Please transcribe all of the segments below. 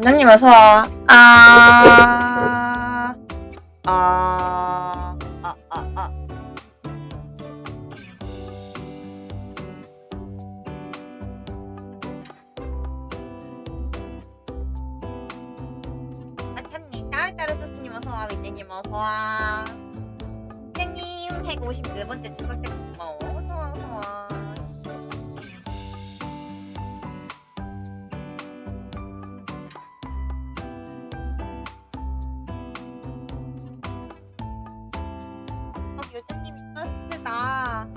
원장님 어서와. 아, 아, 아, 아, 아. 아참님, 따르따르 소스님 어서와. 민재님 어서와. 선생님, 154번째 추석때 고마워. 어서와, 어서와. 요정님 스트다.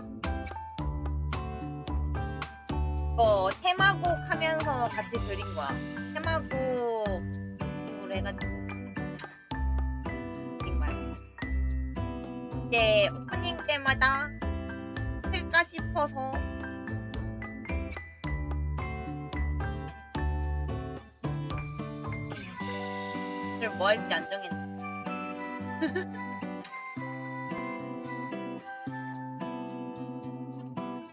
이거 테마곡 하면서 같이 그린 거야. 테마곡으로 해가지고 그린 거야. 이제 오프닝 때마다 쓸까 싶어서 오늘 뭐 할지 안 정했네.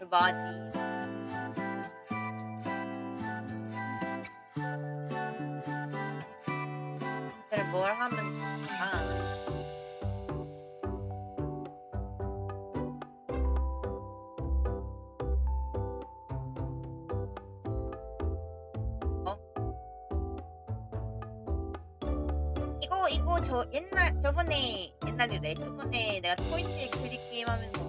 많이 뭘 하면 이거 옛날이래. 저번에 내가 포인트 클릭 게임 하면서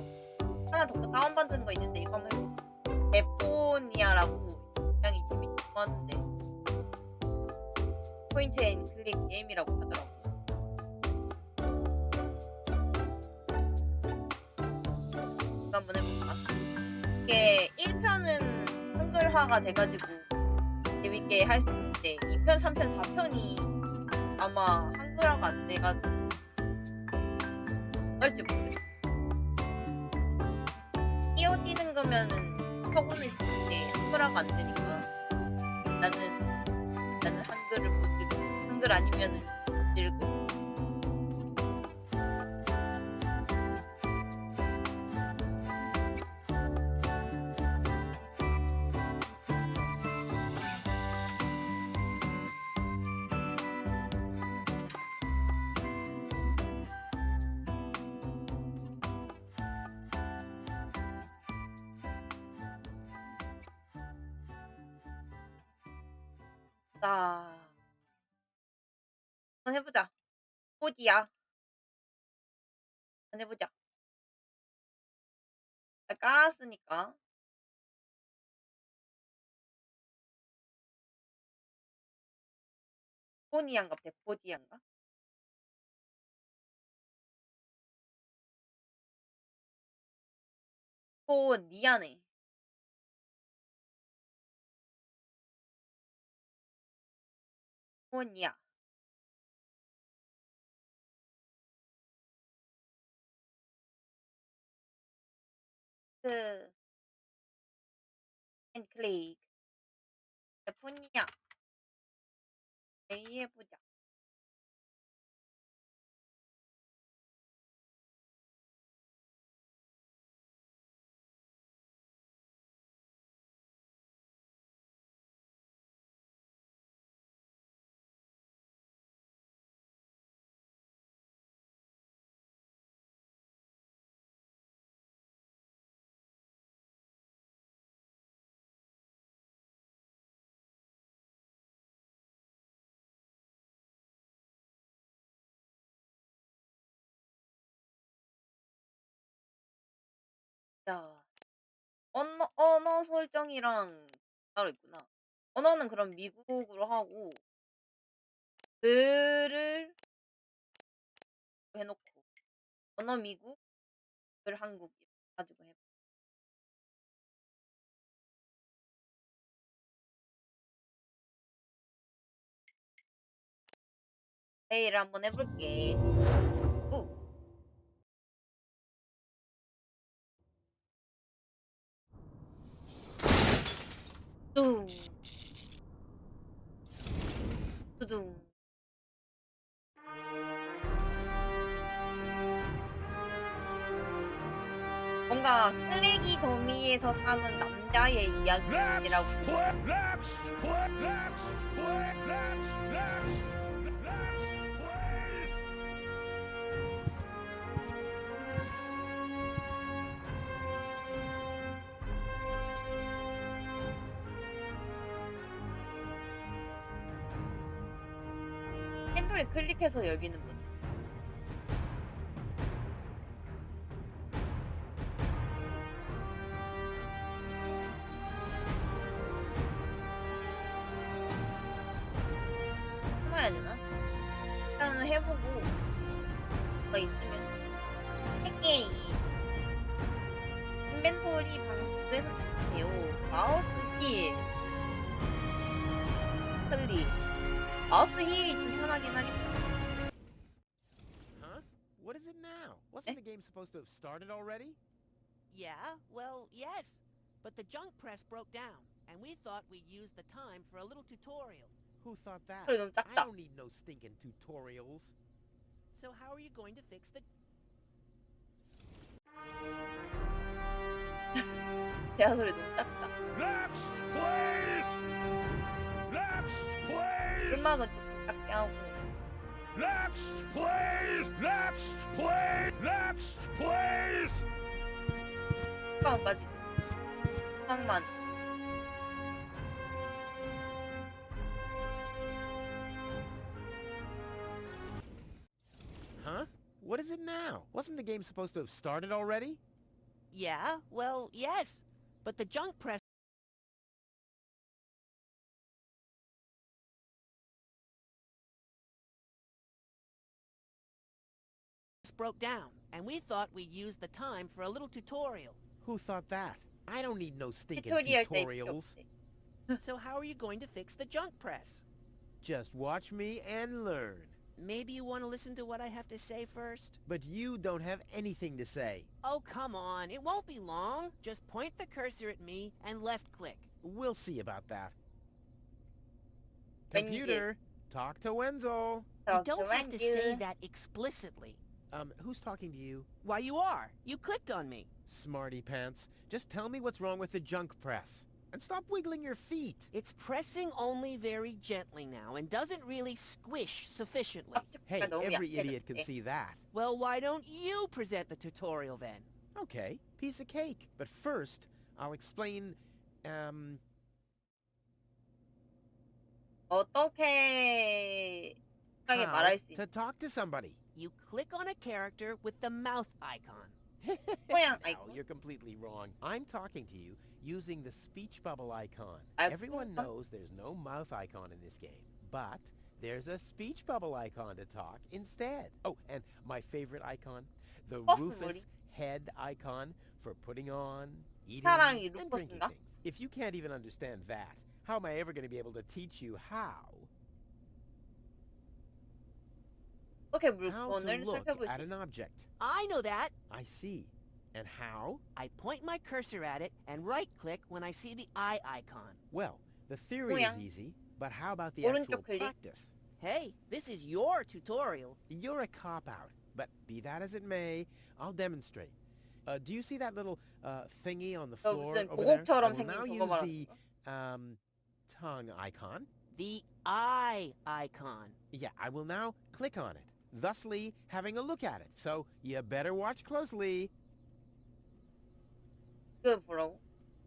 하나 더 다운받은 거 있는데 이거 한번 해볼게. 데포니아라고 굉장히 재밌게 봤는데 포인트 앤 클릭 게임이라고 하더라고. 이거 한번 해볼까? 이게 1편은 한글화가 돼가지고 재밌게 할 수 있는데 2편, 3편, 4편이 아마 한글화가 안 돼가지고 어떨지 모르겠어. 뛰어뛰는 거면은 켜고는 싶은데 한글화가 안 되니까 나는 한글을 못 들고 한글 아니면은 못 들고. 자, 한번 해보자. 포디야. 한번 해보자. 나 깔았으니까. 데포니아인가 데포디아인가? 포니아네. 포니아. 그 앤클릭. 데포니아. 내일 해보자. 자, 언어 설정이랑 따로 있구나. 언어는 그럼 미국으로 하고 글을 해놓고 언어 미국, 글 한국 이렇게 가지고 해. 내일 한번 해볼게. 오, 뚱, 두둥. 뭔가 쓰레기 더미에서 사는 남자의 이야기라고. 인벤토리 클릭해서 열기는 문. 해놔야 되나? 일단은 해보고 뭐가 있으면 할게. 인벤토리 방법에 선택하세요. 마우스 힐 클릭. 마우스 힐이 좀 편하긴 하겠다. Huh? What is it now? Wasn't the game supposed to have started already? Yeah, well, yes. But the junk press broke down, and we thought we'd use the time for a little tutorial. Who thought that? 소리 너무 I 작다. don't need no stinking tutorials. So how are you going to fix the... 대화 소리 너무 작다. Next, please! Next, please! 음악은 좀 작게 하고. Next, please! Next, please! Next, please! 음악까지. 음악만. Huh? What is it now? Wasn't the game supposed to have started already? Yeah, well, yes. But the junk press broke down, and we thought we'd use the time for a little tutorial. Who thought that? I don't need no stinking 튜토리얼 때 필요 tutorials. 없지. So how are you going to fix the junk press? Just watch me and learn. Maybe you want to listen to what I have to say first? But you don't have anything to say. Oh, come on. It won't be long. Just point the cursor at me and left-click. We'll see about that. When you Computer, talk to Wenzel. You don't have to say that explicitly. Who's talking to you? Why, you are. You clicked on me. Smarty pants. Just tell me what's wrong with the junk press. And stop wiggling your feet. It's pressing only very gently now and doesn't really squish sufficiently. Hey, 너무 every 약해, idiot can 그때. see that. Well, why don't you present the tutorial then? Okay, piece of cake. But first, I'll explain, 어떻게 세상에 how 말할 수 to 있는 talk to somebody. You click on a character with the mouth icon. 모양 No, 아이콘. you're completely wrong. I'm talking to you using the speech bubble icon. 아, Everyone 그런가? knows there's no mouth icon in this game, but there's a speech bubble icon to talk instead. Oh, and my favorite icon, the 버스 Rufus 머리. head icon for putting on, eating, 사랑이 and drinking 루퍼스인가? things. If you can't even understand that, how am I ever going to be able to teach you how? 어떻게 How to 물건을 look 살펴볼 at 수 an object. I know that. I see. And how? I point my cursor at it and right-click when I see the eye icon. Well, the theory is 모양. easy, but how about the 오른쪽 actual 클릭. practice? Hey, this is your tutorial. You're a cop-out, but be that as it may, I'll demonstrate. Do you see that little thingy on the floor 무슨 over there? I 고급처럼 will 생긴 now 그거 use 말하는 the 거야? tongue icon. The eye icon. Yeah, I will now click on it, thusly having a look at it. So you better watch closely. 그거 뭐라고?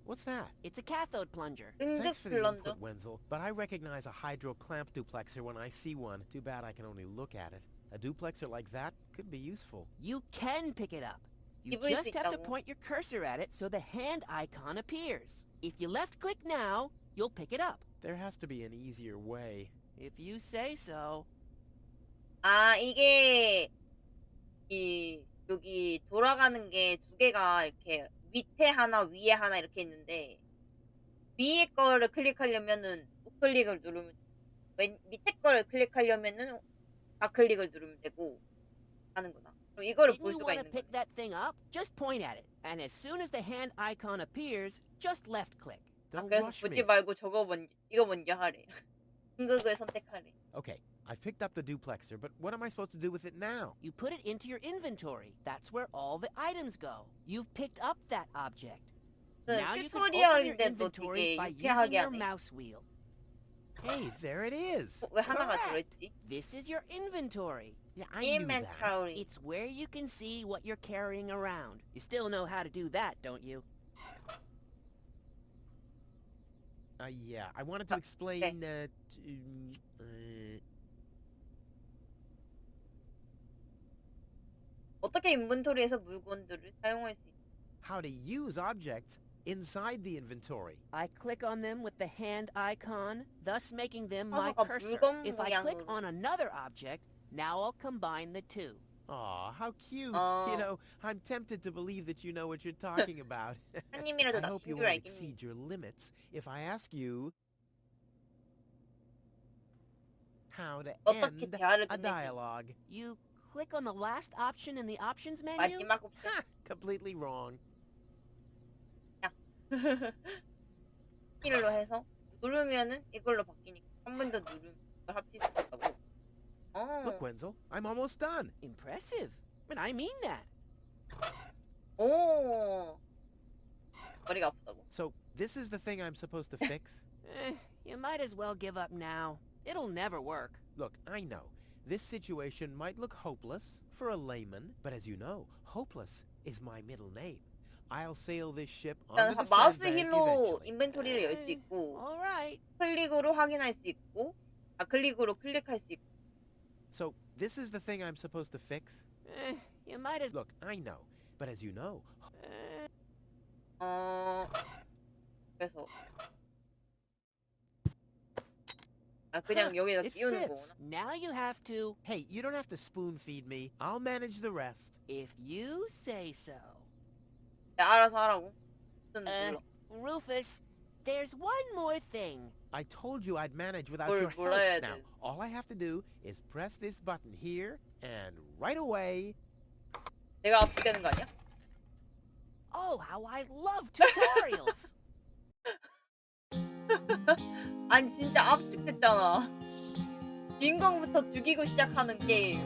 What's that? It's a cathode plunger. Thanks 응급 for the 블런더. input, Wenzel, but I recognize a hydro clamp duplexer when I see one. Too bad I can only look at it. A duplexer like that could be useful. You can pick it up. You 입을 수 just have to 있다고. point your cursor at it so the hand icon appears. If you left-click now, you'll pick it up. There has to be an easier way. If you say so. 아, 이게 여기 돌아가는 게 두 개가 이렇게 밑에 하나, 위에 하나 이렇게 있는데 위에 거를 클릭하려면은 우클릭을 누르면 밑에 거를 클릭하려면은 좌클릭을 누르면 되고 하는구나. 그럼 이거를 Didn't 볼 you 수가 want to 있는 pick 거네. that thing up? Just point at it. And as soon as the hand icon appears, just left-click. 아, Don't 그래서 rush 보지 me. 말고 이거 먼저 하래. 응급을 선택하래. Okay, I've picked up the duplexer, but what am I supposed to do with it now? You put it into your inventory. That's where all the items go. You've picked up that object. Now you can open your 튜토리얼인데도 inventory 되게 by using 유쾌하게 your 하네. mouse wheel. Hey, there it is. 왜 하나가 Correct. 들어있지? This is your inventory. Yeah, I knew that. 인벤토리. It's where you can see what you're carrying around. You still know how to do that, don't you? Yeah, I wanted to explain, 어떻게 인벤토리에서 물건들을 사용할 수 있지? How to use objects inside the inventory. I click on them with the hand icon, thus making them my 화살가 cursor. 물건 If I click 모양으로. on another object, now I'll combine the two. Aw, how cute. Oh. You know, I'm tempted to believe that you know what you're talking about. 한 입이라도 I hope you 낚신 줄 won't 알겠니? exceed your limits if I ask you how to 어떻게 end 대화를 a 끝내지? dialogue. You click on the last option in the options menu? 마지막 옵션. Ha! Completely wrong. 키로 해서 누르면은 이걸로 바뀌니까 한 번 더 누르면 이걸 합칠 수 있다고. Look, Wenzel, I'm almost done. Impressive. And I mean that. 오. 머리가 아프다고. So, this is the thing I'm supposed to fix? You might as well give up now. It'll never work. Look, I know, this situation might look hopeless for a layman, but as you know, hopeless is my middle name. I'll sail this ship onto 일단 the 마우스 sandbank 힐로 eventually. 인벤토리를 열 수 있고 Alright. 클릭으로 확인할 수 있고 클릭으로 클릭할 수 있고. So, this is the thing I'm supposed to fix? You might as Look, I know, but as you know, 그래서 그냥 여기다 it 끼우는 fits. 거구나. Now you have to, Hey, you don't have to spoon feed me. I'll manage the rest. if you say so. 내가 알아서 하라고. 눌러. Rufus, there's one more thing. I told you I'd manage without 뭘 your 몰라야 help. Now, 돼. all I have to do is press this button here, and right away... 내가 아프게 되는 거 아니야? Oh, how I love tutorials. 아니 진짜 압축됐잖아. 주인공부터 죽이고 시작하는 게임.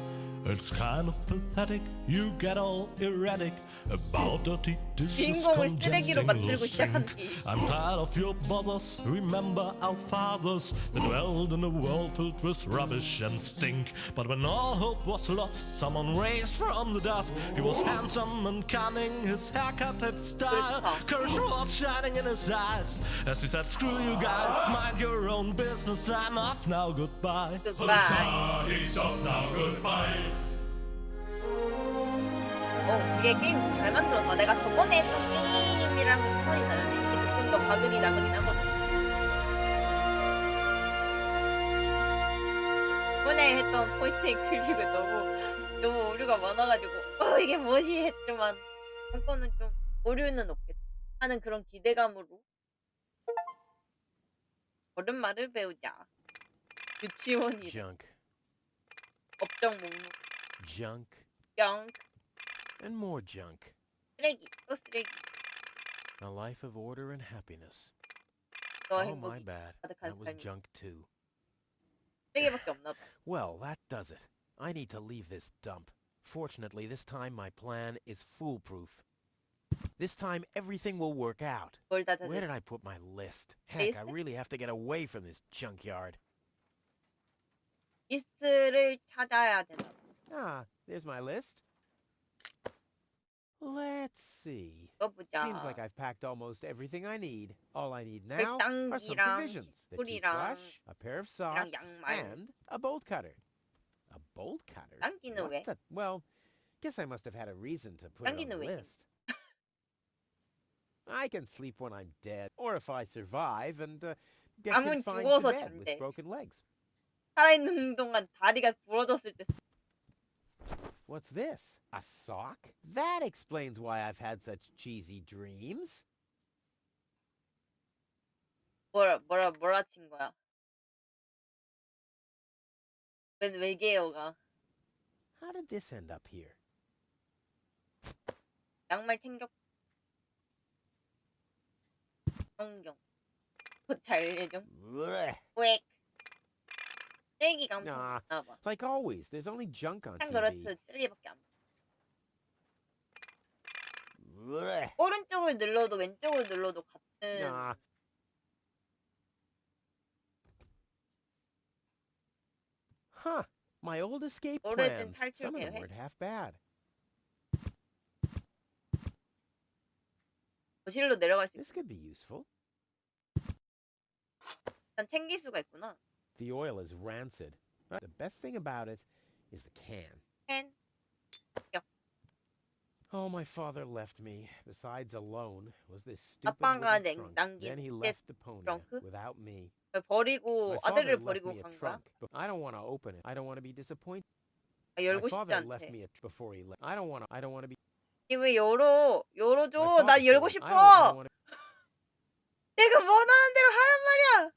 It's kind of pathetic, you get all erratic about dirty dishes 주인공을 쓰레기로 congesting the 만들고 시작하는 sink. 게임. I'm tired of your bothers, remember our fathers that dwelled in a world filled with rubbish and stink. But when all hope was lost, someone raised from the dust. He was handsome and cunning, his haircut had style. Courage was shining in his eyes as he said, screw you guys, mind your own business, I'm off now, goodbye. Goodbye. He's off now, goodbye. 이게 게임 잘 만들었다. 내가 저번에 했던 게임이랑 톤이 다르네. 이게 조금 더 가격이 나가긴 하거든. 저번에 했던 포인트의 클릭은 너무 오류가 많아가지고 이게 뭐지 했지만 이거는 좀 오류는 없겠다 하는 그런 기대감으로 걸음마를 배우자. 유치원이래. Junk. 업적 목록. Junk. 영. And more junk. 쓰레기. 또 쓰레기. A life of order and happiness. 너 Oh, my 행복이 bad. 가득한 That was 삶이 junk too. 쓰레기밖에 없나 봐. Well, that does it. I need to leave this dump. Fortunately, this time my plan is foolproof. This time everything will work out. 뭘 다 Where 찾았어? did I put my list? Heck, I List? really have to get away from this junkyard. 리스트를 찾아야 된다. Ah, there's my list. Let's see. 이거 보자. Seems like I've packed almost everything I need. All I need now are some 백당기랑 provisions. The 칫솔이랑 toothbrush, a pair of socks, 양말. and a bolt cutter. A bolt cutter? 당기는 왜? What the? Well, guess I must have had a reason to put it on 당기는 the 왜? list. I can sleep when I'm dead, or if I survive and get 아무리 confined to 죽어서 bed with 잔대. broken legs. 살아있는 동안 다리가 부러졌을 때 What's this? A sock? That explains why I've had such cheesy dreams. 뭐라 친 거야? 웬 외계어가 How did this end up here? 양말 챙겼 안경 잘 예정 Blech. 왜 쓰레기가 엄청 Nah, 많나 봐. like always, there's only junk on 참 TV. 그렇듯 쓰레기밖에 안 봐. Blech. 오른쪽을 눌러도 왼쪽을 눌러도 같은 Nah. Huh. My old escape 오래된 plans. 탈출 Some of them 계획? weren't half bad. 거실로 내려갈 수 있고 This could be useful. 일단 챙길 수가 있구나. The oil is rancid. But the best thing about it is the can. 펜 야. Oh, my father left me. Besides alone, was this stupid 아빠가 wooden trunk. Then he 남긴 left Deponia 트렁크? without me. 버리고 My father 아들을 left 버리고 me a 간 거야? trunk. But I don't want to open it. I don't want to be disappointed. 아, My 열고 싶지 father left 않대. me before he left. I don't want to be. 이게 왜 열어? My 열어줘. father 나 열고 said, 싶어. I don't want to. 내가 원하는 대로 하란 말이야.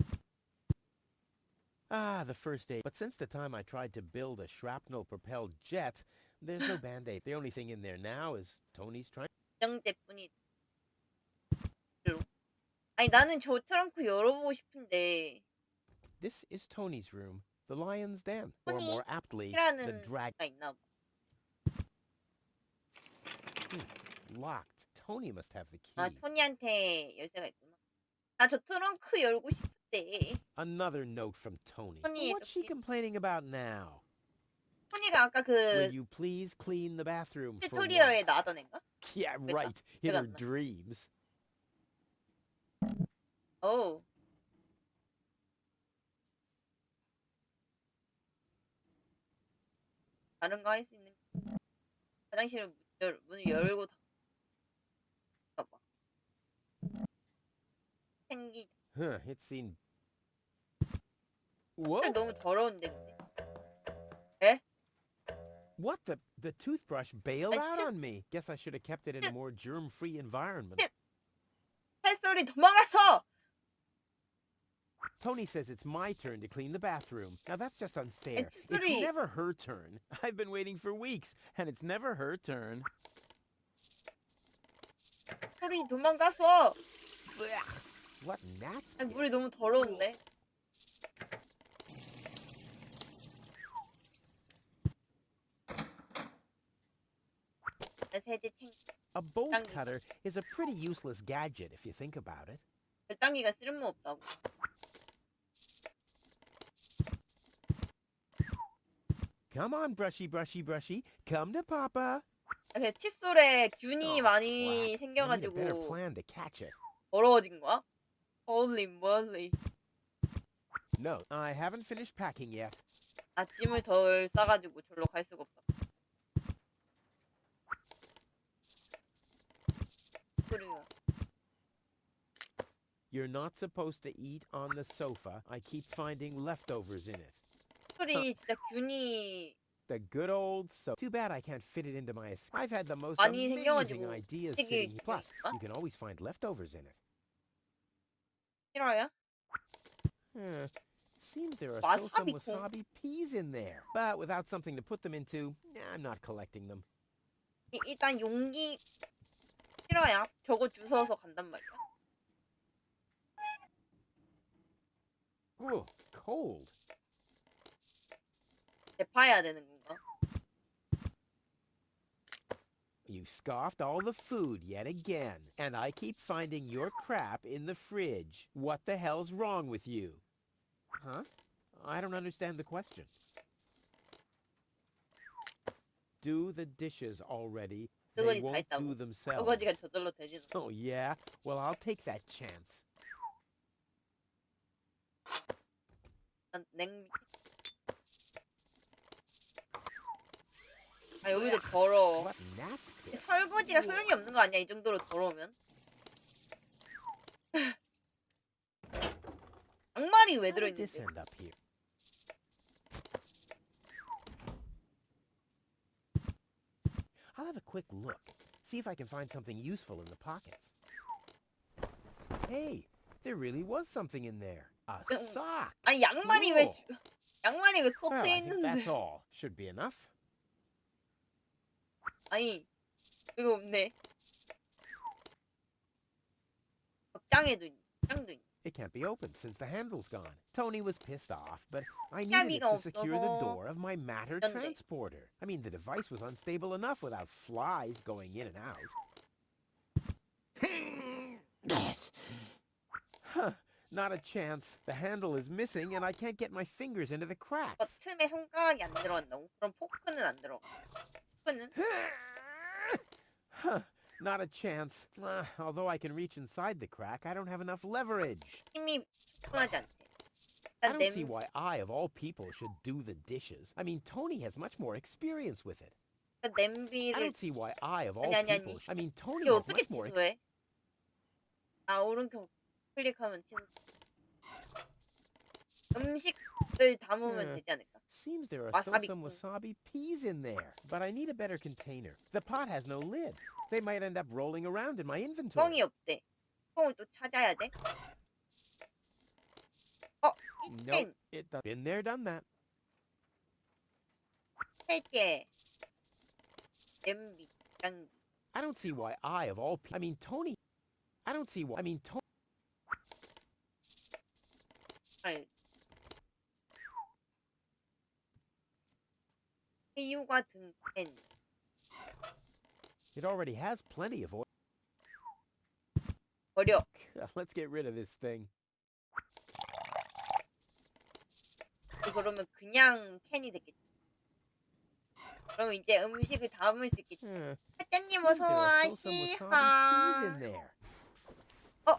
Ah, the first aid. But since the time I tried to build a shrapnel-propelled jet, there's no band-aid. The only thing in there now is Tony's trying. 정제뿐이. 아니 나는 저 트렁크 열어보고 싶은데 This is Tony's room, the lion's den, or 토니 more aptly, the 이라는 drag. 가 있나 봐. Locked. Tony must have the key. 아 토니한테 열쇠가 있구나. 나 저 트렁크 열고 싶대. Another note from Tony. 토니 What's she complaining about now? 토니가 아까 Will 그 you please clean the bathroom for 튜토리얼에 once? 나왔던 애인가? Yeah, right. In 내가 her 안 나. dreams. 오. 다른 거 할 수 있는 화장실 문을 열고 봐. 생기 Huh, it's seen. Whoa! 너무 더러운데 근데. 에? What the toothbrush bailed I out just- on me. Guess I should have kept it in a more germ-free environment. 햇소리 도망갔어. Tony says it's my turn to clean the bathroom. Now that's just unfair. It's It's three. never her turn. I've been waiting for weeks, and it's never her turn. 소리 도망갔어. What gnats? 아니, 물이 너무 더러운데. 세제 챙 A bolt 당기. cutter is a pretty useless gadget if you think about it. 별당기가 쓸모없다고. Come on, brushy, brushy, brushy. Come to Papa. 그냥 칫솔에 균이 Oh, 많이 crap. I need a better 생겨가지고 plan to catch it. 더러워진 거야? Holy moly. No, I haven't finished packing yet. 아, 짐을 덜 싸가지고 절로 갈 수가 없다. 소리가. You're not supposed to eat on the sofa. I keep finding leftovers in it. 소리 진짜 균이 The good old sofa. Too bad I can't fit it into my... I've had the most 많이 amazing 생겨가지고 ideas 되게 sitting here. Plus, 어? you can always find leftovers in it. 싫어요? Seems there are still some 와사비 콩. wasabi peas in there. But without something to put them into, I'm not collecting them. 일단 용기 싫어요. 저거 주워서 간단 말이야. Ooh, cold. 대파야 되는 건가? You scoffed all the food yet again, and I keep finding your crap in the fridge. What the hell's wrong with you? Huh? I don't understand the question. Do the dishes already. They 설거지 다 won't 했다고. do themselves. 설거지가 저절로 되지는 않아. Oh, yeah? Well, I'll take that chance. 난 냉. 아 여기도 더러워. What gnat's pit? 설거지가 소용이 없는 거 아니야? 이 정도로 더러우면? 양말이 왜 How did this 들어있는데? end up here? I'll have a quick look. See if I can find something useful in the pockets. Hey, there really was something in there. A sock. 아니 양말이 왜 Cool. 양말이 왜 Well, 코트에 I think that's 있는데? all. Should be enough. 아니 이거 없네. 짱에도 있네. 짱도 있네. It can't be opened since the handle's gone. Tony was pissed off, but I needed it 차비가 to secure the 없어서 door of my matter 그런데. transporter. I mean, the device was unstable enough without flies going in and out. Huh, not a chance. The handle is missing and I can't get my fingers into the cracks. 틈에 손가락이 안 들어간다고? 그럼 포크는 안 들어가. 포크는? Huh, not a chance. Although I can reach inside the crack, I don't have enough leverage. 힘이 충분하지 않대. I 일단 don't see 냄 why I, of all people, should do the dishes. I mean, Tony has much more experience with it. I 냄비를 don't see why I, of all 아니, 아니, 아니. people, I mean, Tony 이게 has 어떻게 much more. 취소해? 아, 오른쪽 클릭하면 취소. 음식을 담으면 예. 되지 않을까? Seems there are still 와사비 some 콩. wasabi peas in there, but I need a better container. The pot has no lid. They might end up rolling around in my inventory. 뻥이 없대. 뻥을 또 찾아야 돼. Nope, 치킨, it does. Been there, done that. 세개, 냄비, 양비. I don't see why I, of all people, I mean, Tony. I don't see why. I mean, Tony. 알. 새우가 든 캔. It already has plenty of oil. 버려. Let's get rid of this thing. 그러면 그냥 캔이 되겠지. 그럼 이제 음식을 담을 수 있겠지. 사장님 Seems 어서 there 와, are still some wasabi peas in 시하. there.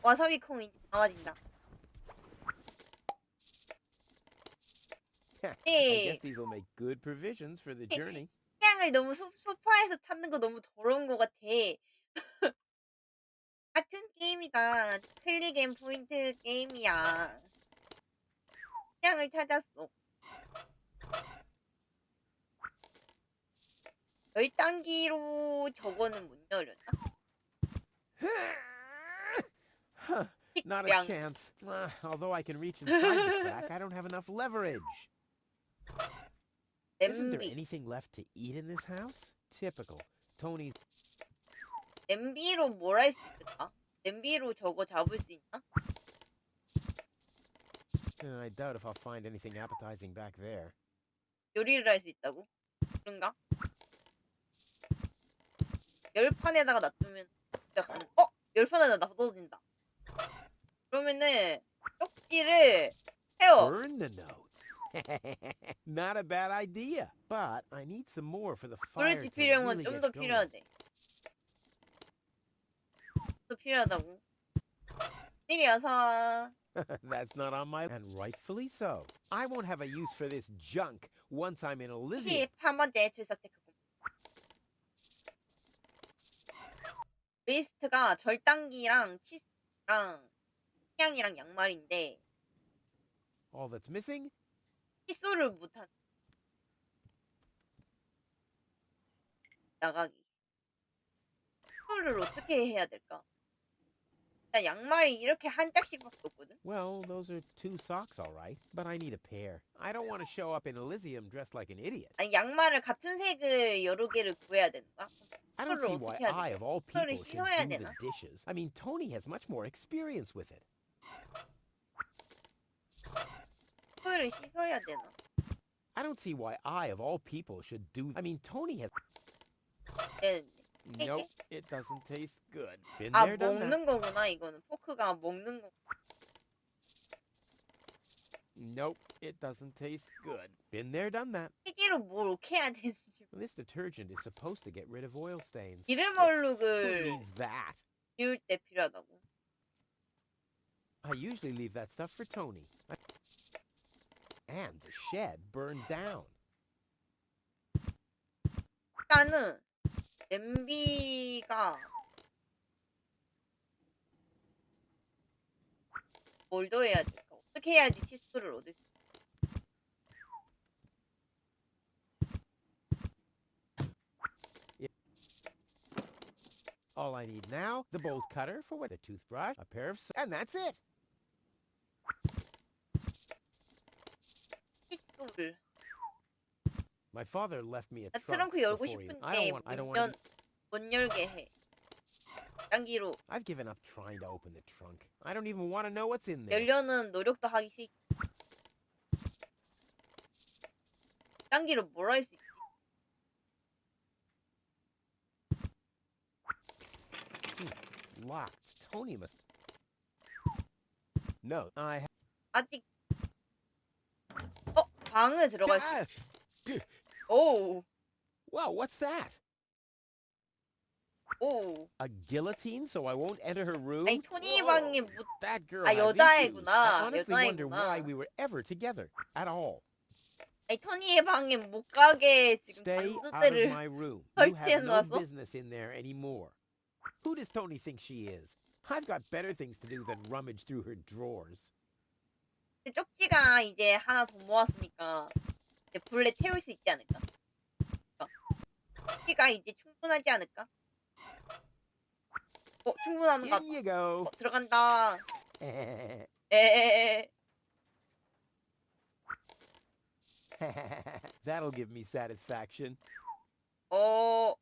와사비 콩 이제 담아진다. I 네. guess these will make good provisions for the journey. 식량을 너무 소파에서 찾는 거 너무 더러운 것 같아. 같은 게임이다. 클릭 앤 포인트 게임이야. 식량을 찾았어. 열당기로 저거는 못 열렸나? Not a 식량. chance. Although I can reach inside the crack, I don't have enough leverage. Isn't there 냄비. anything left to eat in this house? Typical. Tony. 냄비로 뭘 할 수 있을까? 냄비로 저거 잡을 수 있나? I doubt if I'll find anything appetizing back there. 요리를 할 수 있다고? 그런가? 열판에다가 놔두면 진짜 가능. 열판에다 놔둬진다. 그러면은 쪽지를 세워. Burn the note. Not a bad idea. But I need some more for the fire 불을 to 지피려면 really 좀 get 더 going. 필요하대. 더 필요하다고. 일이 와서. That's not on my... And rightfully so. I won't have a use for this junk once I'm in Elysium. 21번째 출석 체크. 리스트가 절단기랑 치수랑 식량이랑 양말인데 All that's missing? 칫솔을 못한 나가기. 칫솔을 어떻게 해야 될까? 일단 양말이 이렇게 한 짝씩밖에 없거든. Well, those are 2 socks, all right. But I need a pair. I don't want to show up in Elysium dressed like an idiot. 아니 양말을 같은 색을 여러 개를 구해야 되는 거야? I don't see why I, of all people, 칫솔을 should 씻어야 do the 되나? dishes. I mean, Tony has much more experience with it. 칫솔을 씻어야 되나? I don't see why I, of all people, should do... I mean, Tony has... 되는데. Nope, it doesn't taste good. Been 아 there, done that. 먹는 거구나 이거는. 포크가 먹는 거. Nope, it doesn't taste good. Been there, done that. 튀기로 뭘 어떻게 해야 되는지. This detergent is supposed to get rid of oil stains. 기름 Who 얼룩을 needs that? 지울 때 필요하다고. I usually leave that stuff for Tony. And the shed burned down. 일단은 냄비가 뭘 더해야 될까? 어떻게 해야지 칫솔을 얻을 수 All I need now, the bolt cutter for what? A toothbrush, a pair of... And that's it! 칫솔을. My father left me a 나 trunk 트렁크 열고 before he... 싶은데 I don't want to... 못 열게 해. 장기로 I've given up trying to open the trunk. I don't even want to know what's in there. 열려는 노력도 하기 싫. 장기로 뭘 할 수 있지? Locked. Tony must... No, I... 아직 방에 들어갈 수. Ah! 오, Wow, what's that? 오. A guillotine so I won't enter her room? 아니 토니 방에 못. That girl 아, has issues. 여자애구나. I honestly wonder 여자애구나. why we were ever together at all. 아니 토니의 방에 못 가게 지금 Stay out of 단두대를 my room. You have no 설치해놔서. business in there anymore. Who does Tony think she is? I've got better things to do than rummage through her drawers. 쪽지가 이제 하나 더 모았으니까 이제 불에 태울 수 있지 않을까? 쪽지가 이제 충분하지 않을까? 충분한가? In you go. 들어간다. 에에에. That'll give me satisfaction. 어.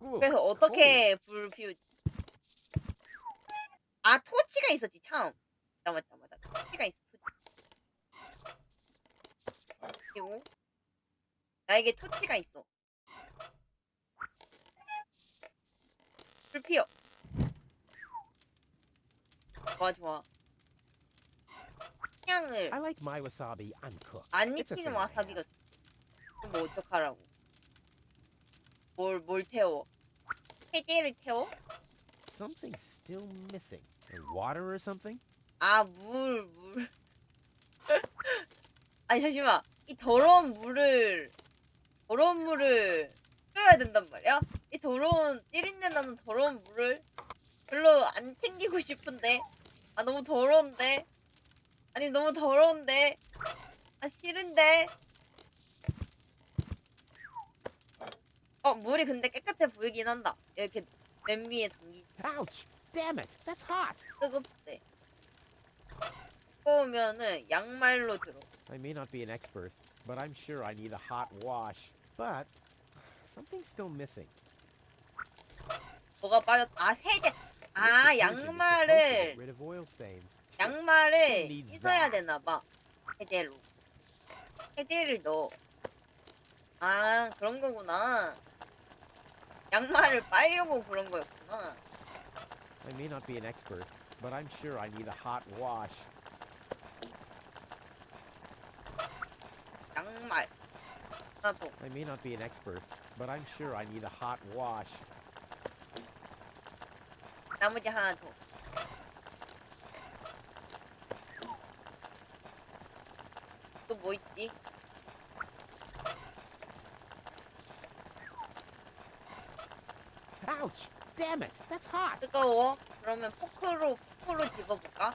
Ooh, 그래서 어떻게 불 피우지? 아 토치가 있었지 참. 맞다. 토치가 있어. 그리고 나에게 토치가 있어. 불 피워. 좋아. 향을 I like my wasabi uncooked. 안 It's a 익히는 thing I 와사비가 have. 좋. 뭐 어떡하라고? 뭘 태워? 세제를 태워? Something's still missing. Water or something? 아 물. 아니 잠시만. 이 더러운 물을 끓여야 된단 말이야? 이 더러운 찌린내 나는 더러운 물을 별로 안 챙기고 싶은데 아 너무 더러운데 아니 너무 더러운데 아 싫은데 물이 근데 깨끗해 보이긴 한다. 이렇게 냄비에 담기 Ouch! Damn it! That's hot! 뜨겁대. 뜨거우면은 양말로 들어. I may not be an expert, but I'm sure I need a hot wash. But something's still missing. 뭐가 빠졌? 아 세제. 아 This detergent is supposed to get 양말을 rid of oil stains. 씻어야 되나 봐. 세제를 넣어. 아 그런 거구나. 양말을 빨려고 그런 거였구나. I may not be an expert, but I'm sure I need a hot wash. 양말. 나도. I may not be an expert, but I'm sure I need a hot wash. 나머지 하나 더. 또 뭐 있지? Ouch! Damn it! That's hot! 뜨거워? 그러면 포크로 집어볼까?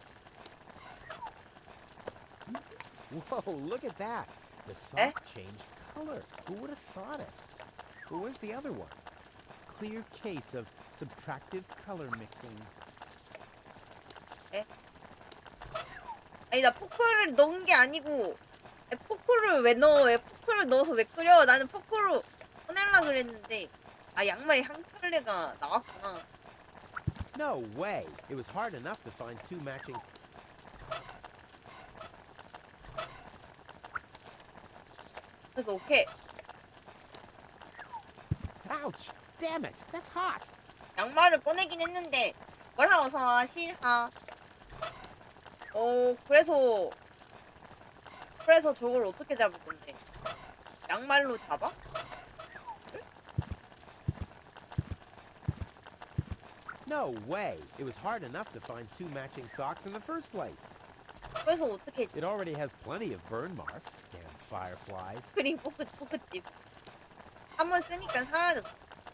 Whoa, look at that! The Eh? sock changed color. Who would have thought it? Well, where's the other one? Clear case of subtractive color mixing. 아니 나 포크를 넣은 게 아니고 포크를 왜 넣어? 왜 포크를 넣어서 왜 끓여? 나는 포크로 꺼내려 그랬는데 아 양말이 한 켤레가 나왔구나. No way! It was hard enough to find two matching... 그래서 오케이. Ouch! Damn it! That's hot! 양말을 꺼내긴 했는데 뭐라 어서 싫하. 그래서 저걸 어떻게 잡을 건데? 양말로 잡아? No way! It was hard enough to find two matching socks in the first place. 그래서 어떻게 It already has plenty of burn marks. Damn fireflies. 그린 포크집 한번 쓰니까 사라졌어.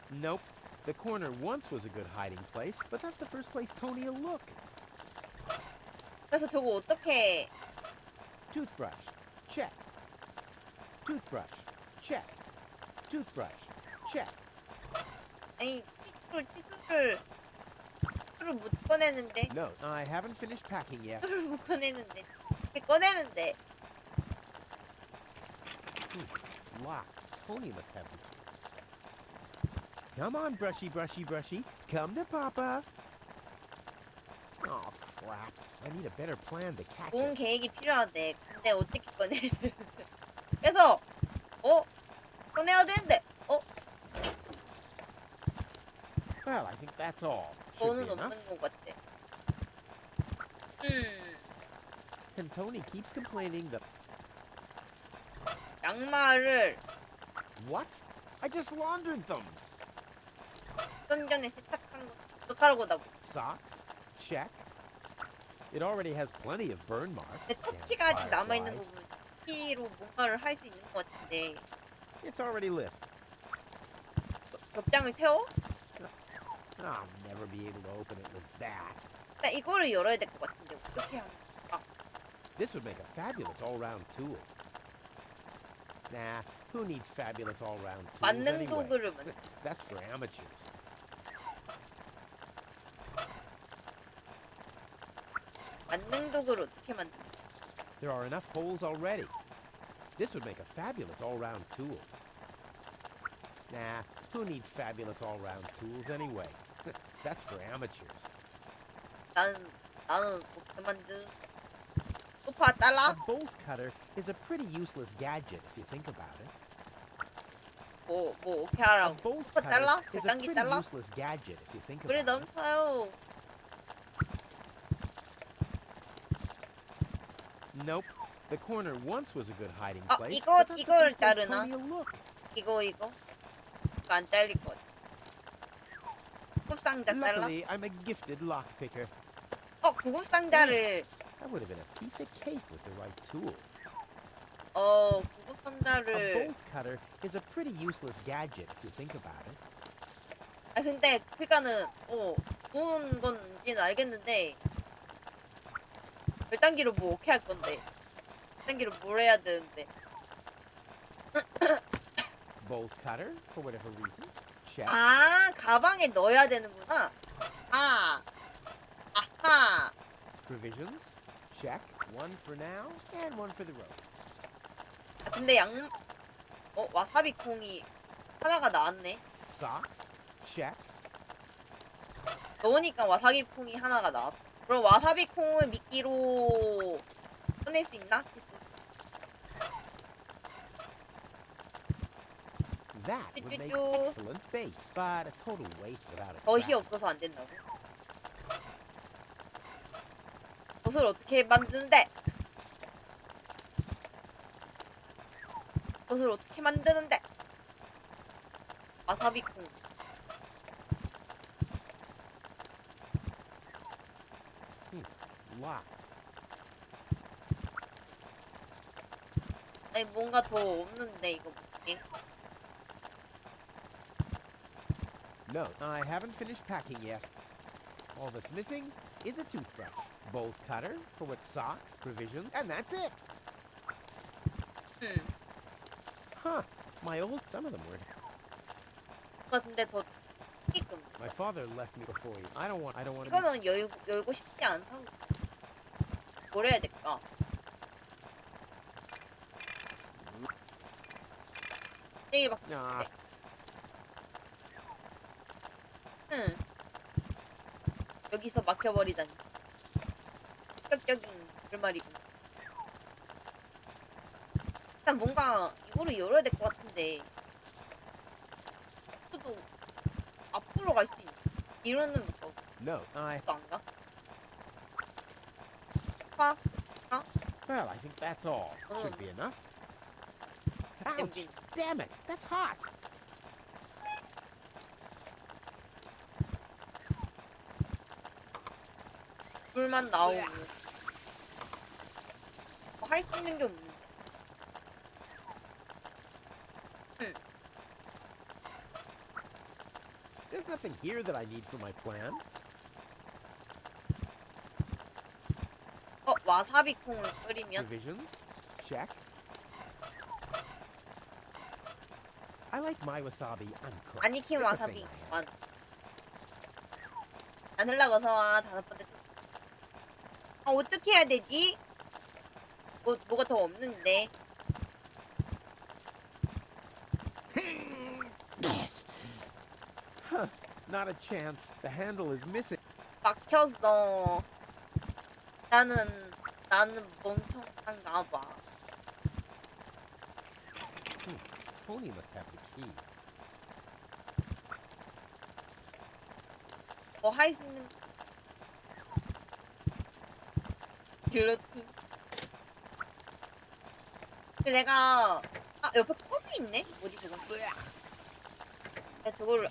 Nope. The corner once was a good hiding place, but that's the first place Tony will look. 그래서 저거 어떻게 Toothbrush. Check. Toothbrush. Check. Toothbrush. Check. 아니 칫솔을 못 꺼내는데 No, I haven't finished packing yet. 칫솔을 못 꺼내는데 이렇게 꺼내는데 Locked. Tony must have them. Come on, brushy, brushy, brushy. Come to Papa. Oh, crap. I need a better plan to catch 좋은 it. 계획이 필요하대. 근데 어떻게 꺼내? 그래서 꺼내야 되는데 Well, I think that's all. Should be 돈은 enough. 없는 것 같아. And Tony keeps complaining that... 양말을 What? I just laundered them. 좀 전에 세탁한 거 어떡하라고 나. Socks? Check. It already has plenty of burn marks. 근데 and 토치가 아직 남아 있는 fireflies. 부분. 미끼로 뭔가를 할 수 있는 것 같은데 It's already lit. 벽장을 태워? I'll never be able to open it with that. 일단 이거를 열어야 될 것 같은데 어떻게 하면 This would make a fabulous all-round tool. Nah, who needs fabulous all-round tools 만능 anyway? 도구를 만들 That's for amateurs. 만능 도구를 어떻게 만들 There are enough holes already. This would make a fabulous all-round tool. Nah, who needs fabulous all-round tools anyway? That's for amateurs. 나는 어떻게 만들 소파 잘라? A bolt cutter is a pretty useless gadget if you think about it. 뭐 어떻게 A 하라고 bolt 소파 cutter 잘라? is a 배당기 pretty 잘라? useless gadget if you think 그래 about it. 넘쳐요. Nope. The corner once was a good hiding 아, place. 이거- but that's 이걸 what gives 자르나? Deponia a look. 이거 안 잘릴 것 같아. 구급상자 잘라? Luckily, I'm a gifted lockpicker. 구급상자를 That would have been a piece of cake with the right tool. A 구급상자를 bolt cutter is a pretty useless gadget if you think about it. 아 근데 그니까는 좋은 건지는 알겠는데 별단기로 뭐 어떻게 할 건데 별단기로 뭘 해야 되는데 Bolt cutter, for whatever reason. Check. 아 가방에 넣어야 되는구나. 아하 Provisions. Check. One for now, and one for the road. 아, 근데 와사비 콩이 하나가 나왔네. Socks. Check. 넣으니까 와사비 콩이 하나가 나왔어. 그럼 와사비 콩을 미끼로 꺼낼 수 있나? That would make 쭈쭈쭈. excellent bait, but a total waste without a 덫이 trap. 없어서 안 된다고? 덫을 어떻게 만드는데? 덫을 어떻게 만드는데? 와사비 콩. Locked. 아니 뭔가 더 없는데 이거 뭐지? No, I haven't finished packing yet. All that's missing is a toothbrush, bolt cutter for with socks, provisions, and that's it. Huh? Some of them were. 이거 근데 더 끼끔. My father left me before you. I don't want to. 이거는 열고 싶지 않다고. 뭘 해야 될까? 이게 Nah. 여기서 막혀버리다니. 합격적인 결말이군. 일단 뭔가 이거를 열어야 될 것 같은데. 저도 앞으로 갈 수 있는. 뒤로는 못 가고. No, 또 안 가? 파? Well, I think that's all. Should be enough. Ouch! Empty. Damn it! That's hot! 불만 나오고. 할 수 있는 게 없는데. There's nothing here that I need for my plan. 와사비 콩을 끓이면 Provisions? Check. I like my wasabi uncooked. 안 익힌 It's a 와사비 thing I have. 완. 안 흘러 어서와 5번째. 어떻게 해야 되지? 뭐가 더 없는데. Yes. Huh. Not a chance. The handle is missing. 막혔어. 나는 멍청한가 봐. Tony must have the key. 할 수 있는 길로틴. 근데 내가 옆에 컵이 있네? 어디 저거? 내가 저거를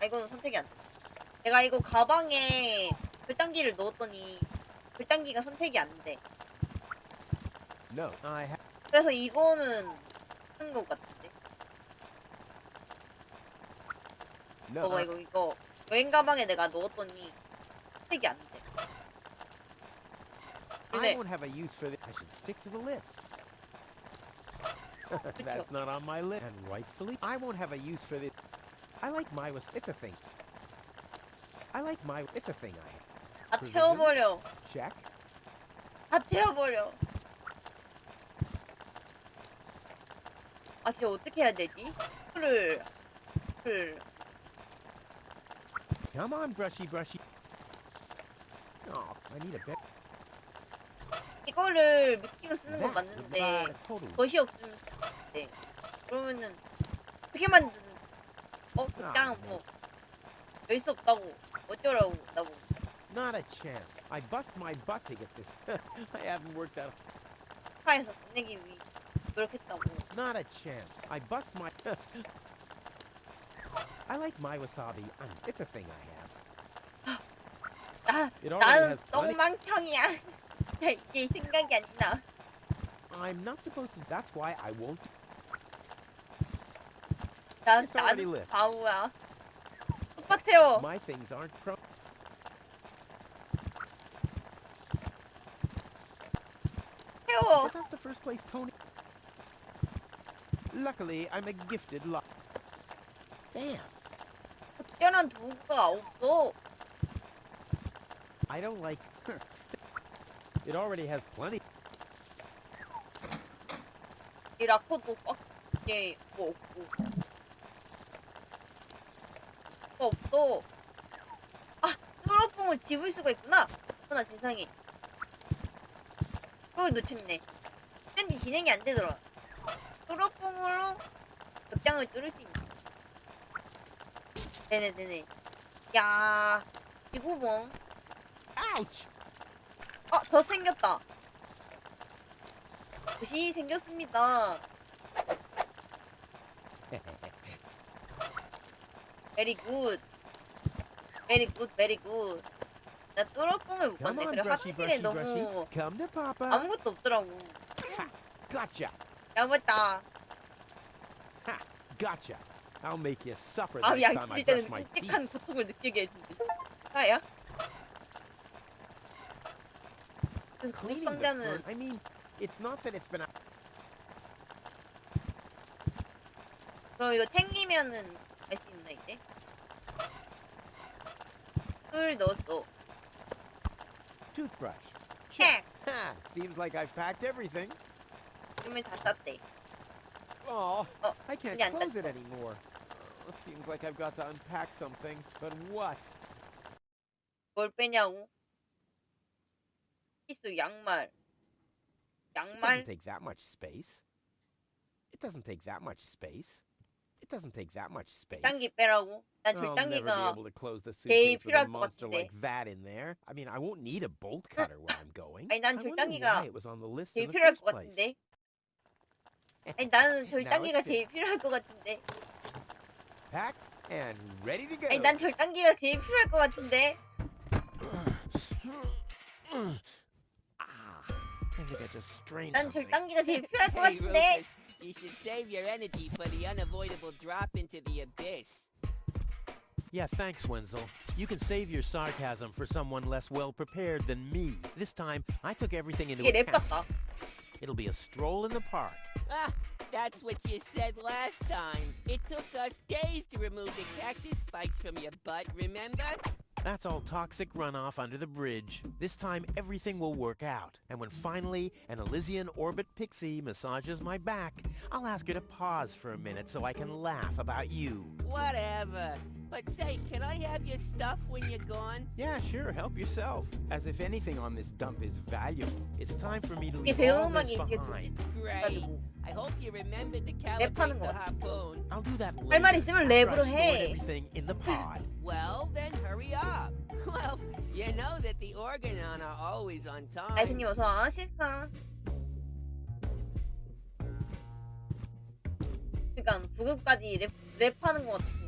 이거는 선택이 안 돼. 내가 이거 가방에 별당기를 넣었더니 별당기가 선택이 안 돼. No, I have. 그래서 이거는 쓴 것 같은데. No, 봐봐 이거 여행 가방에 내가 넣었더니 색이 안 돼. I 근데 won't have a use for this. I should stick to the list. That's not on my list. And rightfully, I won't have a use for this. I like my. It's a thing. I like my. It's a thing I have. 다 태워버려. Check. 다 태워버려. 아 진짜 어떻게 해야 되지? 를 Come on, brushy, brushy. Oh, I need a bit. 이거를 미끼로 쓰는 건 That would 맞는데 not totally. 덫이 없으면 네. 그러면은 어떻게 만드는? 그냥 뭐 열 수 없다고 어쩌라고 나보고. Not a chance. I bust my butt to get this. I haven't worked out. 파에서 끝내기 위해 노력했다고. Not a chance. I bust my. I like my wasabi. It's a thing I have. It already 나는 has plenty. 똥망청이야. 이게 생각이 안 나. I'm not supposed to. That's why I won't. It's already 나는 lit. 바보야. 똑같아요. My things aren't pro. 태워. But that's the first place Tony. Luckily, I'm a gifted lot. Damn. 특별한 도구가 없어. I don't like. It already has plenty. 이 라커도 꽉 이게 뭐 없고. 뭐 없어. 아, 뚜러뽕을 집을 수가 있구나. 어머나 세상에. 그걸 놓쳤네. 어쩐지 진행이 안 되더라. 뚜러뽕으로 벽장을 뚫을 수 있네. 되네. 야, 이 구멍. Ouch! 더 생겼다. 옷이 생겼습니다. Very good. 나 뚜러뽕을 못 Come 봤네. on, 그래 brushy, 화장실에 brushy, brushy. 너무 Come to Papa. 아무것도 없더라고. Ha! Gotcha! 야무했다. Ha! Gotcha! I'll make you suffer the 마음이 next time I 약해질 brush 때는 my teeth. 끔찍한 고통을 느끼게 해준대. 아야? 그래서 Cleaning the 상자는 fur- I mean, it's not that it's been. 그럼 이거 챙기면은 알 수 있나 이제? 술 넣었어. Toothbrush. 책! Ha! Seems like I've packed everything. 짐을 다 쌌대. Oh, Oh, I can't yeah, close that's- it anymore. Seems like I've got to unpack something. But what? 뭘 빼냐고? 티수 양말. It doesn't 양말? take that much space. It doesn't take that much space. It doesn't take that much space. 절단기 빼라고? 난 I'll never be 절단기가 able to close the 제일 suitcase with a 필요할 것 monster 같은데. like that in there. I mean, I won't need a bolt cutter where I'm going. 아니 난 I wonder 절단기가 why it was on the list 제일 in the 필요할 first 것 place. 같은데. 아니 나는 Now 절단기가 it's 제일 필요할 것 같은데. packed and ready to go. 아니 난 절단기가 제일 필요할 것 같은데. I think I just strained 난 something. 절단기가 제일 필요할 것 Hey, 같은데. Rufus, you should save your energy for the unavoidable drop into the abyss. Yeah, thanks, Wenzel. You can save your sarcasm for someone less well prepared than me. This time, I took everything into 이게 랩 account. 같다. It'll be a stroll in the park. Ah, that's what you said last time. It took us days to remove the cactus spikes from your butt, remember? That's all toxic runoff under the bridge. This time, everything will work out. And when finally an Elysian orbit pixie massages my back, I'll ask her to pause for a minute so I can laugh about you. Whatever. But say, can I have your stuff when you're gone? Yeah, sure, help yourself. As if anything on this dump is valuable. It's time for me to 이게 leave all this 배경음악이 이제 behind. Great. 가지고 I hope you remembered to 랩하는 calibrate 것 the 같아. harpoon. I'll do that 할 later. 말 있으면 after 랩으로 I've stored 해. everything in the pod. Well, then hurry up. Well, you know that the Organon are always on time. 나이스님 어서 실카. 그니까 부급까지 랩하는 것 같아.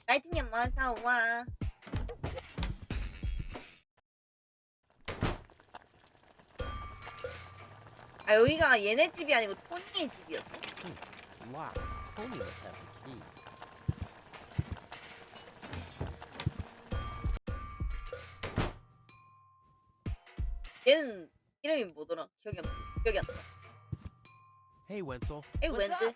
나이트님 어서 와. 아 여기가 얘네 집이 아니고 토니의 집이었어? Locked. Tony must have the key. 얘는 이름이 뭐더라? 기억이 안 나. Hey, Wenzel. 에이 What's 웬들? up?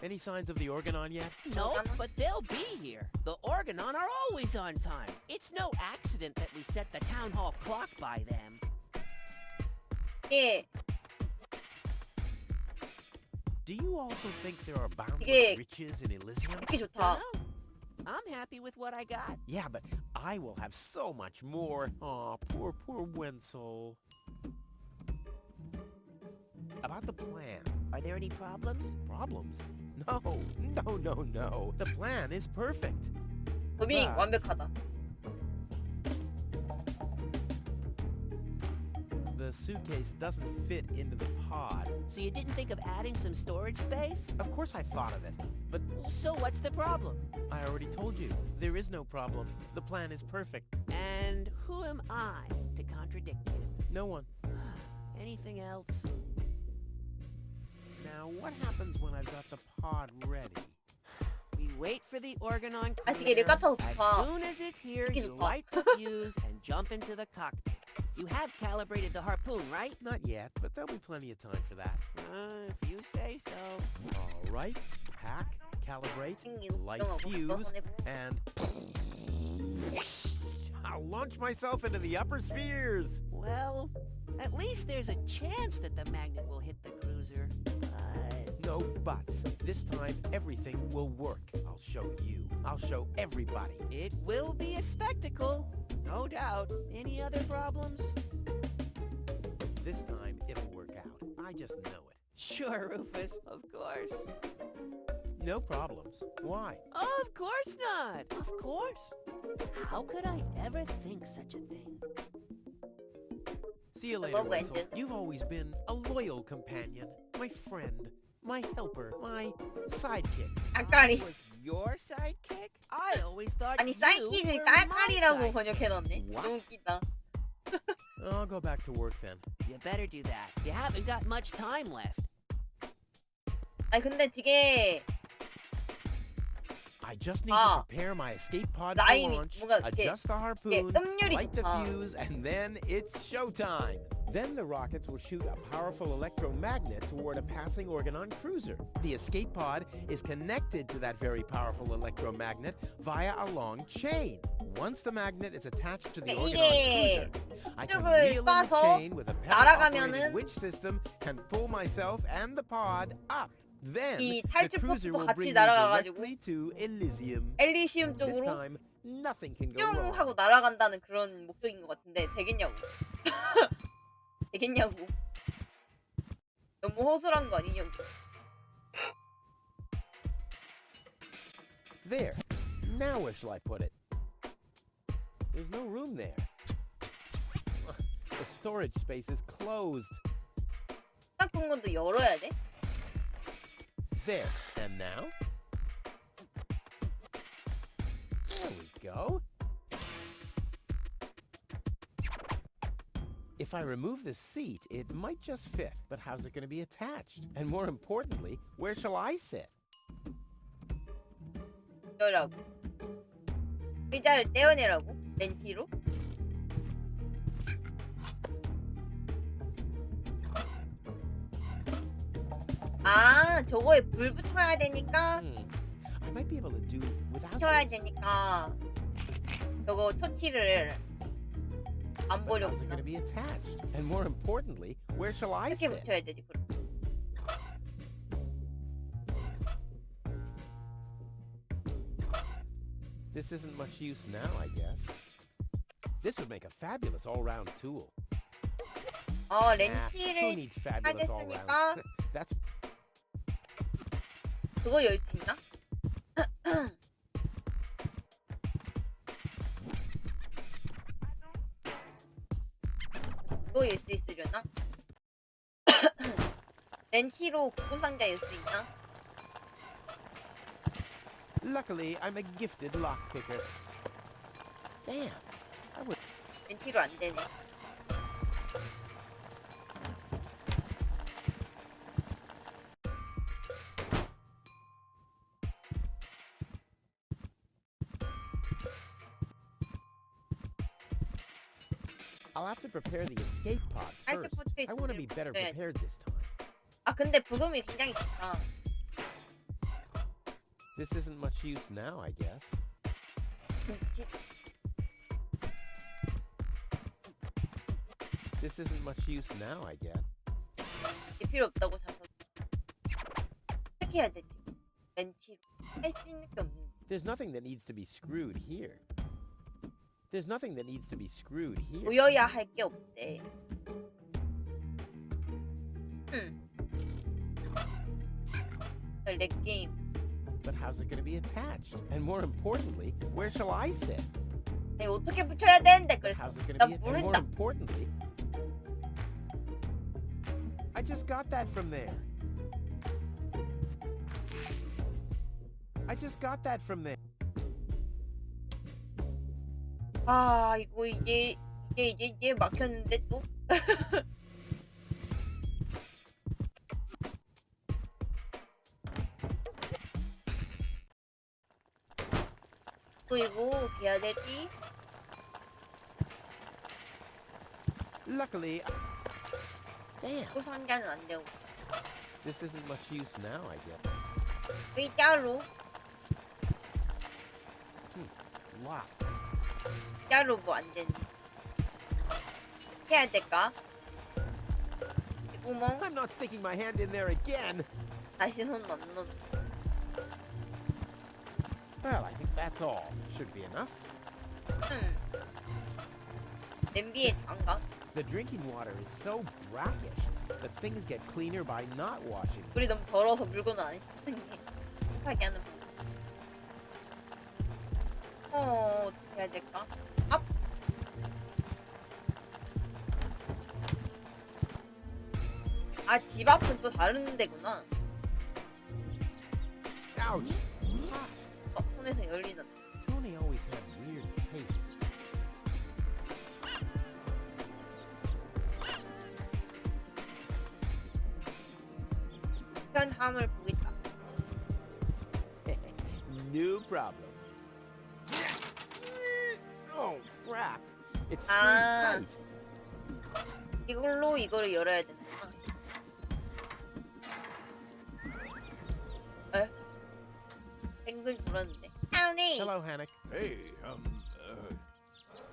Any signs of the Organon yet? No, Organon? but they'll be here. The Organon are always on time. It's no accident that we set the town hall clock by them. 이게 Do you also think there are boundless 이게 riches in Elysium? 듣기 좋다. Dunno. I'm happy with what I got. Yeah, but I will have so much more. Aw, poor Wenzel. About the plan. Are there any problems? Problems? No. The plan is perfect. 범이 아. 완벽하다. The suitcase doesn't fit into the pod. So you didn't think of adding some storage space? Of course I thought of it, but So what's the problem? I already told you. There is no problem. The plan is perfect. And who am I to contradict you? No one. Anything else? Now, what happens when I've got the pod ready? We wait for the Organon 아, 되게 cruiser. 레가타도 As 좋다. soon as it's here, 되게 you 좋다. light the fuse and jump into the cockpit. You have calibrated the harpoon, right? Not yet, but there'll be plenty of time for that. If you say so. All right. Pack, calibrate, 생기고 light 구경하고 fuse, 해보고. and I'll launch myself into the upper spheres. Well, at least there's a chance that the magnet will hit the cruiser. But No buts. This time, everything will work. I'll show you. I'll show everybody. it will be a spectacle, no doubt. Any other problems? This time, it'll work out. I just know it. Sure, Rufus, of course. No problems. Why? Of course not. Of course. How could I ever think such a thing? See you later, Hello, Wenzel. Wenzel. You've always been a loyal companion, my friend, my helper, my sidekick. 깔깔이. Was your sidekick? I always thought 아니 you 사이킥을 were my 깔깔이라고 sidekick. 번역해놨네. What? 너무 웃기다. I'll go back to work then. You better do that. You haven't got much time left. 아니 근데 되게 I just need Ah. to prepare my escape pod for 라임이 launch, 뭔가 이렇게 adjust the harpoon, 음률이 light the 좋다. fuse, and then it's showtime. Then the rockets will shoot a powerful electromagnet toward a passing Organon cruiser. The escape pod is connected to that very powerful electromagnet via a long chain. Once the magnet is attached to the 이게 Organon cruiser, I can 쭉을 reel in the 쏴서 chain with a pedal-operated 날아가면은 winch system can pull myself and the pod up. Then 이 the 탈출 cruiser 포스도 will 같이 bring me 날아가가지고 directly to Elysium. 엘리시움 This 쪽으로 time, nothing can go 뿅 wrong. 하고 날아간다는 그런 목적인 것 같은데 되겠냐고. 되겠냐고. 너무 허술한 거 아니냐고. There. Now where shall I put it? There's no room there. The storage space is closed. 딱 공간도 열어야 돼? There. And now? There we go. If I remove the seat, it might just fit, but how's it going to be attached? And more importantly, where shall I sit? 열라고. 의자를 떼어내라고? 렌티로? 아, 저거에 불 붙여야 되니까 I might be able to do without 붙여야 this. 되니까 저거 토치를 안 But how's it going 보려구나. to be attached? And more importantly, where shall I 이렇게 sit? 붙여야 되지 그럼. This isn't much use now, I guess. This would make a fabulous all-round tool. Who 렌티를 needs fabulous all-round? 하겠으니까 That's 그거 열 수 있나? 그거 열 수 있으려나? 렌티로 구급상자 열 수 있나? luckily I'm a gifted lockpicker. Damn, I would. 벤티로 안 되네. I'll have to prepare the escape pod first. I want to be better prepared this time. 아 근데 부금이 굉장히 좋다. This isn't much use now, I guess. This isn't much use now, I guess. 필요 없다고 자서 어떻게 해야 되지? 벤치로 할 수 있는 게 없는데. There's nothing that needs to be screwed here. There's nothing that needs to be screwed here. 보여야 할 게 없대. 렉 게임. But how's it going to be attached? And more importantly, where shall I sit? 내가 어떻게 붙여야 되는데 그래. How's it going 나 to be? And more 모른다. importantly, I just got that from there. I just got that from there. 아 이거 이제 막혔는데 또. 또 이거 해야 되지? Luckily, damn, 또 상자는 안 되고. this isn't much use now, I guess. 의자로 Wow. 의자로 뭐 안 되니? 해야 될까? 이 구멍 I'm not sticking my hand in there again. 다시 손 넣는. Well, I think that's all. Should be enough. 냄비에 담가. The drinking water is so brackish that things get cleaner by not washing. 물이 너무 더러워서 물건을 안 씻는 게 급하게 하는 거. 어떻게 해야 될까? 앞. 아, 집 앞은 또 다른 데구나. Ouch! 손에서 열리는. Tony always had weird taste. 편함을 보겠다. No problem. Oh crap! It's screwed Ah. tight. 이걸로 이거를 열어야 되나? 에? 뱅글 돌았는데. 아우니. Hello, Hannock. Hey,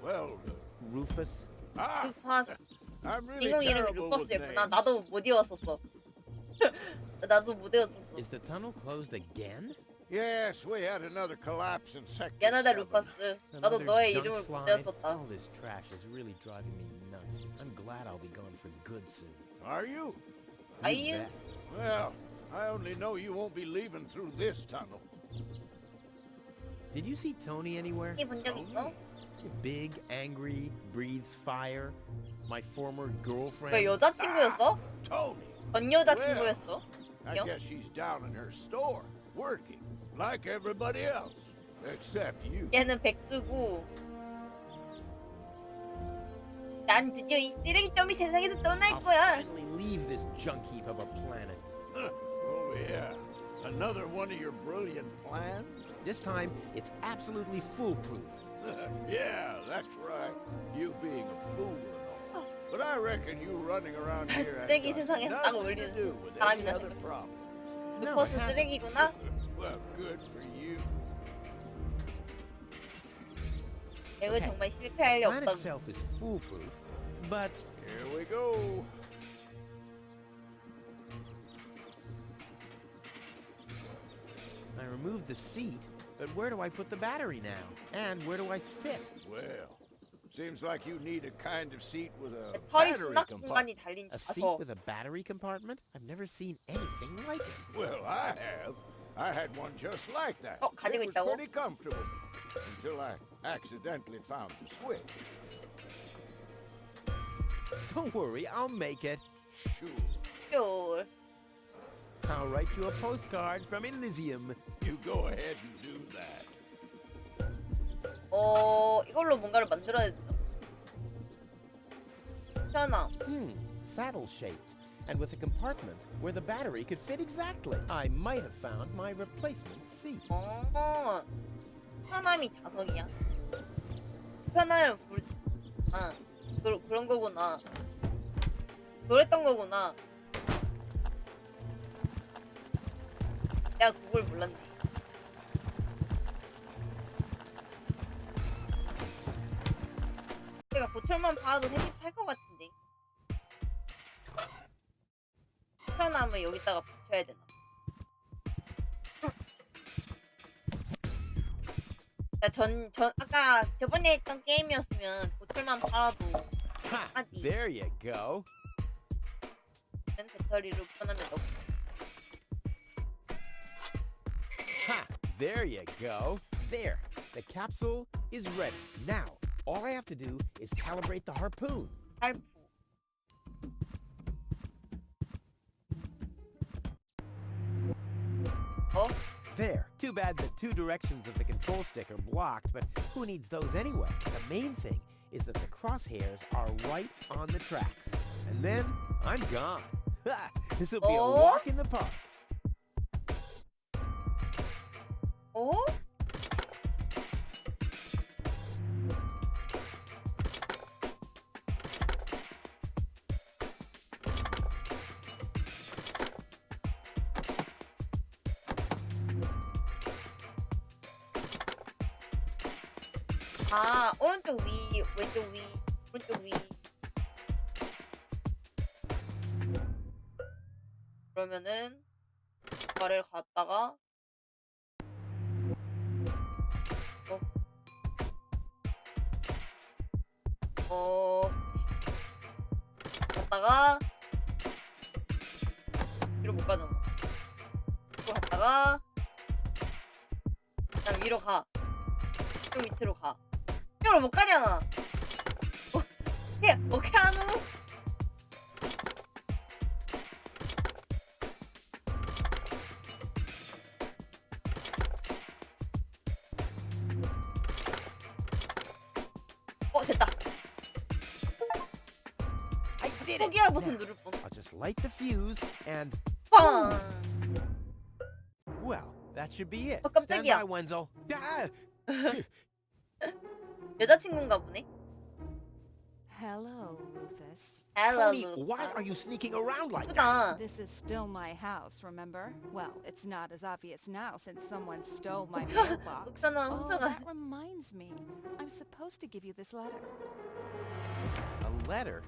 well, Rufus. 루파스. I'm really 인공 이름이 terrible with 루퍼스였구나. names. 나도 못 외웠었어. 나도 못 외웠었어. Is the tunnel closed again? Yes, we had another collapse in sector 미안하다 7. 루퍼스. 나도 Another 너의 junk 이름을 못 slide? 외웠었다. All this trash is really driving me nuts. I'm glad I'll be gone for good soon. Are you? Are you? bet. Well, I only know you won't be leaving through this tunnel. Did you see Tony anywhere? 이 본 적 있어? Big, angry, breathes fire. My former 왜 girlfriend. 여자친구였어? Tony, 전 여자친구였어? I 요? guess she's down in her store, working, like everybody else. Except you. 얘는 백수고 난 드디어 이 쓰레기점이 세상에서 떠날 I'll 거야. finally leave this junk heap of a planet. Oh, yeah. Another one of your brilliant plans? This time, it's absolutely foolproof. Yeah, that's right. You being a fool and all. But I reckon you running around here has 쓰레기 got 세상에서 딱 nothing to 어울리는 do with any 사람이다 other 생각. problem. No, 루퍼스 it hasn't. 쓰레기구나. Well, good for you. 내가 Okay. 정말 실패할 리 Plan 없다. itself is foolproof, but Here we go. I removed the seat. But where do I put the battery now? And where do I sit? Well, seems like you need a kind of seat with a 털이 battery 수납 compartment. 공간이 달린 A seat 자서 with a battery compartment? I've never seen anything like it. Well, I have. I had one just like that. 가지고 It was 있다고? pretty comfortable until I accidentally found the switch. Don't worry, I'll make it. Sure. 쫄. I'll write you a postcard from Elysium. You go ahead and do that. 이걸로 뭔가를 만들어야 돼. 편함. Saddle-shaped, and with a compartment where the battery could fit exactly. I might have found my replacement seat. 편함이 자석이야. 편함을 부르. 아, 그런 거구나. 그랬던 거구나. 내가 그걸 몰랐네. 내가 보철만 팔아도 새 집 살 것 같은데. 편함을 여기다가 붙여야 되나? 아까 저번에 했던 게임이었으면 보철만 팔아도 Ha! 하지. There you go. 배터리를 편함에 넣고. Ha! There you go. There. The capsule is ready. Now, all I have to do is calibrate the harpoon. 할부. 어? There. Too bad the two directions of the control stick are blocked, but who needs those anyway? The main thing is that the crosshairs are right on the tracks. And then I'm gone. Ha! This will be a Oh? walk in the park. 어? 아, 오른쪽 위, 왼쪽 위, 오른쪽 위. 그러면은 이거를 갖다가 갔다가 위로 못 가잖아. 이거 갔다가 그다음 위로 가. 좀 밑으로 가. 위로 못 가잖아. 해, 어떻게 하노? 됐다. I did it. 포기할 버튼 누를 뻔. I'll just light the fuse and 빵. well, that should be it. 어, Stand 깜짝이야. by, Wenzel. Ah! 여자친구인가 보네. Hello, Rufus. Hello. Tony, why are you sneaking around like that? 예쁘다. This is still my house, remember? Well, it's not as obvious now since someone stole my mailbox. 옥사나 Oh, 훔쳐가. that reminds me. I'm supposed to give you this letter. A letter?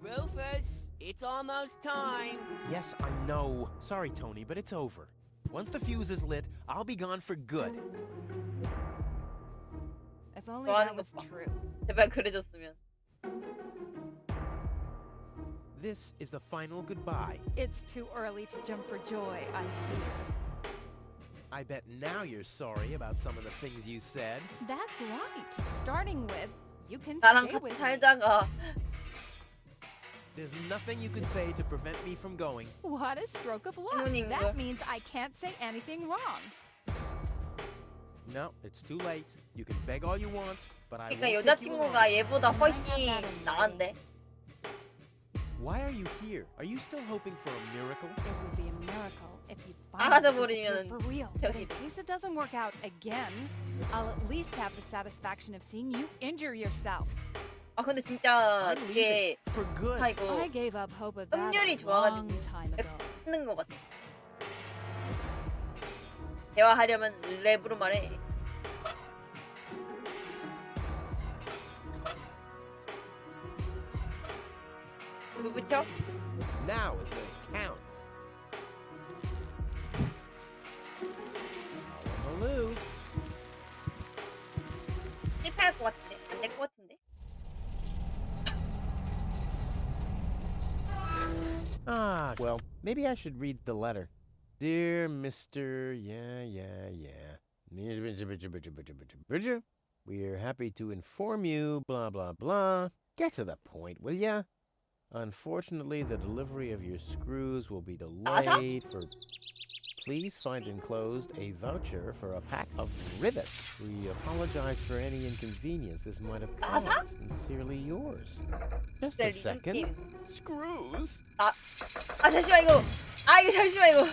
Rufus, it's almost time. Yes, I know. Sorry, Tony, but it's over. Once the fuse is lit, I'll be gone for good. If only 좋아하는 that 것 was 봐. true. 제발 그래줬으면. This is the final goodbye. It's too early to jump for joy, I fear. I bet now you're sorry about some of the things you said. That's right. Starting with, you can 나랑 stay 같이 with me. 살다가 There's nothing you can say to prevent me from going. What a stroke of luck. 어머님, That 이거. means I can't say anything wrong. No, it's too late. You can beg all you want, but I 그러니까 won't take you 여자친구가 along. 얘보다 훨씬 나은데. Why are you here? Are you still hoping for a miracle? It would be a miracle if you 알아서 finally disappeared 버리면은 for real. But in 저기. case it doesn't work out again, I'll at least have the satisfaction of seeing you injure yourself. 아 근데 진짜 I'm 이게 leaving for good. 아 이거 I gave up hope of that 음률이 a long 좋아가지고 time ago. 힘든 것 같아. 대화하려면 랩으로 말해. 누구죠? Now is when it counts. Baloo. 실패할 것 같은데 안 될 것 같은데. Ah, well, maybe I should read the letter. Dear Mr. Bridger, we're happy to inform you, blah, blah, blah. Get to the point, will ya? Unfortunately, the delivery of your screws will be delayed for... Please find enclosed a voucher for a pack of rivets. We apologize for any inconvenience this might have caused. 나사? Sincerely yours. Just 네, a 리듬 second. 게임. Screws. 아 잠시만 이거. 아 이거 잠시만 이거.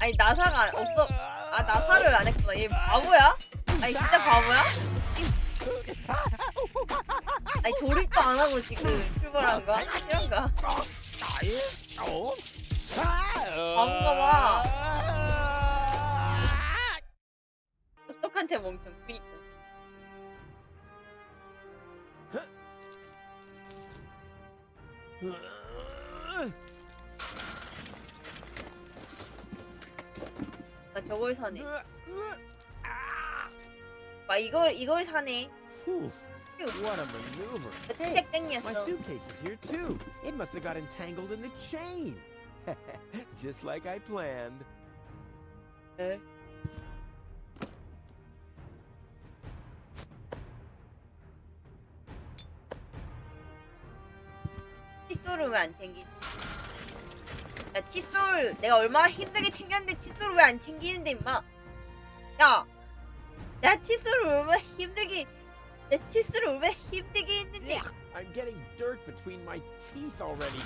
아니 나사가 없어. 아 나사를 안 했구나. 얘 바보야? 아니 진짜 바보야? 아니 조립도 안 하고 지금 출발한 거야? 이런가? 바본가 봐. 똑똑한테 멍청. 그니까. 나 저걸 사네. 아 이걸 사네. Whew. What a maneuver. 진짜 My 땡이었어. suitcase is here too. It must have got entangled in the chain. Just like I planned. 에? 칫솔을 왜 안 챙기지? 야 칫솔 내가 얼마나 힘들게 챙겼는데 칫솔을 왜 안 챙기는데 임마. 야 내가 칫솔을 얼마나 힘들게 내 칫솔을 얼마나 힘들게 했는데. I'm getting dirt between my teeth already.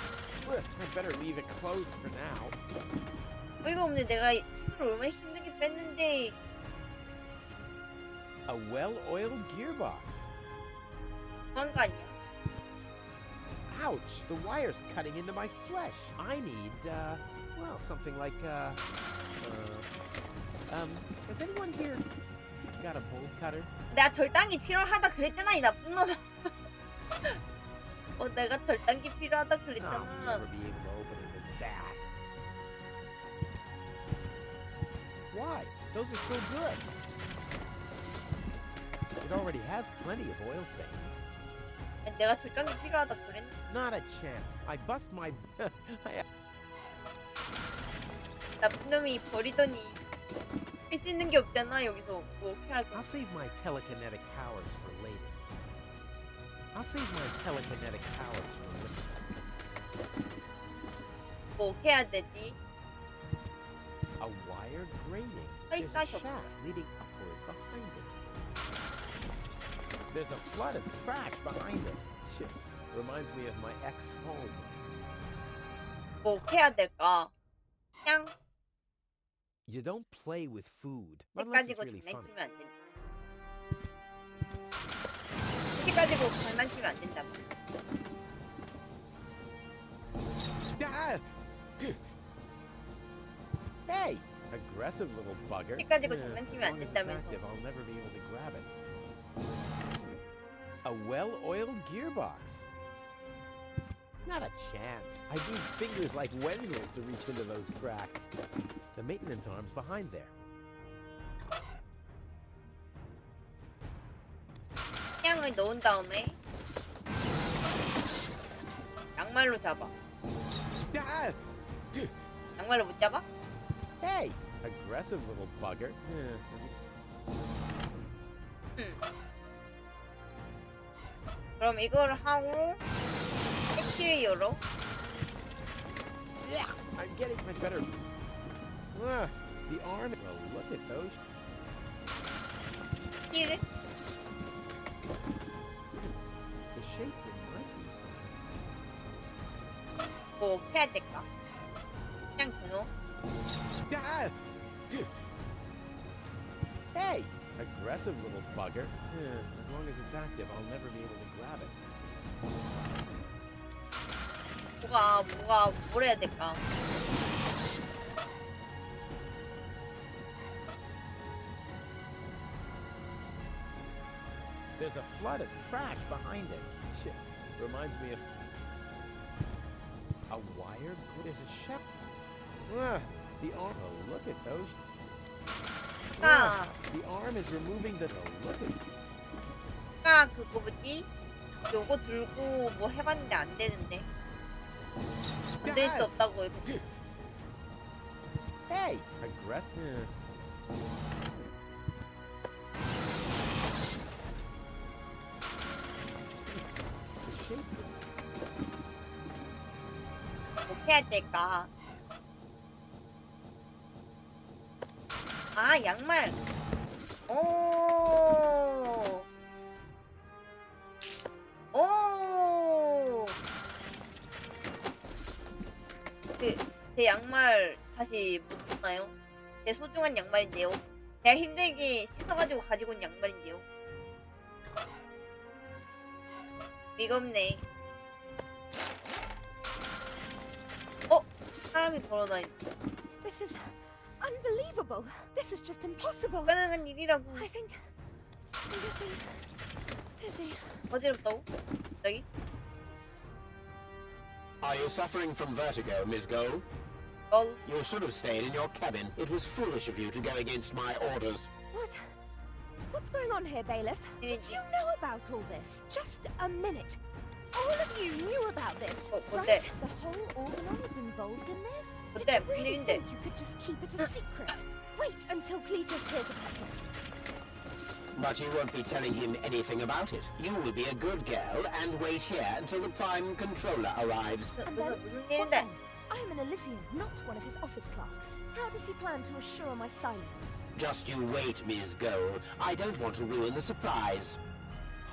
I better leave it closed for now. 어이가 없네. 내가 칫솔을 얼마나 힘들게 뺐는데. A well-oiled gearbox. 그런 거 아니야. Ouch! The wire's cutting into my flesh. I need, well, something like, has anyone here got a bolt cutter? 내가 절단기 필요하다 그랬잖아 이 나쁜 놈아. 내가 절단기 필요하다 I'll 그랬잖아. never be able to open it with that. Why? Those are still good. It already has plenty of oil stains. 내가 절단기 필요하다 그랬는데. Not a chance. I bust my... 나쁜 놈이 버리더니 할 수 있는 게 없잖아. 여기서 뭐 어떻게 할 거야. I'll save my telekinetic powers for later. I'll save my telekinetic powers for later. 뭐 어떻게 해야 되지? A wire grating. Ay, There's a psycho. shaft leading upward behind it. There's a flood of trash behind it. Shit. Reminds me of my ex-home. 뭐 어떻게 해야 될까? 그냥 You don't play with food. 책 Unless it's 가지고 really funny. 장난치면 안 된다. 책 가지고 장난치면 안 된다고. Hey! Aggressive little bugger. 책 가지고 Yeah, 장난치면 as 안 long as it's 된다면서. active, I'll never be able to grab it. A well-oiled gearbox. Not a chance. I need fingers like Wenzel's to reach into those cracks. The maintenance arm's behind there. 향을 넣은 다음에 양말로 잡아. 양말로 못 잡아? Hey! Aggressive little bugger. 그럼 이걸 하고 액티를 열어. I'm getting my better... the arm... Well, look at those... 액티를 The shape reminds me of something. 뭐 어떻게 해야 될까? 그냥 대놓. Hey! Aggressive little bugger. As long as it's active, I'll never be able to grab it. 뭘 해야 될까? There's a flood of trash behind it. Shit. Reminds me of... A wire? There's a shell. The arm... Oh, look at those... 아까 The arm is removing the... Oh, look at... 그거 뭐지? 요거 들고 뭐 해봤는데 안 되는데. 안 될 수 없다고 이거. Hey! Aggressive... The shape... 해야 될까? 아, 양말. 오. 오. 제 양말 다시 못 줬나요? 제 소중한 양말인데요. 제가 힘들게 씻어가지고 가지고 온 양말인데요. 이겁네. 사람이 걸어다니. This is unbelievable. This is just impossible. 불가능한 일이라고. I think I'm getting dizzy. 어지럽다고? 갑자기? Are you suffering from vertigo, Miss Gold? You should have stayed in your cabin. It was foolish of you to go against my orders. What's going on here, bailiff? Did you know about all this? Just a minute. All of you knew about this, right? The whole organon is involved in this? Did you really think you could just keep it a secret? Wait until Cletus hears about this. But you won't be telling him anything about it. You will be a good girl and wait here until the Prime Controller arrives. And then, what then? I am an Elysian, not one of his office clerks. How does he plan to assure my silence? Just you wait, Ms. Gold. I don't want to ruin the surprise.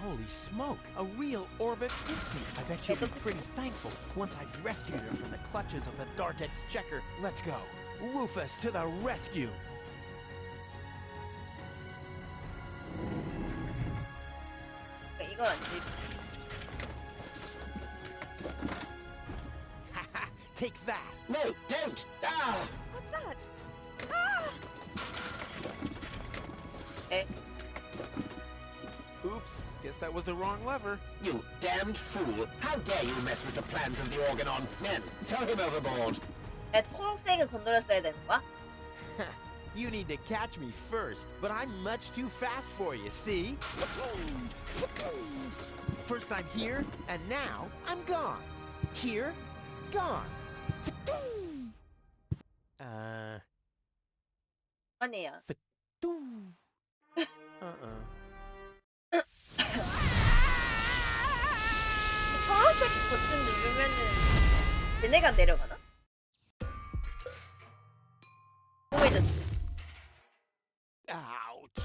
Holy smoke! A real orbit pixie! I bet she'll be pretty thankful once I've rescued her from the clutches of the Dark Exchequer. Let's go! Rufus to the rescue! 이걸 안 돼. Haha! Take that! No, don't! Ah! What's that? Ah! Oops, guess that was the wrong lever. You damned fool! How dare you mess with the plans of the Organon? Men, throw him overboard! 야, 초록색을 건드렸어야 되는 거야? You need to catch me first, but I'm much too fast for you, see? First I'm here, and now I'm gone. Here, gone. 아니야. 초록색 버튼 누르면은 얘네가 내려가나? 궁금해졌지. Ouch.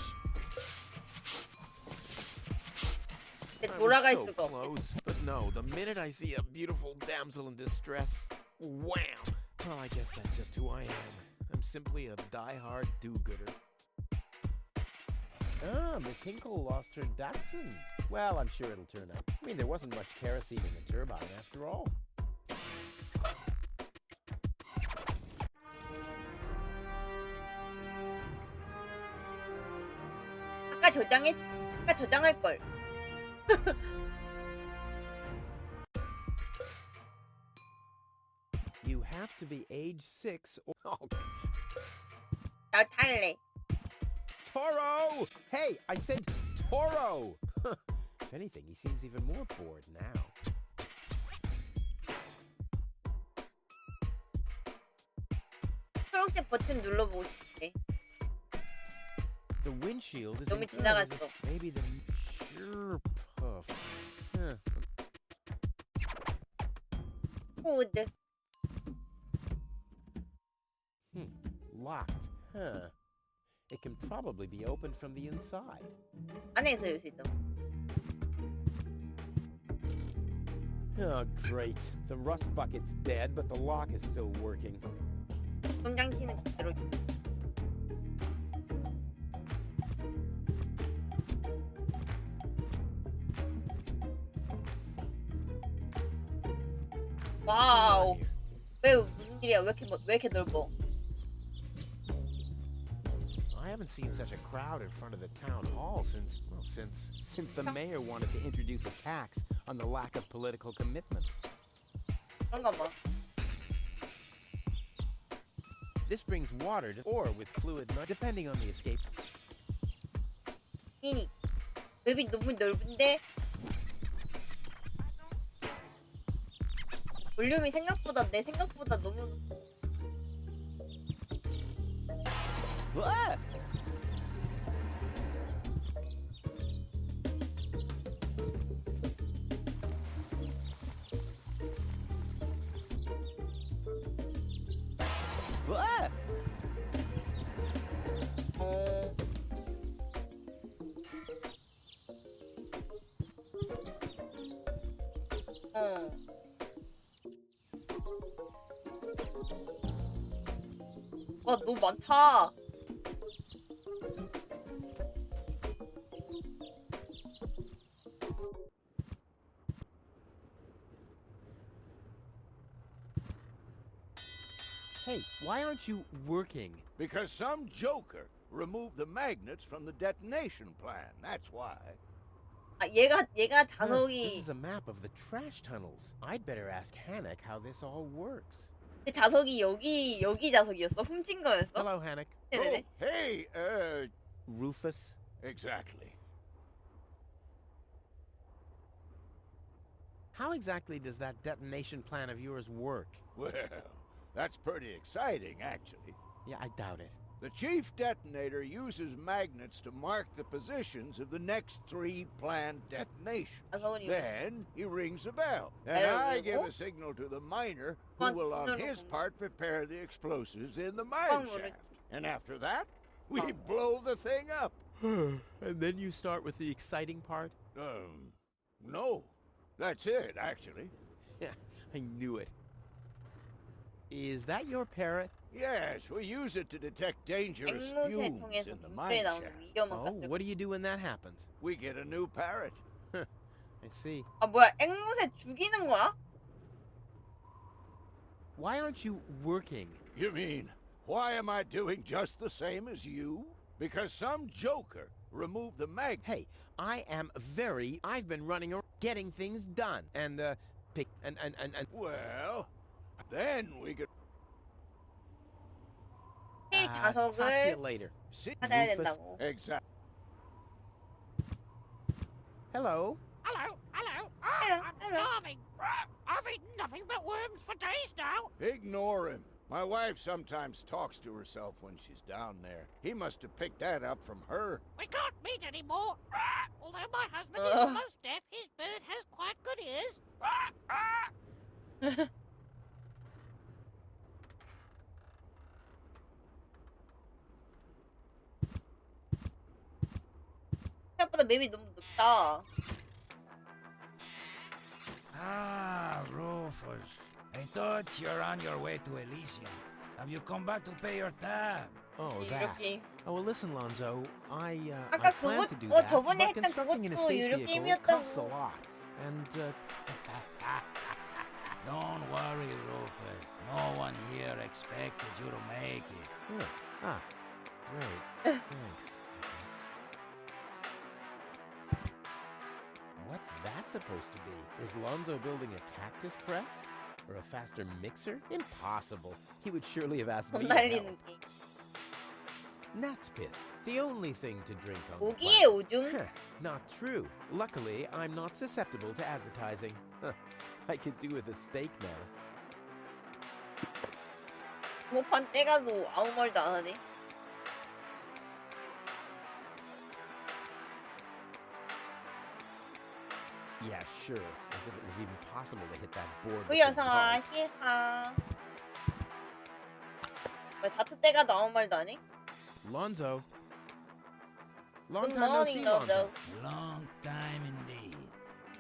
돌아갈 so 수가 없게. close, but no, the minute I see a beautiful damsel in distress, wham! Well, I guess that's just who I am. I'm simply a die-hard do-gooder. Ah, Miss Hinkle lost her Datsun. Well, I'm sure it'll turn up. I mean, there wasn't much kerosene in the turbine after all. 아까 저장할 걸. You have to be age 6 or... Oh, 나 탈래. Toro! Hey, I said Toro! If anything, he seems even more bored now. 초록색 버튼 눌러보고 싶대. The windshield is 너무 in 지나갔어. maybe the sure puff. Huh. 코드. Locked. Huh. It can probably be opened from the inside. 안에서 열 수 있다. Oh, great. The rust bucket's dead, but the lock is still working. 손장치는 그대로. 와우. 왜 무슨 일이야? 왜 이렇게 넓어? I haven't seen such a crowd in front of the town hall since the mayor wanted to introduce a tax on the lack of political commitment. 그런가 봐. This brings water to or with fluid, depending on the escape. 이 맵이 너무 넓은데 볼륨이 내 생각보다 너무 What? 와 너무 많다. Hey, why aren't you working? Because some joker removed the magnets from the detonation plan. That's why. 아 얘가 This 자석이 is a map of the trash tunnels. I'd better ask Hannock how this all works. 그 자석이 여기 자석이었어? 훔친 거였어? Hello, Hannock. 네네네. Oh, hey, Rufus? exactly. How exactly does that detonation plan of yours work? Well, that's pretty exciting, actually. Yeah, I doubt it. The chief detonator uses magnets to mark the positions of the next 3 planned detonations. That's what you- Then he rings a bell, and Bell I ring. give Oh. a signal to the miner, who One, will on no, no, his no. part prepare the explosives in the mine One, shaft. And after that, we Oh. blow the thing up. And then you start with the exciting part? No. That's it, actually. Yeah, I knew it. Is that your parrot? Yes, we use it to detect dangerous 앵무새 fumes 통해서 in the 분수에 mine 나오는 shaft. 위험한 Oh, 가스를. what do you do when that happens? We get a new parrot. I see. 아 뭐야 앵무새 죽이는 거야? Why aren't you working? You mean, why am I doing just the same as you? Because some joker removed the mag. Hey, I've been running around getting things done. And, Well, then we could 이 talk to you 자석을 later. see. 찾아야 Rufus. 된다고. Exactly. Hello. Hello, hello. Hello, I'm hello. starving. I've eaten nothing but worms for days now. Ignore him. My wife sometimes talks to herself when she's down there. He must have picked that up from her. We can't meet anymore. Although my husband is Ugh. almost deaf, his bird has quite good ears. 생각보다 맵이 너무 높다. Ah, Rufus. I thought you're on your way to Elysium. Have you come back to pay your tab? Oh, that. 이렇게. Oh, well, listen, Lonzo. I 아까 plan 그거- to do 어, that, 저번에 but 했던 constructing an 그것도 estate 유료 vehicle 게임이었다고. costs a lot. And, Don't worry, Rufus. No one here expected you to make it. great. Thanks, I guess. What's that supposed to be? Is Lonzo building a cactus press? Or a faster mixer? Impossible. He would surely have asked me 돈 to 날리는 help. 게임. Gnat's piss. The only thing to drink on the 고기의 planet. 오줌? Huh, not true. Luckily, I'm not susceptible to advertising. Huh, I could do with a steak now. 주먹판 떼가도 아무 말도 안 하네. Yeah, sure. As if it was even possible to hit that board. 그 with the 여성아 dart. 히하. 왜 다트 떼가도 아무 말도 안 해? Lonzo. Long Good time no morning, see, Lonzo. Long time indeed.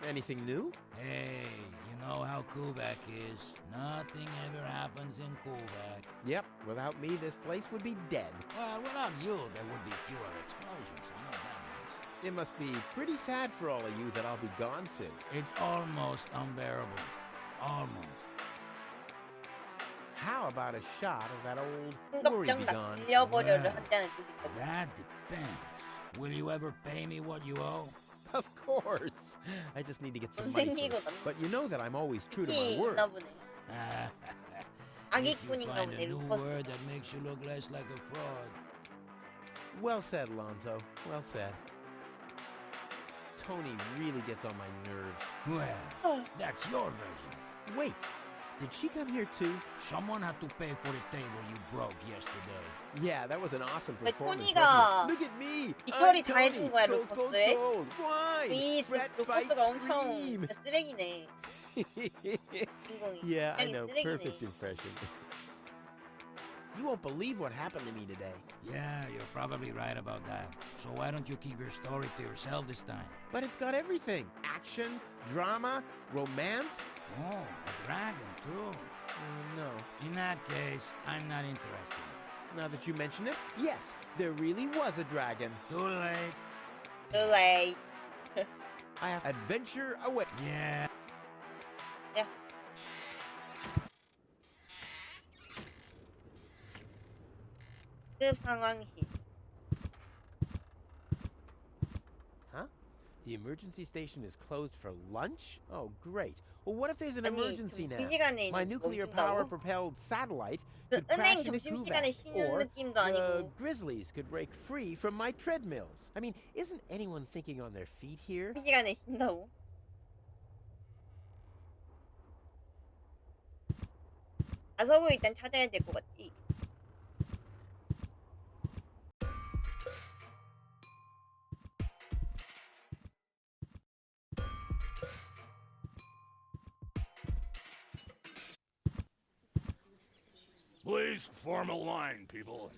Anything new? Hey, you know how Kuvak is. Nothing ever happens in Kuvak. Yep, without me, this place would be dead. Well, without you, there would be fewer explosions. I know that much. It must be pretty sad for all of you that I'll be gone soon. It's almost unbearable. Almost. How about a shot of that old worry 흥겁정 be 다 gone? 빌려버려를 Yeah. 한다는 뜻이거든. That depends. Will you ever pay me what you owe? Of course. I just need to get some money 생기고 first. But you know that I'm always true to my 티 word. 있나 보네. If you 아기꾼인가 find 보네. a new 루퍼스. word that makes you look less like a fraud. Well said, Lonzo. Well said. Tony really gets on my nerves. Well, that's your version. Wait, did she come here too? Someone had to pay for the table you broke yesterday. Yeah, that was an awesome 근데 performance. 토니가 wasn't it? Look at me. 빅터리 I'm 다 Tony. 해준 거야, Scold, scold, 루퍼스에? scold. Wine. 이 Fret, fight, 루퍼스가 엄청 scream. 진짜 쓰레기네. 주인공이. Yeah, I 굉장히 know. 쓰레기네. Perfect impression. You won't believe what happened to me today. Yeah, you're probably right about that. So why don't you keep your story to yourself this time? But it's got everything. Action, drama, romance. Oh, a dragon too. No. In that case, I'm not interested. Now that you mention it, yes, there really was a dragon. Too late. Too late. I have adventure away. Yeah. 야. 급 상황실. Huh? The emergency station is closed for lunch? Oh, great. Well, what if there's an 아니, emergency 그 now? 시간에 My nuclear 멈춘다고? power-propelled satellite 그 could crash 은행 into 점심시간에 Kuvat, 쉬는 or 느낌도 the 아니고. grizzlies could break free from my treadmills. I mean, isn't anyone thinking on their feet here? 그 시간에 쉰다고? 가서부 일단 찾아야 될 것 같지. Please form a line, people.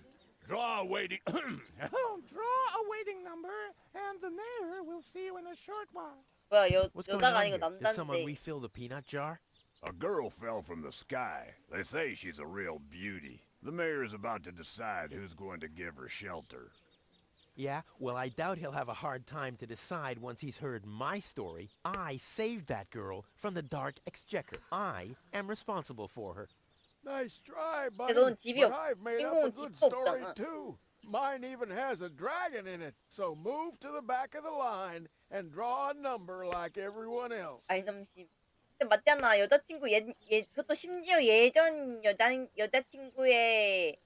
Draw a waiting... Draw a waiting number, and the mayor will see you in a short while. 뭐야, What's going 여자가 on 아니고 here? Did someone 남자인데. refill the peanut jar? A girl fell from the sky. They say she's a real beauty. The mayor is about to decide who's going to give her shelter. Yeah, well, I doubt he'll have a hard time to decide once he's heard my story. I saved that girl from the dark exchequer. I am responsible for her. Nice try, buddy. 넌 집이 But 없- I've made up 주인공은 a good 집도 story 없잖아. too. Mine even has a dragon in it. So move to the back of the line and draw a number like everyone else. 알점심. 근데 맞잖아. 여자친구 그것도 심지어 예전 여자친구의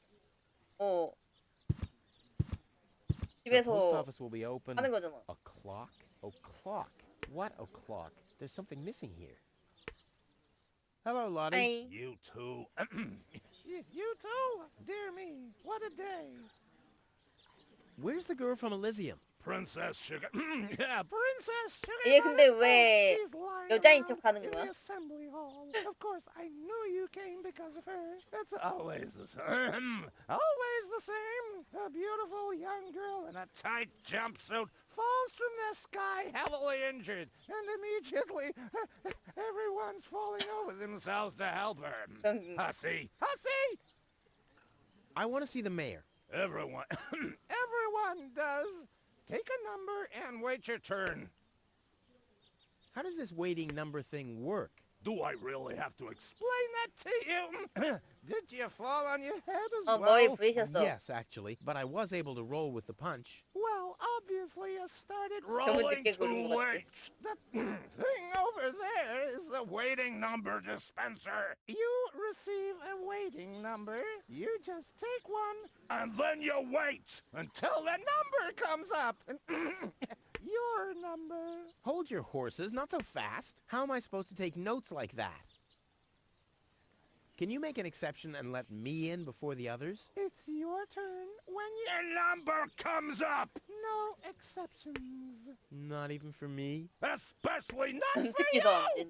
The post 집에서 office will be open. 하는 거잖아. O'clock? O'clock? What o'clock? There's something missing here. Hello, Lottie. 아이. You too. You too? Dear me, what a day. Where's the girl from Elysium? Princess Sugar. Yeah, Princess Sugar. 얘 근데 왜 she's lying 여자인 around 척하는 in 거야? the assembly hall. Of course, I knew you came because of her. That's Always the same. always the same. A beautiful young girl in a tight jumpsuit falls from the sky heavily injured, and immediately everyone's falling over themselves to help her. Hussy. Hussy! I want to see the mayor. Everyone. Everyone does. Take a number and wait your turn. How does this waiting number thing work? Do I really have to explain? Explain that to you. Did you fall on your head as 머리 well? 부리셨어. Yes, actually, but I was able to roll with the punch. Well, obviously you started Rolling 늦게 고른 too 것 같아. late. The thing over there is the Waiting number dispenser. You receive a waiting number. You just take one And then you wait until till the number comes up. Your number. Hold your horses, not so fast. How am I supposed to take notes like that? Can you make an exception and let me in before the others? It's your turn when you... the number comes up. No exceptions. Not even for me? Especially not for 특히 you. 더 안 된.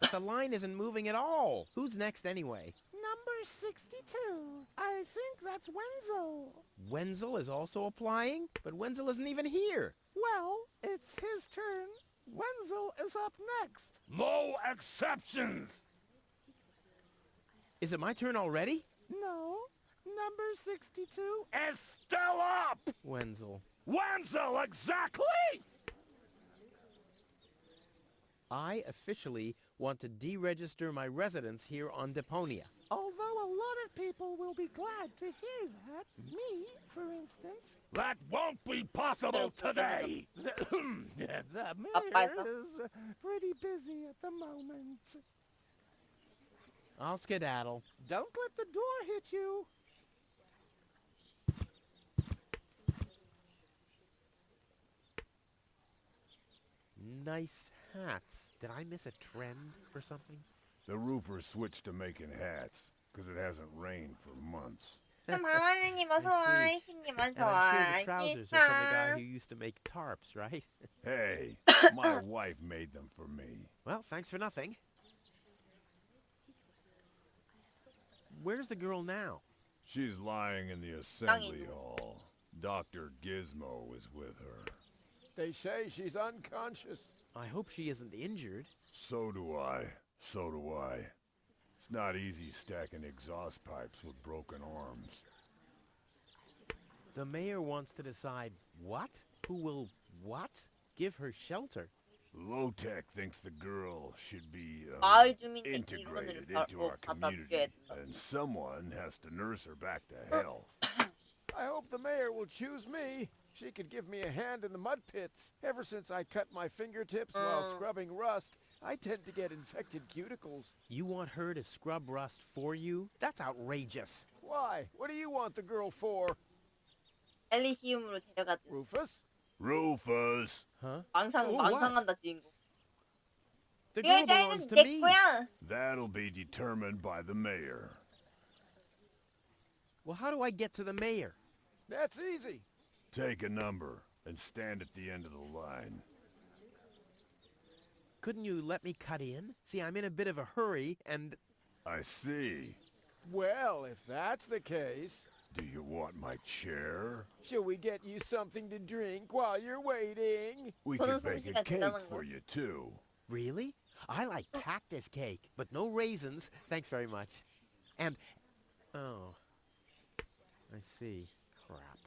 But the line isn't moving at all. Who's next anyway? Number 62. I think that's Wenzel. Wenzel is also applying? But Wenzel isn't even here. Well, it's his turn. Wenzel is up next. No exceptions. Is it my turn already? No. Number 62. Is still up. Wenzel. Wenzel, exactly. I officially want to deregister my residence here on Deponia. Although a lot of people will be glad to hear that. Me, for instance. That won't be possible today. The mayor is pretty busy at the moment. I'll skedaddle. Don't let the door hit you. Nice hats. Did I miss a trend or something? The roofer switched to making hats because it hasn't rained for months. 마마님 어서 와. 희님 어서 And I'm 와. sure the trousers are from the guy who used to make tarps, right? Hey, my wife made them for me. Well, thanks for nothing. Where's the girl now? She's lying in the assembly hall. Dr. Gizmo is with her. They say she's unconscious. I hope she isn't injured. So do I. So do I. It's not easy stacking exhaust pipes with broken arms. The mayor wants to decide what? Who will what? Give her shelter. Low-Tech thinks the girl should be 마을 주민들 integrated 일본으로 into our community, 받아들여야 된다. and someone has to nurse her back to health. I hope the mayor will choose me. She could give me a hand in the mud pits. Ever since I cut my fingertips while scrubbing rust, I tend to get infected cuticles. You want her to scrub rust for you? That's outrageous. Why? What do you want the girl for? 엘리시움으로 데려가자. Rufus? Rufus! Huh? 망상한다 주인공. The 이 girl belongs 여자애는 to 내 me. 거야. That'll be determined by the mayor. Well, how do I get to the mayor? That's easy. Take a number and stand at the end of the line. Couldn't you let me cut in? See, I'm in a bit of a hurry, and... I see. Well, if that's the case, Do you want my chair? shall we get you something to drink while you're waiting? We 저는 could bake 솜씨가 a cake 대단한 for 거. you, too. Really? I like cactus cake, but no raisins. Thanks very much. And... Oh. I see. Crap.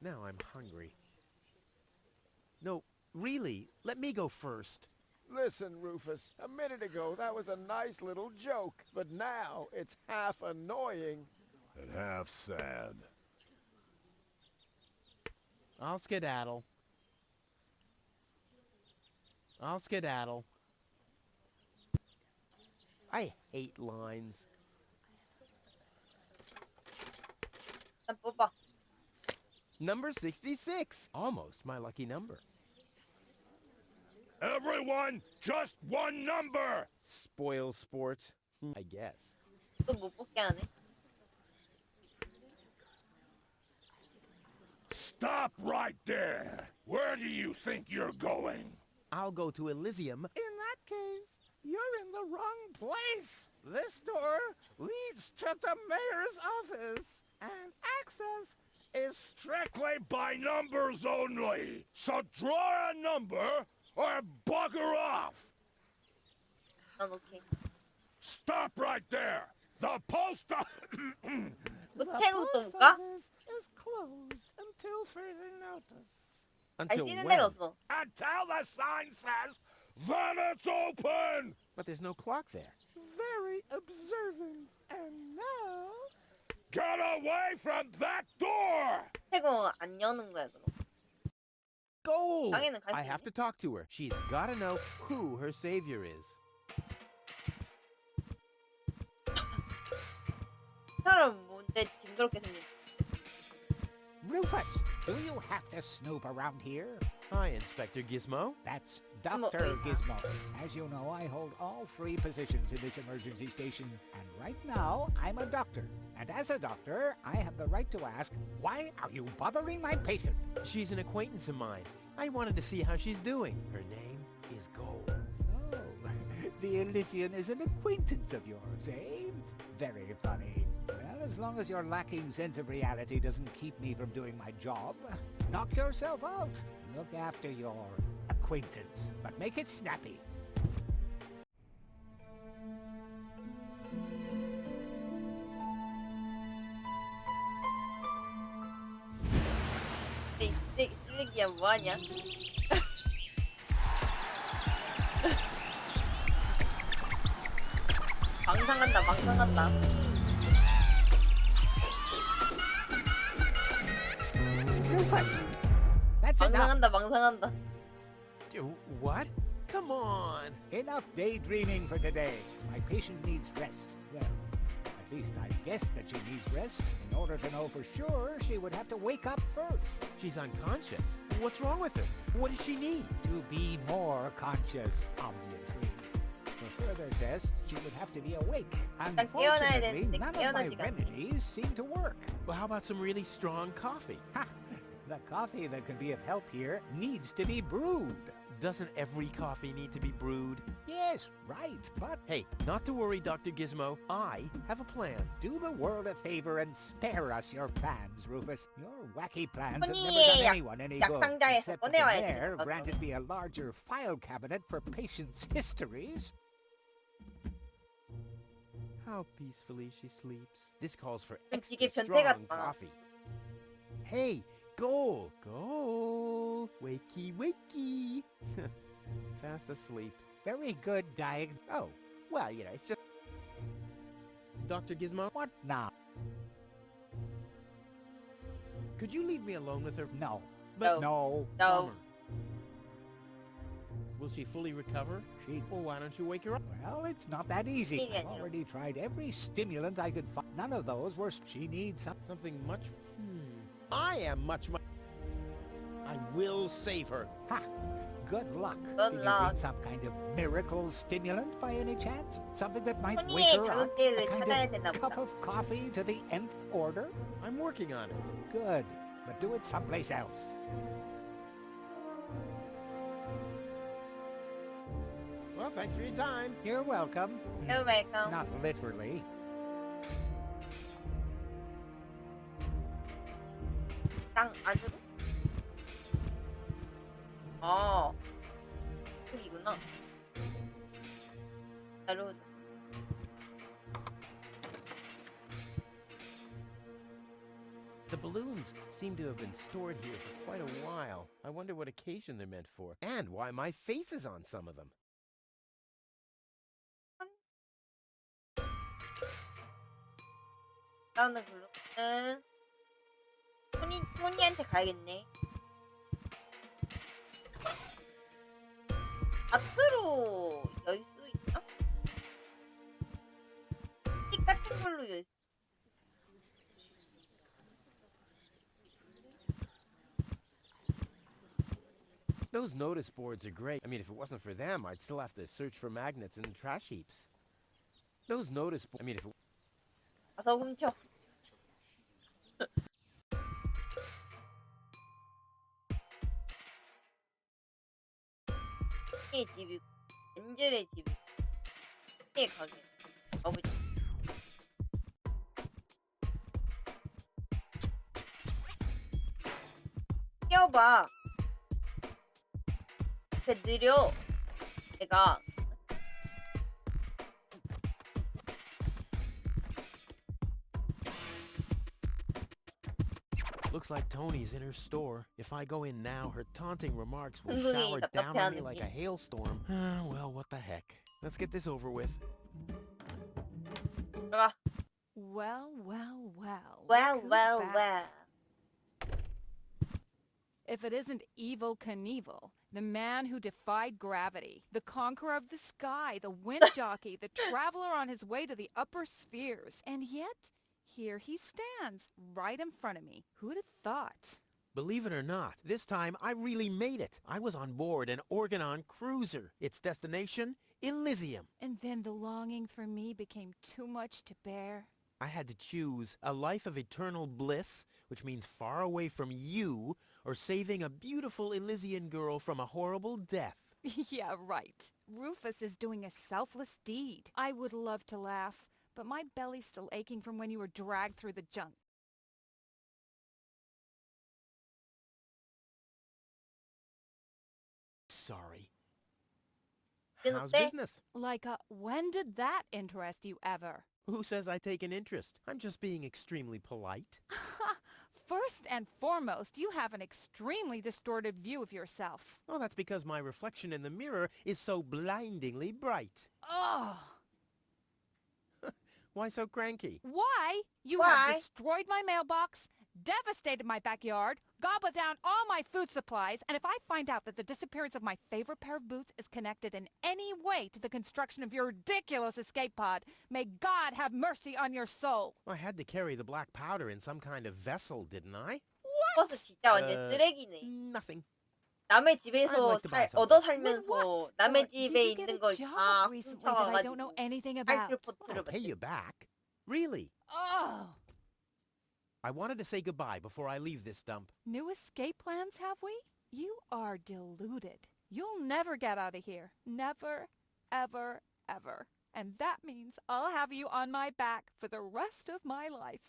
Now I'm hungry. No, really, let me go first. Listen, Rufus, a minute ago that was a nice little joke, but now it's half annoying. And half sad. I'll skedaddle. I'll skedaddle. I hate lines. 일단 뽑아. Number 66. Almost my lucky number. Everyone, just one number! Spoil sport, I guess. 또 못 뽑게 하네. Stop right there! Where do you think you're going? I'll go to Elysium. In that case, you're in the wrong place. This door leads to the mayor's office, and access is Strictly by numbers only! So draw a number or bugger off! 난 오케이. Stop right there! The post 우체국도 post 볼까? office is closed until further notice. 알 Until 수 있는 when? 데가 없어. until the sign says that it's open! But there's no clock there. Very observant. And now, Get away from that door! 우체국 안 여는 거야 그럼. Gold! 방에는 갈 수 I have 있니? to talk to her. She's gotta know who her savior is. 사람 뭔데 징그럽게 생긴. Rufus, do you have to snoop around here? Hi, Inspector Gizmo. That's Gizmo, Dr. please, Gizmo. As you know, I hold all 3 positions in this emergency station, and right now, I'm a doctor. And as a doctor, I have the right to ask, why are you bothering my patient? She's an acquaintance of mine. I wanted to see how she's doing. Her name is Gold. So, the Elysian is an acquaintance of yours, eh? Very funny. Well, as long as your lacking sense of reality doesn't keep me from doing my job, knock yourself out. Look after your acquaintance, but make it snappy. 쓰레기야 뭐하냐? 망상한다 망상한다. Rufus, that's enough. 망상한다 망상한다. What? Come on. Enough daydreaming for today. My patient needs rest. Well, at least I guess that she needs rest. In order to know for sure, she would have to wake up first. She's unconscious. What's wrong with her? What does she need? To be more conscious, obviously. For further tests, she would have to be awake. 깨어나야 Unfortunately, 되는데 none of my 깨어나지가 않네. remedies seem to work. Well, how about some really strong coffee? Ha! The coffee that can be of help here needs to be brewed. Doesn't every coffee need to be brewed? Yes, right, but Hey, not to worry, Dr. Gizmo. I have a plan. do the world a favor and spare us your plans, Rufus. Your wacky plans have never 손이 done anyone any good. 약상자에서 Except that 꺼내와야 the mayor 되겠어. granted me a larger file cabinet for patients' histories. How peacefully she sleeps. This calls for 되게 extra 변태 strong 같다. coffee. Hey, goal, goal. Wakey, wakey. Fast asleep. Very good Oh, well, you know, it's just... Dr. Gizmo, What now? could you leave me alone with her? No. But No. No. Bummer. Will she fully recover? She... Well, why don't you wake her up? Well, it's not that easy. Yeah, I've no. already tried every stimulant I could find. None of those were... She needs some... Something much... I am much... I will save her. Ha! Good luck. Good Did luck. you need some kind of miracle stimulant by any chance? Something that might wake 손이의 her up? 자극제를 A kind 찾아야 of 되나 cup 보다. of coffee to the nth order? I'm working on it. Good. But do it someplace else. Well, thanks for your time. You're welcome. You're welcome. Not literally. 땅 안으로? 아, 여기구나. 나로. The balloons seem to have been stored here for quite a while. I wonder what occasion they're meant for, and why my face is on some of them. 나는 그러면은 토니한테 가야겠네. 앞으로 열 수 있나? 스틱 같은 걸로 열. Those notice boards are great. I mean, if it wasn't for them, I'd still have to search for magnets in the trash heaps. Those notice boards... I mean, if it... 가서 훔쳐. 의 집이고 엔젤의 집이고 의 가게 가보자. 뛰어봐. 배 느려. 내가 Looks like Tony's in her store. If I go in now, her taunting remarks will 흥분이 shower down on me 답답해하는 like 게. a hailstorm. Well, what the heck. Let's get this over with. 들어가. Well, well, well. Well, Look who's well, back. well. If it isn't Evil Knievel, the man who defied gravity, the conqueror of the sky, the wind jockey, the traveler on his way to the upper spheres. And yet, here he stands, right in front of me. Who'd have thought? Believe it or not, this time I really made it. I was on board an Organon cruiser. Its destination, Elysium. And then the longing for me became too much to bear. I had to choose a life of eternal bliss, which means far away from you, or saving a beautiful Elysian girl from a horrible death. Yeah, right. Rufus is doing a selfless deed. I would love to laugh, but my belly's still aching from when you were dragged through the junk. Sorry. 그래서 How's 때 business? Like, when did that interest you ever? Who says I take an interest? I'm just being extremely polite. First and foremost, you have an extremely distorted view of yourself. Oh, that's because my reflection in the mirror is so blindingly bright. Ugh! Why so cranky? Why? You Why? have destroyed my mailbox, devastated my backyard, gobbled down all my food supplies, and if I find out that the disappearance of my favorite pair of boots is connected in any way to the construction of your ridiculous escape pod, may God have mercy on your soul. I had to carry the black powder in some kind of vessel, didn't I? 버스 진짜 완전 Uh, 쓰레기네. Nothing. 남의 I'd 집에서 like to buy something. 얻어 With 살면서 what? 남의 Or did 집에 you get 있는 a 걸 job 다 recently that I don't know 훔쳐와가지고 anything about? 탈출포트를 I'll pay you back. Really? Ugh! I wanted to say goodbye before I leave this dump. New escape plans, have we? You are deluded. You'll never get out of here. Never, ever, ever. And that means I'll have you on my back for the rest of my life.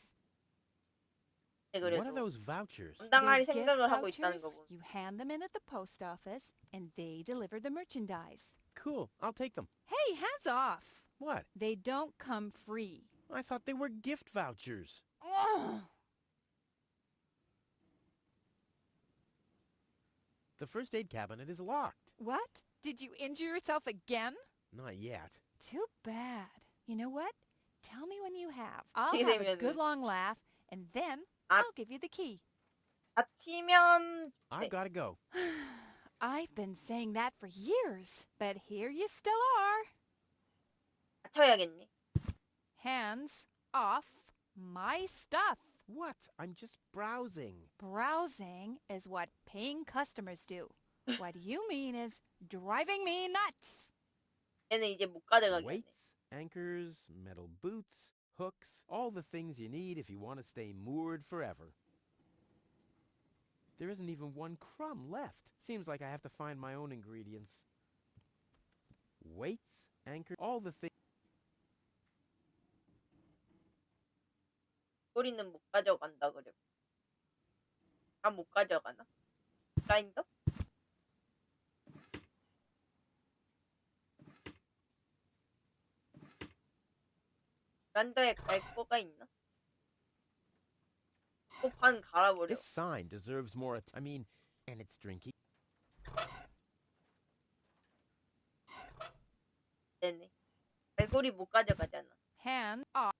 What are 그래도 those vouchers? 감당할 They're 생각을 gift 하고 있다는 vouchers. 거고. You hand them in at the post office, and they deliver the merchandise. Cool. I'll take them. Hey, hands off! What? They don't come free. I thought they were gift vouchers. Ugh. The first aid cabinet is locked. What? Did you injure yourself again? Not yet. Too bad. You know what? Tell me when you have. I'll 이게 have a 되면은- good long laugh, and then 아. I'll give you the key. 다치면 I've got to go. I've been saying that for years, but here you still are. 다쳐야겠네. Hands off my stuff. What? I'm just browsing. Browsing is what paying customers do. What you mean is driving me nuts. 얘는 이제 못 가져가겠네. Weights, anchors, metal boots, hooks, all the things you need if you want to stay moored forever. There isn't even one crumb left. Seems like I have to find my own ingredients. Weights, anchor, all the things. 꼬리는 못 가져간다 그래. 다 못 가져가나? 그라인더? 그라인더에 갈 거가 있나? 또 반 갈아버려. This sign deserves more I mean, and it's drinking. 네네. 갈고리 못 가져가잖아. Hands off.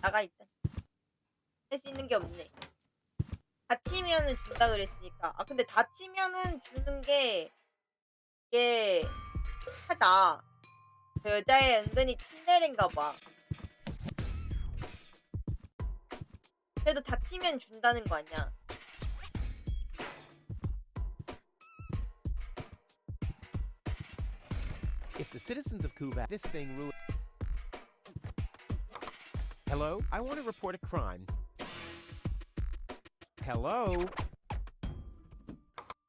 나가 있다. 할 수 있는 게 없네. 다치면은 준다 그랬으니까. 아 근데 다치면은 주는 게 이게 하다. 저 여자애 은근히 츤데레인가 봐. 그래도 다치면 준다는 거 아니야? If the citizens of Kuvat, this thing ruined. Hello? I want to report a crime. Hello?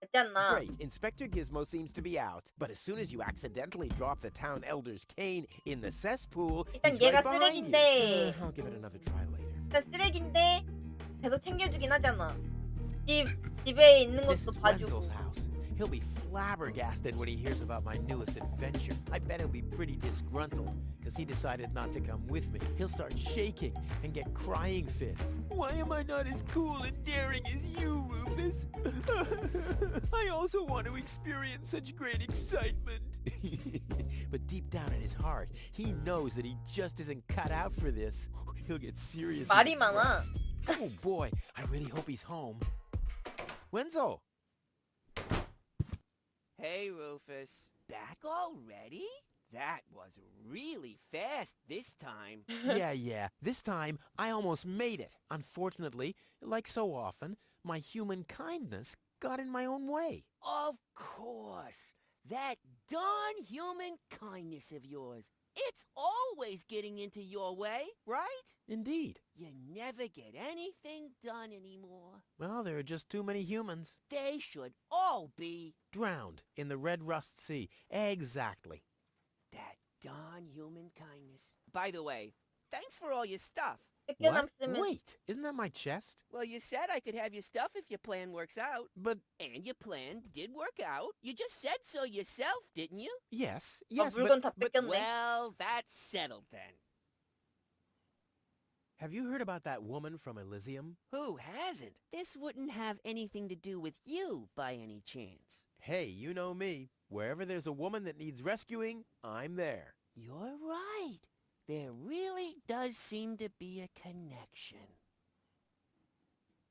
맞지 않나? Great. Inspector Gizmo seems to be out. But as soon as you accidentally drop the town elder's cane in the cesspool, 일단 he's 얘가 right behind you. 쓰레기인데. I'll give it another try later. 일단 쓰레기인데 계속 챙겨주긴 하잖아. 집에 있는 This 것도 is 봐주고. Wenzel's house. He'll be flabbergasted when he hears about my newest adventure. I bet he'll be pretty disgruntled, because he decided not to come with me. He'll start shaking and get crying fits. Why am I not as cool and daring as you, Rufus? I also want to experience such great excitement. But deep down in his heart, he knows that he just isn't cut out for this. He'll get seriously 말이 많아. depressed. Oh boy, I really hope he's home. Wenzel! Hey, Rufus. Back already? That was really fast this time. Yeah. This time, I almost made it. Unfortunately, like so often, my human kindness got in my own way. Of course. That darn human kindness of yours. It's always getting into your way, right? Indeed. You never get anything done anymore. Well, there are just too many humans. They should all be Drowned in the red rust sea. Exactly. that darn human kindness. By the way, thanks for all your stuff. 뺏겨남 What? 쓰면 Wait, isn't that my chest? Well, you said I could have your stuff if your plan works out. But And your plan did work out. You just said so yourself, didn't you? yes, 물건 다 but 뺏겼네. Well, that's settled then. have you heard about that woman from Elysium? Who hasn't? This wouldn't have anything to do with you by any chance. Hey, you know me. Wherever there's a woman that needs rescuing, I'm there. You're right. There really does seem to be a connection.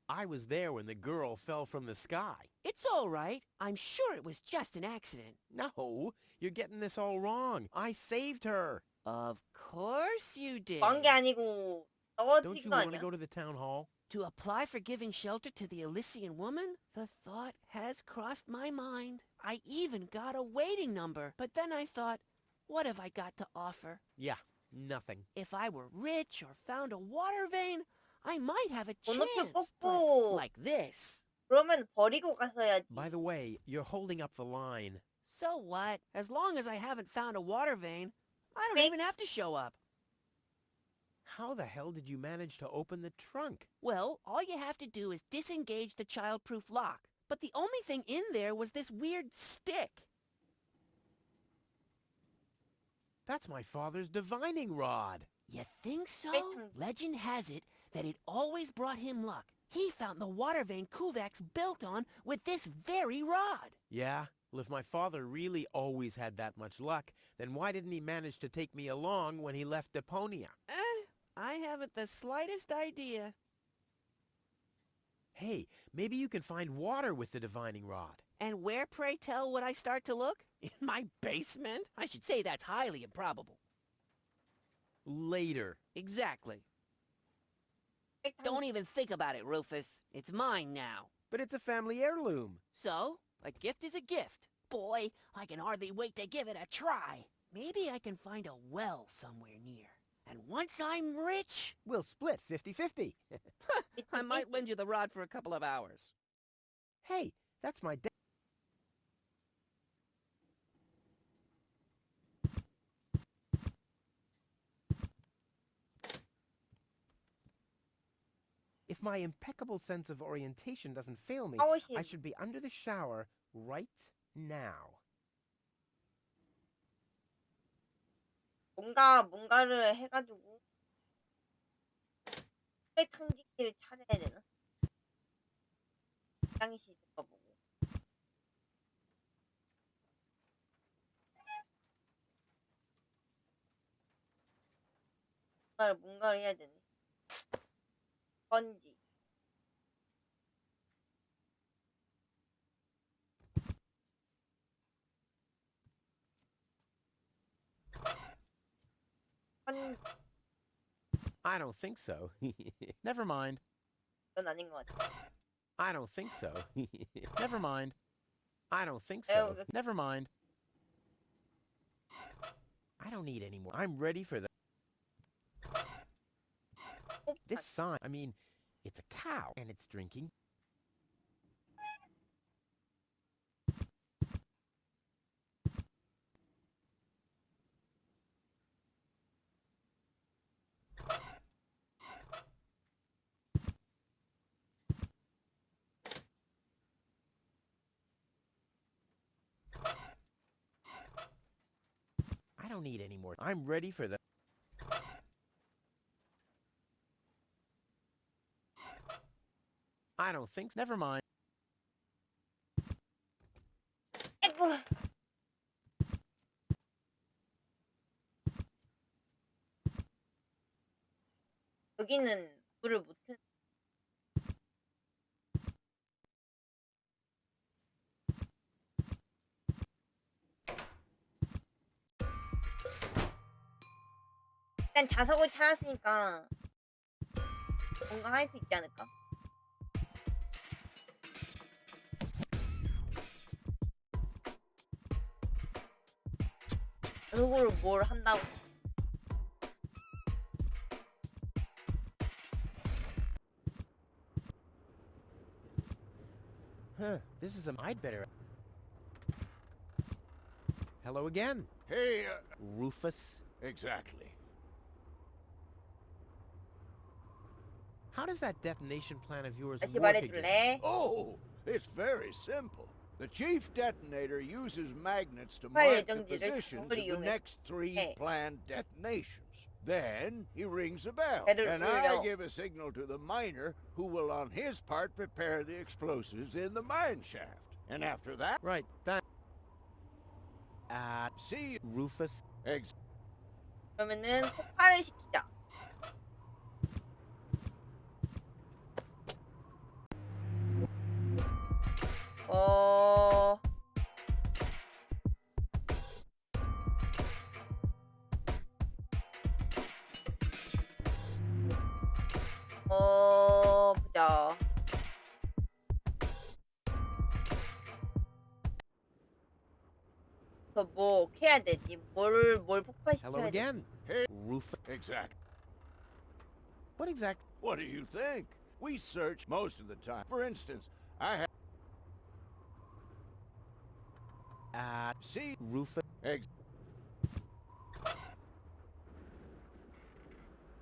I was there when the girl fell from the sky. It's all right. I'm sure it was just an accident. No, you're getting this all wrong. I saved her. Of course you did. 망한 게 아니고 Don't 떨어진 you 거 want to 아니야? go to the town hall? To apply for giving shelter to the Elysian woman? The thought has crossed my mind. I even got a waiting number. But then I thought, what have I got to offer? Yeah, nothing. If I were rich or found a water vein, I might have a chance. 번호표 But 뽑고 like this. 그러면 버리고 갔어야지. By the way, you're holding up the line. So what? As long as I haven't found a water vein, I don't Thanks. even have to show up. How the hell did you manage to open the trunk? Well, all you have to do is disengage the child-proof lock. But the only thing in there was this weird stick. That's my father's divining rod. You think so? Wait. Legend has it that it always brought him luck. He found the water vein Kuvak's built on with this very rod. Yeah? Well, if my father really always had that much luck, then why didn't he manage to take me along when he left Deponia? I haven't the slightest idea. Hey, maybe you can find water with the divining rod. And where, pray tell, would I start to look? In my basement? I should say that's highly improbable. Later. Exactly. Don't even think about it, Rufus. It's mine now. But it's a family heirloom. So, a gift is a gift. Boy, I can hardly wait to give it a try. Maybe I can find a well somewhere near. And once I'm rich, We'll split 50-50. I might lend you the rod for a couple of hours. Hey, that's my dad. If my impeccable sense of orientation doesn't fail me, I should be under the shower right now. 뭔가를 해가지고 탕진기를 찾아야 되나? 땅시 들어보고. 뭔가를 해야 되네. 번지. I don't think so. Never mind. 넌 아닌 것 같아. I don't think so. Never mind. I don't think so. Never mind. I don't need any more. I'm ready for the... This sign, I mean, it's a cow, and it's drinking. I don't need any more. I'm ready for the... I don't think... Never mind. 아이고. 여기는 물을 못 튼. 일단 자석을 찾았으니까 뭔가 할 수 있지 않을까? 누구를 뭘 한다고? This is a... I'd better... Hello again. Hey, Rufus. exactly. How does that detonation plan of yours 다시 work again? 말해줄래? Oh, it's very simple. The chief detonator uses magnets to 빨리 mark the 예정지를 positions of 정보를 the 이용해. next three 해. planned detonations. Then he rings a bell, 배를 and I 울려. give a signal to the miner, who will on his part prepare the explosives in the mine shaft. And after that, Right, that... see Rufus. 그러면은 폭발을 시키자. 보자. 뭐 해야 되지? 뭘 Hello 폭파시켜야 되지? again. Hey. Rufus. exact. What exact... What do you think? We search most of the time. For instance, I have see Rufus.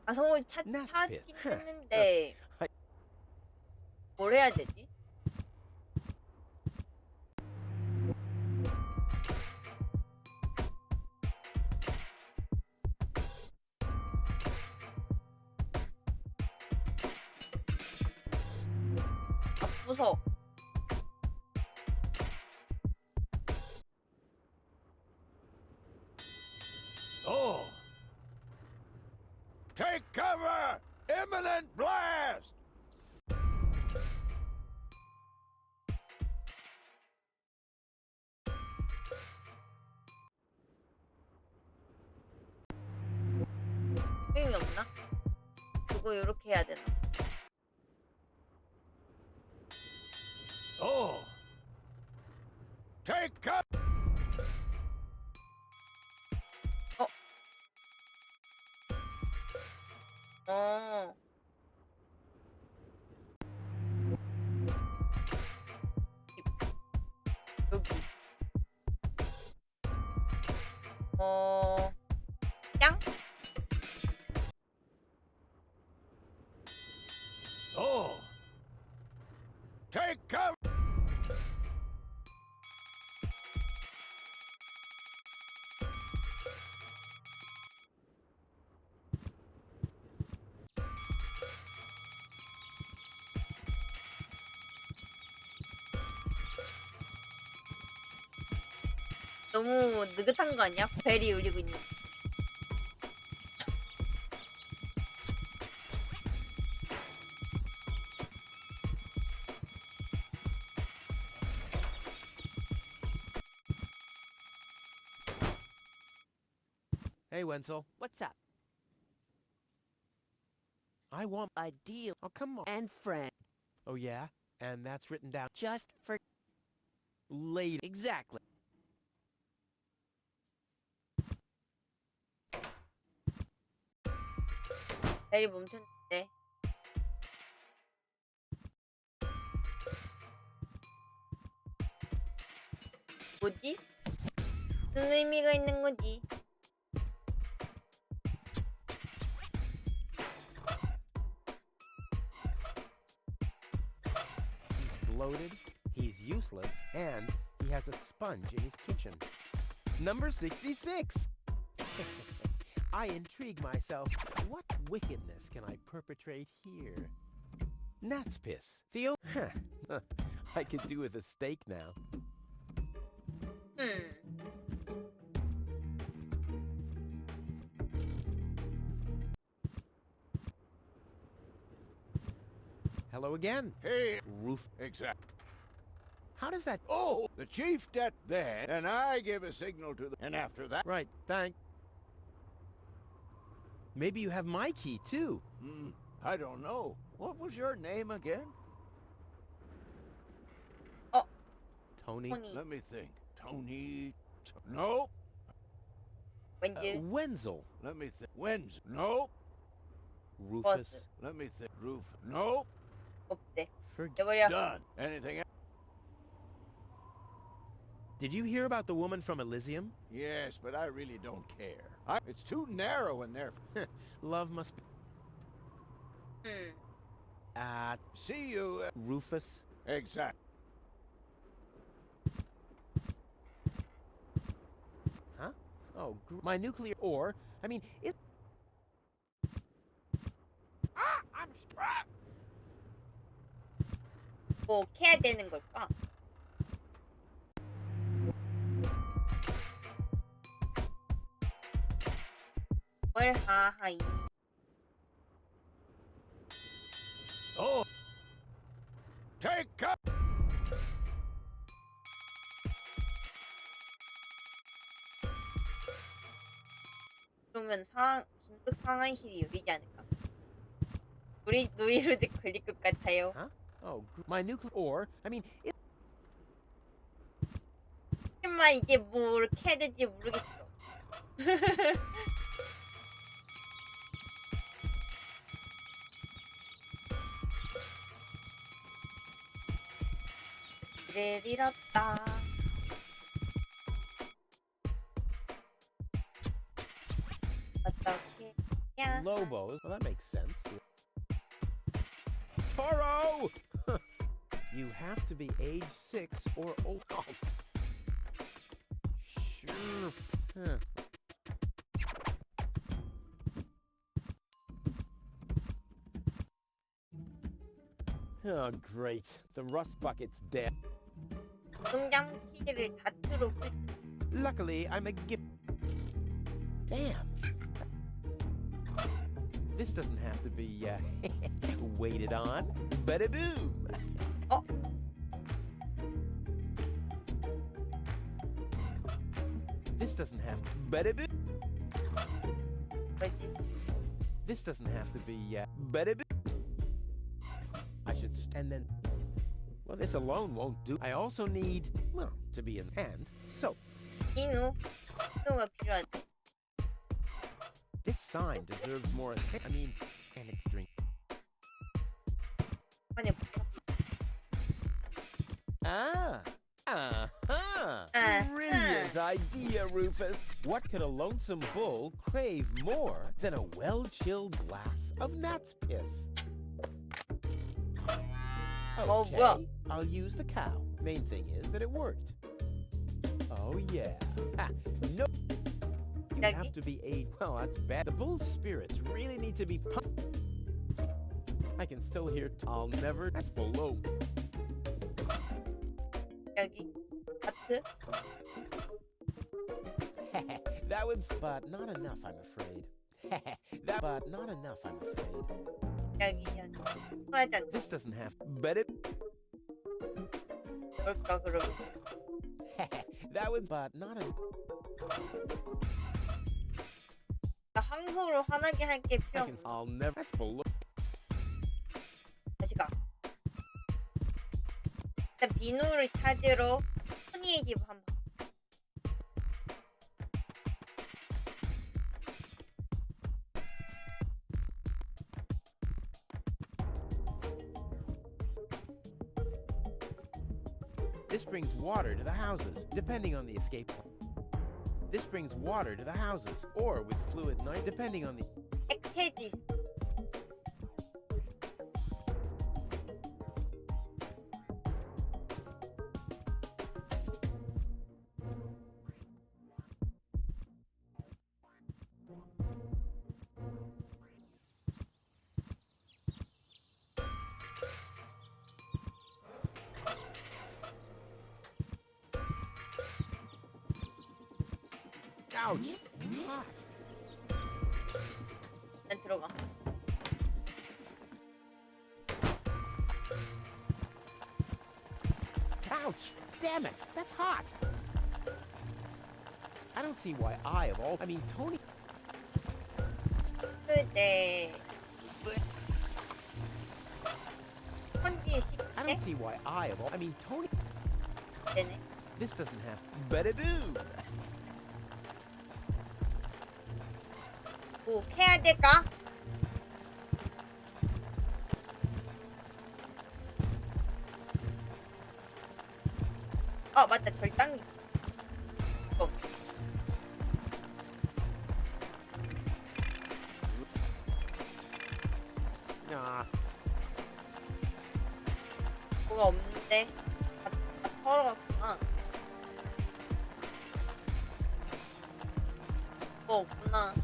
가성을 That's 찾긴 it. 했는데 뭘 해야 되지? 무서워. Oh! Take cover! Imminent blast! 소용이 없나? 그거 요렇게 해야 되나? Oh! Take cover! 어. 여기. 짱? Oh! Take cover! 너무 느긋한 거 아니야? 벨이 울리고 있는. Hey, Wenzel. What's up? I want... A deal. Oh, come on. And friend. Oh, yeah? And that's written down Just for... later. Exactly. 벨이 멈췄는데. 뭐지? 무슨 의미가 있는 거지? He's bloated, he's useless, and he has a sponge in his kitchen. Number 66! I intrigue myself. What wickedness can I perpetrate here? Gnat's piss. Theo? I could do with a steak now. Hello again. Hey! Roof. Exact. How does that... Oh! The chief det there, and I give a signal to the... And after that... Right, thank... Maybe you have my key, too. I don't know. What was your name again? Tony? Tony. Let me think. Tony... Nope. 왠지 Wenzel. Let me think. Wins. Nope. Rufus. Let me think. Roof. Nope. 없대. Forget... 내버려. Done. Anything else? Did you hear about the woman from Elysium? Yes, but I really don't care. It's too narrow in there. Love must be... See you. Rufus. Exact. Huh? Oh, my nuclear... Or, I mean, it... I'm struck. 뭐 캐야 되는 걸까? 뭘 하하이. Oh. Take cover. 그러면 긴급 상황실이 열리지 않을까? 우리 노이로드 걸릴 것 같아요. Huh? Oh, my nuclear... Or, I mean, it... 하지만 이제 뭘 캐야 될지 모르겠어. 길을 잃었다. 어떻게 해야? Lobos. Well, that makes sense. Toro! You have to be age 6 or old. Oh. Sure. Huh. Oh, great. The rust bucket's dead. 농장 시계를 다트로 풀. Luckily, I'm a gift. Damn. This doesn't have to be, waited on. Ba-da-boom. Oh. This doesn't have to. Ba-da-boom. 뭐지? This doesn't have to be, ba-da-boom. I should and then. Well, this alone won't do. I also need, well, to be in hand. So, 비누가 필요하지. this sign deserves more attention. I mean, and it's drink. 아니, Ah! Uh-huh! Uh-huh. Brilliant idea, Rufus! What could a lonesome bull crave more than a well-chilled glass of gnat's piss? Oh, Okay, well. I'll use the cow. Main thing is that it worked. Oh, yeah. Ha, no! You Ducky? have to be well, that's bad. The bull's spirits really need to be pumped. I can still hear I'll never. That's below. 여기 하트. That would, but not enough, I'm afraid. But not enough, I'm afraid. 여기 하트. This doesn't have, but it. 그럴까 그럼. That would, but not enough. 나 황소를 화나게 할 게 필요 없어. I'll never. That's below. 다시 가. 일단 비누를 찾으러 토니의 집 한번. This brings water to the houses, depending on the escape. This brings water to the houses, or with fluid night, depending on the. 액체지. Ouch! Hot. 난 들어가. Ouch! Damn it! That's hot! I don't see why I mean, Tony. 네. 헌지에 I don't see why I mean, Tony. 되네. This doesn't have. Better do! 뭐 해야 될까? 맞다. 절단기. 뭐가 없는데? 다 털어갔구나. 뭐 없구나.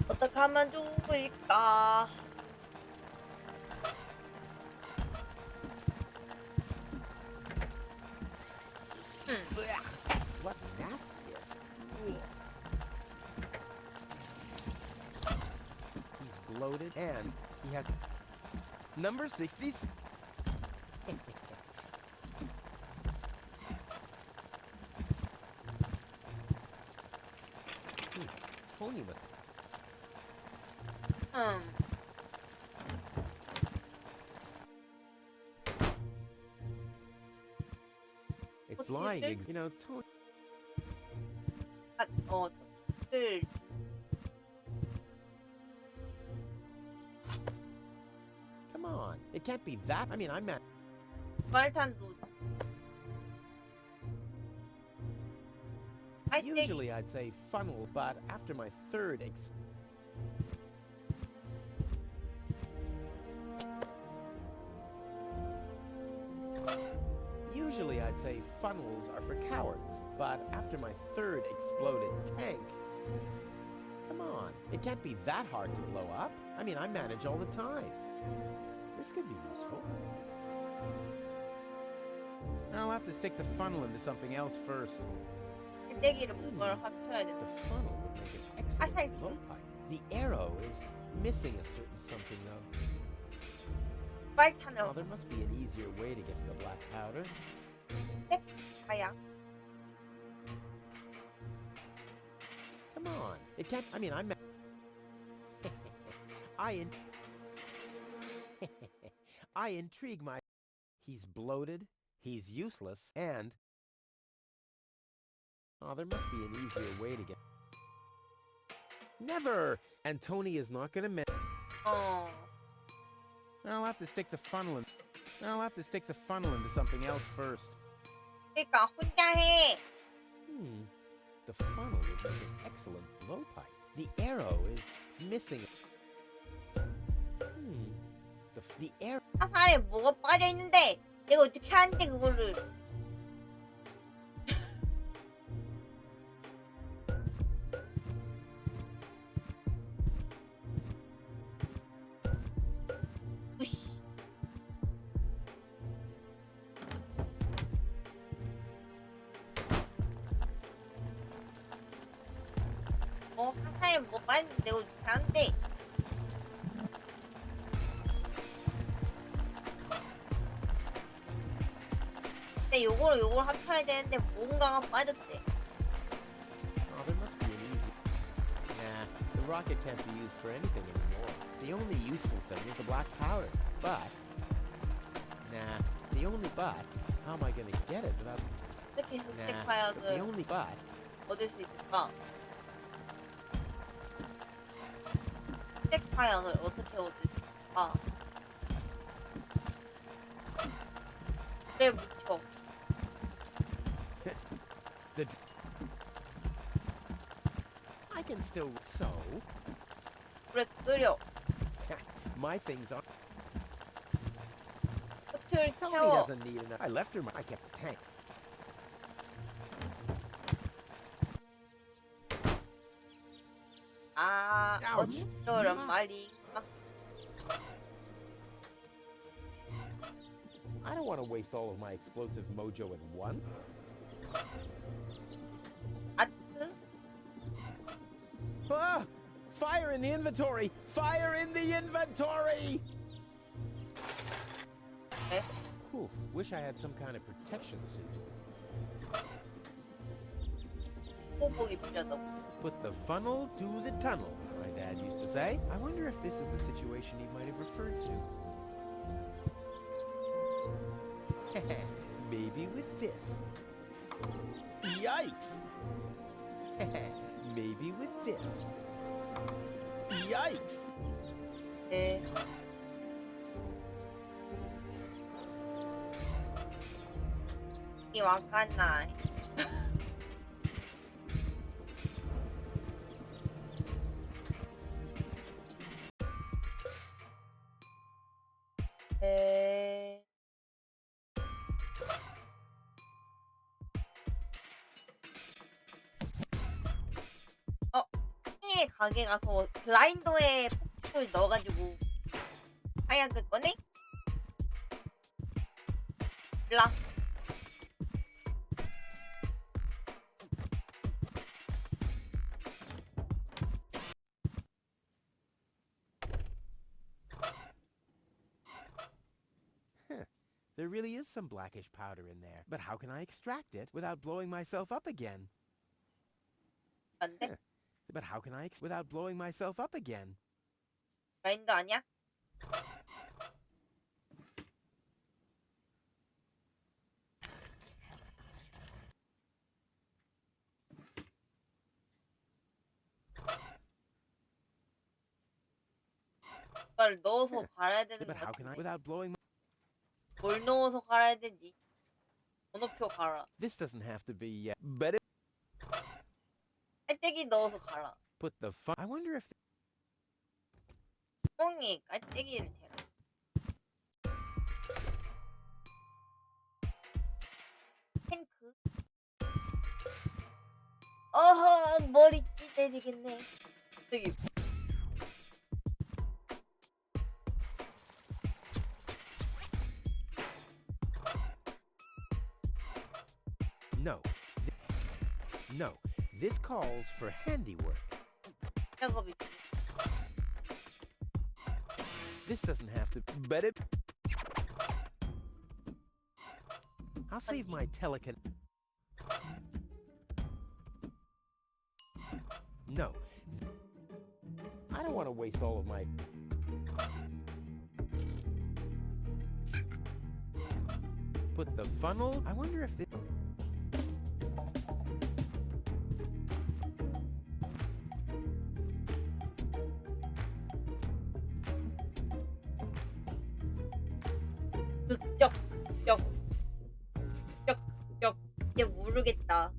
어떻게 하면 좋을까? What? That's it. He's bloated and he has number 66. Tony must. It's lying, you know, Tony. Come on, it can't be that. I mean, I meant. Usually I'd say funnel, but after my third Usually I'd say funnels are for cowards, but after my third exploded tank... Come on, it can't be that hard to blow up. I mean, I manage all the time. This could be useful. I'll have to stick the funnel into something else first. 떼기를 뭔가를 합쳐야 The 된다. funnel would make an I excellent think- blowpipe. The arrow is missing a certain something, though. 빨리 Oh, 타면 there must be an easier way to get to the black powder. 가야. Come on. It can't... I mean, I'm... I intrigue my... He's bloated, he's useless, and... Oh, there must be an easier way to get... Never! And Tony is not gonna... 어. I'll have to stick the funnel in... I'll have to stick the funnel into something else first. 그러니까 혼자 해. The funnel would make an excellent blowpipe. The arrow is missing... The arrow... 화살에 뭐가 빠져 있는데 내가 어떻게 하는데 그거를. 으씨. 화살에 뭐 빠졌는데 내가 어떻게 하는데. 근데 요걸 합쳐야 되는데 뭔가가 빠졌대. Oh, there must be an easy... Nah, the rocket can't be used for anything anymore. The only useful thing is the black powder. But... Nah, the only but... How am I gonna get it without... 어떻게 Nah, 흑색 the 화약을 only but... 얻을 수 있을까? 흑색 화약을 어떻게 얻을 수 있을까? 그래 묻혀. I can still... So... 그래 끓여. My things are... 겉을 Tony 채워. doesn't need enough. I left her... I kept the tank. 아, Ouch. 어쩌란 말인가? I don't want to waste all of my explosive mojo at once. 아트? Ah! Fire in the inventory! Fire in the inventory! 네? Whew, wish I had some kind of protection suit. 호복이 필요하다고. Put the funnel to the tunnel, my dad used to say. I wonder if this is the situation he might have referred to. Maybe with this. Yikes! Maybe with this. Yikes! 네. 이 와카나이. 네. 이 가게 가서 그라인더에 폭죽을 넣어가지고 하얀 거네? 몰라. There really is some blackish powder in there. But how can I extract it without blowing myself up again? 안 돼? But how can I without blowing myself up again? 그라인더 아니야? 그걸 넣어서 갈아야 되는 거 But how can I 같은데. without blowing 뭘 넣어서 갈아야 되지? 번호표 갈아. This doesn't have to be but it 깔때기 넣어서 갈아. put the fun I wonder if 뽕이 깔때기를 대라. 탱크. 어허, 머리 찢어지겠네. 저기. No. No. This calls for handiwork. 작업이 This doesn't have to. But it. I'll save my telecon. No. I don't want to waste all of my. Put the funnel. I wonder if this. 극적 이제 모르겠다.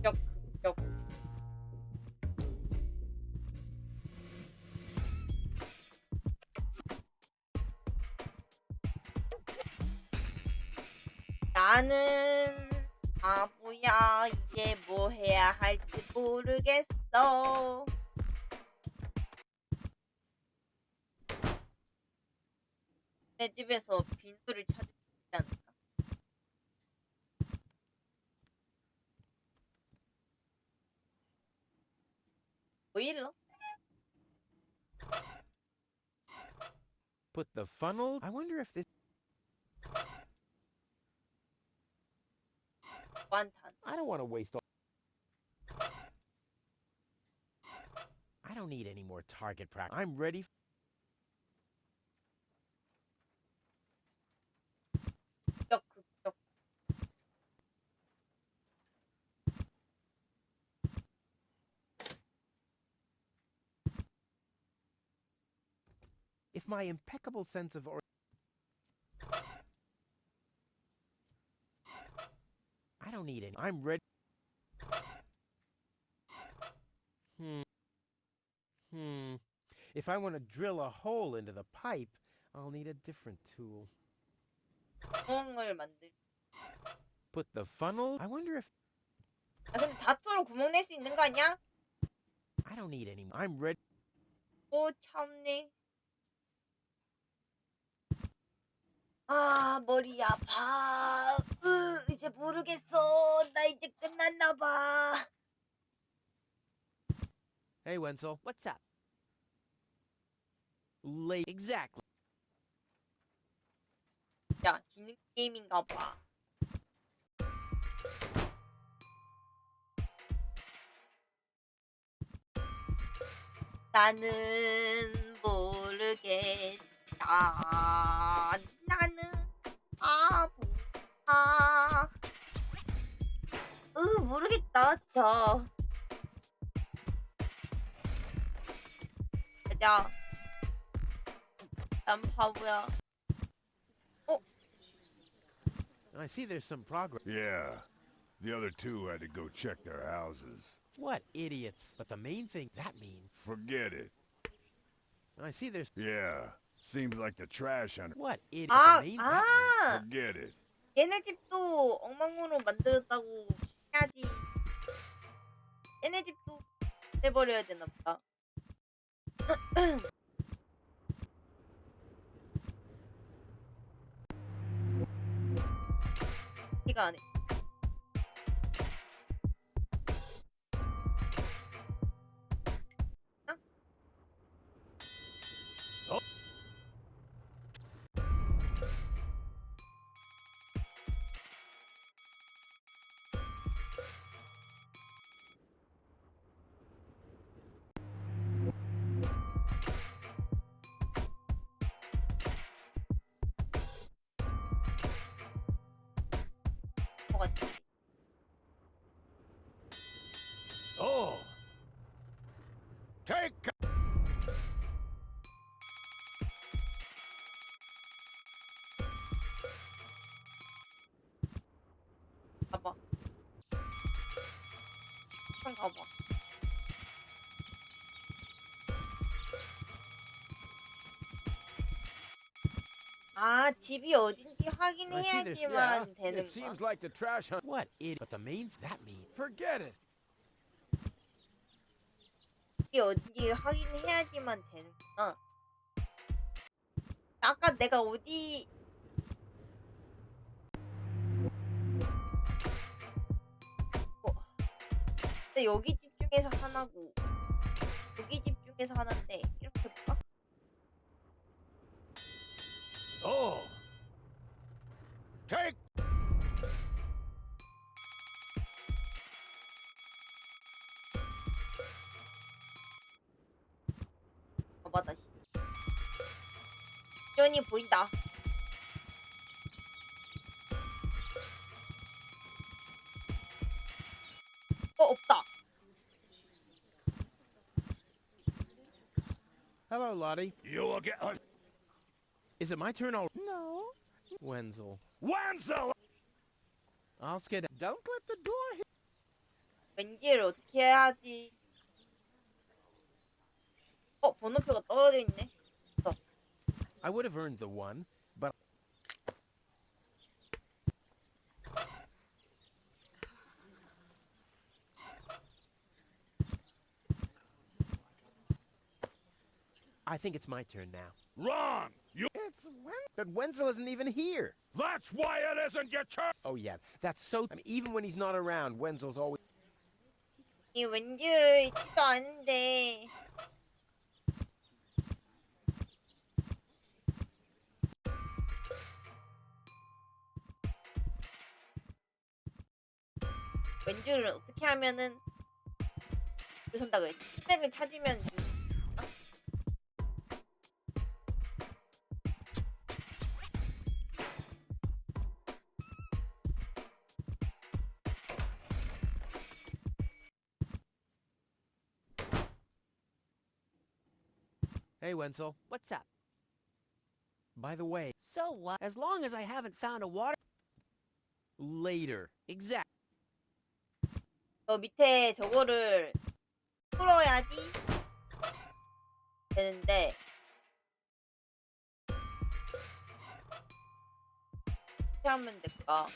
극적 나는 바보야. 이제 뭐 해야 할지 모르겠어. 내 집에서 빈소를 찾을 수 있지 않을까? 보일러? Put the funnel. I wonder if this. 완탄. I don't want to waste all. I don't need any more target practice. I'm ready. 극적 If my impeccable sense of I don't need any. I'm ready. If I want to drill a hole into the pipe, I'll need a different tool. 구멍을 만들. Put the funnel. I wonder if 아 근데 다투로 구멍 낼 수 있는 거 아니야? I don't need any. I'm ready. 오 참네. 아 머리 아파. 이제 모르겠어. 나 이제 끝났나 봐. Hey, Wenzel. What's up? Late. Exactly. 야 기능 게임인가 봐. 나는 모르겠다. 나는 바보야. 모르겠다 진짜. 가자. 난 바보야. I see there's some progress. Yeah. The other two had to go check their houses. What idiots. But the main thing, that means. Forget it. I see there's. Yeah. Seems like the trash hunter. What idiot. 아, The main that means. Forget it. 얘네 집도 엉망으로 만들었다고 해야지. 얘네 집도 해버려야 되나 보다. 티가 안 해. Oh! Take... 가봐. 좀 가봐. 아, 집이 어딘지 확인해야지만 되는 It 거야. seems like the trash hunt... What idiot. But the main that means. Forget it. 집이 어딘지 확인해야지만 되는구나. 아까 내가 어디 근데 여기 집 중에서 하나고 여기 집 중에서 하나인데 이렇게 볼까? Oh. Take. 맞다. 전이 보인다. 없다. Hello, Lottie. You will get... Is it my turn already? No. Wenzel. Wenzel! I'll skid. Don't let the door hit. 왠지를 어떻게 해야지? 번호표가 떨어져 있네. I would have earned the one, but I think it's my turn now. Wrong! You... It's when. But Wenzel isn't even here. That's why it isn't your turn! Oh yeah, that's so. I mean, even when he's not around, Wenzel's always. 이 왠지를 있지도 않은데. 왠지를 어떻게 하면은 줄 선다 그랬지. 스택을 찾으면 Hey, Wenzel. What's up? By the way, So what? As long as I haven't found a water... later. Exact. 저 밑에 저거를 풀어야지 되는데 어떻게 하면 될까?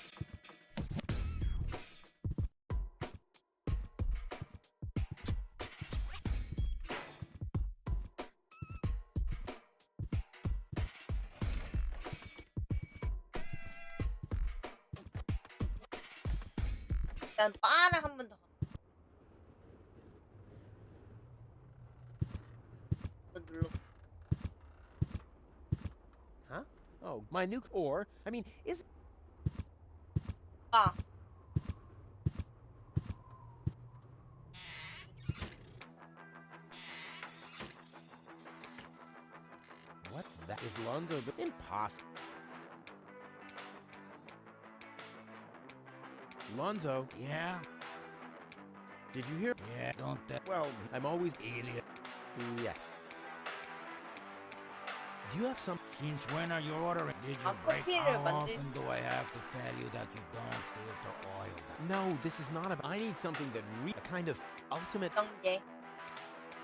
일단 바를 한 번 더 눌러. Huh? Oh, my new ore. I mean, is 아. what's that? Is Lonzo impossible? Lonzo, Yeah? did you hear? Yeah, don't that... Well, I'm always Idiot. yes. Do you have some? Since when are you ordering? Did you 아, break? 커피를 How 만들. often do I have to tell you that you don't filter oil? No, this is not a. I need something that a kind of ultimate. 정제.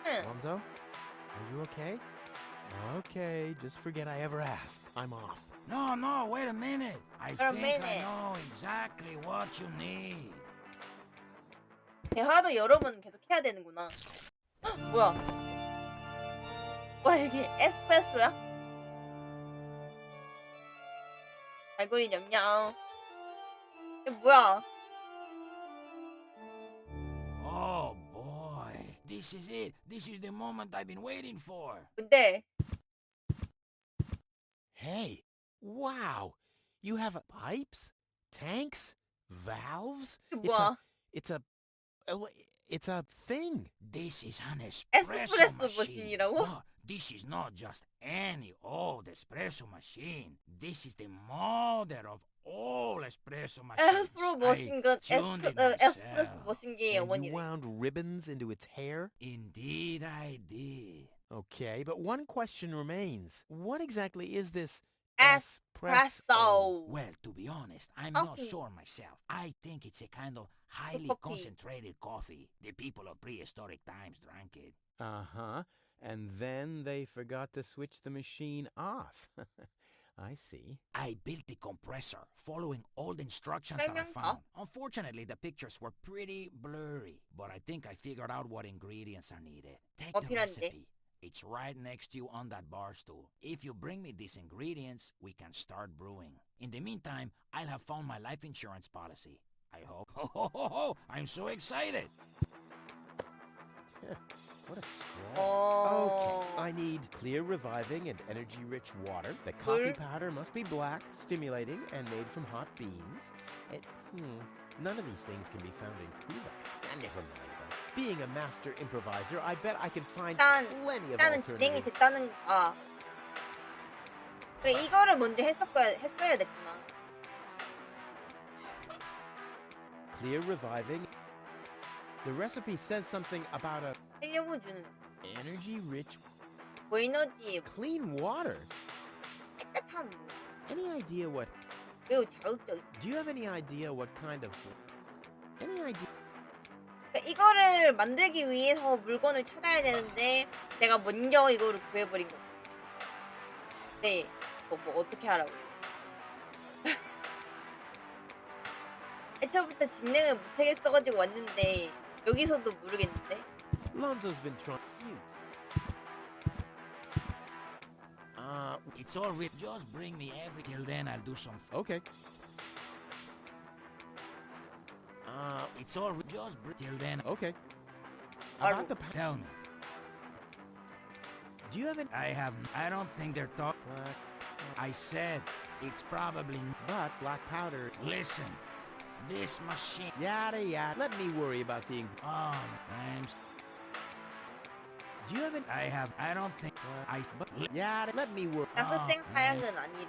응. Lonzo, are you okay? Okay, just forget I ever asked. I'm off. No, no, wait a minute. I Wait a think I minute. know exactly what you need. 대화도 여러 번 계속 해야 되는구나. 헉, 뭐야? 와 이게 에스프레소야? 알고리 냠냠. 이게 뭐야? Oh boy, this is it. This is the moment I've been waiting for. 근데 Hey, wow! You have pipes, tanks, valves. 이게 뭐야? It's a thing. This is an espresso 에스프레소 machine. 머신이라고? No, this is not just any old espresso machine. This is the mother of all espresso machines. 에스프로 머신건 tuned it 에스프레소 myself. 머신기의 And 어머니래. you wound ribbons into its hair? Indeed I did. Okay, but one question remains. What exactly is this 에스프레소. Well, to be honest, I'm Oh. not sure myself. I think it's a kind of highly coffee. concentrated coffee. The people of prehistoric times drank it. Uh-huh. And then they forgot to switch the machine off. I see. I built the compressor, following old instructions that I 설명서? found. Unfortunately, the pictures were pretty blurry, but I think I figured out what ingredients are needed. Take the 필요한데? recipe. It's right next to you on that bar stool. If you bring me these ingredients, we can start brewing. In the meantime, I'll have found my life insurance policy. I hope. Ho, ho, ho, ho! I'm so excited! What a scrawl. Okay, I need clear, reviving, and energy-rich water. The coffee powder must be black, stimulating, and made from hot beans. None of these things can be found in Cuba. Never mind, though. Being a master improviser, I bet I can find plenty of 일단은 진행이 alternatives. 됐다는 그래 이거를 먼저 했어야 됐구나. Clear, reviving. The recipe says something about a 활력을 주는 energy-rich, 고에너지 clean water. 깨끗한 물. Any idea what? 매우 자극적인. Do you have any idea what kind of? Any idea? 그러니까 이거를 만들기 위해서 물건을 찾아야 되는데 내가 먼저 이거를 구해버린 거. 네, 뭐 어떻게 하라고? 애초부터 진행을 못하겠어가지고 왔는데 여기서도 모르겠는데. Lonzo's been trying. It's all right. Just bring me every till then I'll do some. Okay. It's all right. Just bring till then. Okay. About the Tell me. Do you have an? I don't think they're talking. I said it's probably. But black powder. Listen, this machine. Yada yada. Let me worry about the. Do you have an? I don't think. But yada. Let me worry. 흑생 하양은 아니래.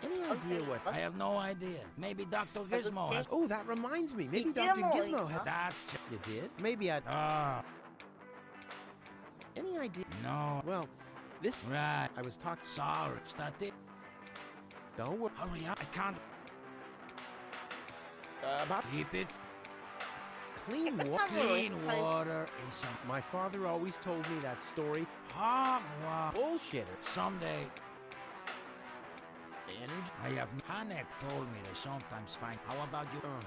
Any idea what? I have no idea. Maybe Dr. Gizmo has. Oh, that reminds me. Maybe Dr. Gizmo had. That's. You did? Maybe I. Any idea? No. Well, this. Right. I was talking. Sorry. Start it. Don't worry. Hurry up. I can't. About Keep it. clean water. Clean water is a My father always told me that story. hogwash. Bullshitter. Someday. Energy. I have. Hanek told me they sometimes find. How about you? Oh,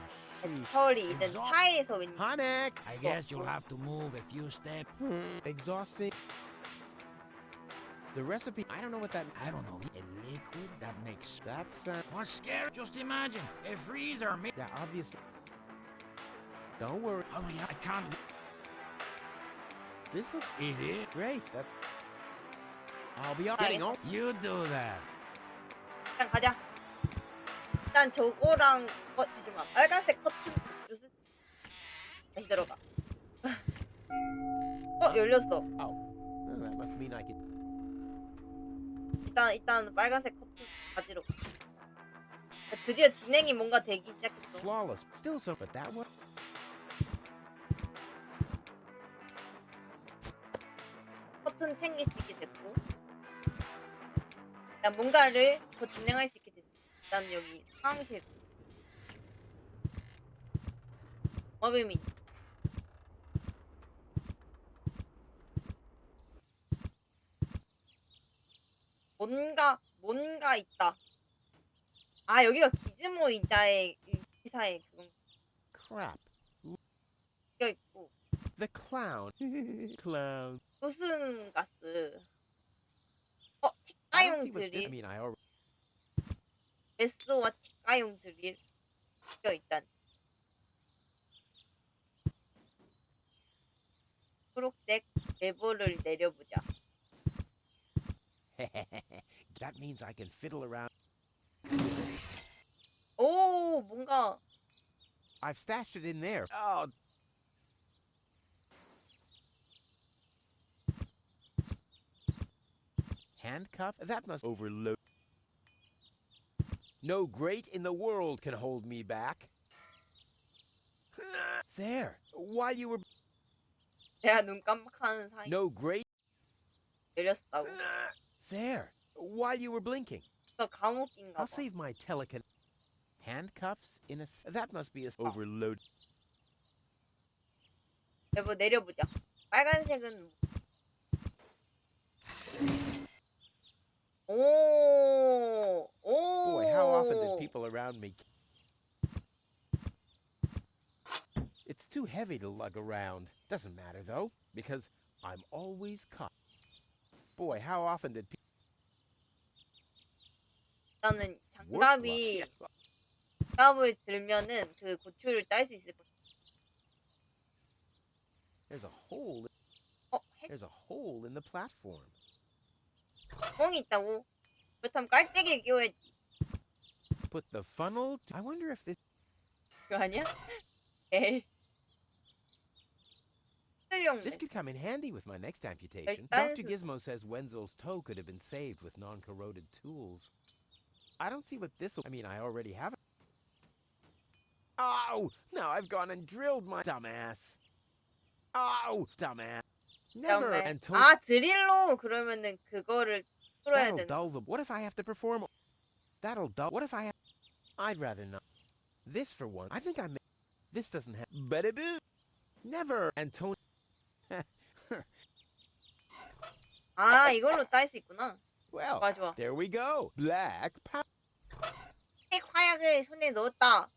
sheesh. 털이든 차에서 왠지 Hanek. I guess you'll have to move a few steps. Exhausting. The recipe. I don't know what that. I don't know. A liquid that makes. That's What's scary? Just imagine a freezer. yeah, obviously. Don't worry. Hurry up. I can't. This looks It is. great. That. I'll be getting on. You do that. 일단 가자. 일단 저거랑 잠시만 빨간색 커튼 주스 다시 들어가. 열렸어. Oh, well, that must mean I can. 일단 빨간색 커튼 가지러 가. 드디어 진행이 뭔가 되기 시작했어. Flawless. Still so, but that one. 커튼 챙길 수 있게 됐고. 일단 뭔가를 더 진행할 수 있게 됐어. 일단 여기 사무실. 어비민. 뭔가 있다. 아 여기가 기즈모 이자의 기사의 그건 Crap. 껴 있고. The clown. Clown. 무슨 가스? I don't see 치과용 what this. I 드릴. mean, I already. 메스와 치과용 드릴. 껴 있단. 초록색 레버를 내려보자. That means I can fiddle around. 오 뭔가 I've stashed it in there. Oh. Handcuff? That must overload. No grate in the world can hold me back. There. While you were. 내가 눈 깜빡하는 사이 No grate. 내렸다고. There. While you were blinking. 너 감옥인가 I'll 봐. save my telecon. Handcuffs in a. That must be a overload. 여보 내려보자. 빨간색은 오. Boy, how often did people around me. It's too heavy to lug around. Doesn't matter though, because I'm always caught. Boy, how often did people. 나는 장갑을 들면은 그 고추를 딸 수 있을 것 같아. There's a hole. There's a hole in the platform. 구멍이 있다고. 그렇다면 깔때기 끼워야지. Put the funnel. I wonder if this. 그거 아니야? 에이. This could come in handy with my next amputation. 일단 Dr. Gizmo says Wenzel's toe could have been saved with non-corroded tools. I don't see what this will... I mean, I already have it. Oh! Now I've gone and drilled my... Dumbass. Oh! Dumbass. Never! And Tony... 아, 드릴로 그러면은 그거를 풀어야 That'll 된다. dull the... What if I have to perform... That'll dull... What if I have... I'd rather not. This, for one. I think I may... This doesn't have... Ba-da-boo! Never! And Tony... 아, 이걸로 딸 수 있구나. Well, 좋아, 좋아. there we go. Black powder. 색 화약을 손에 넣었다.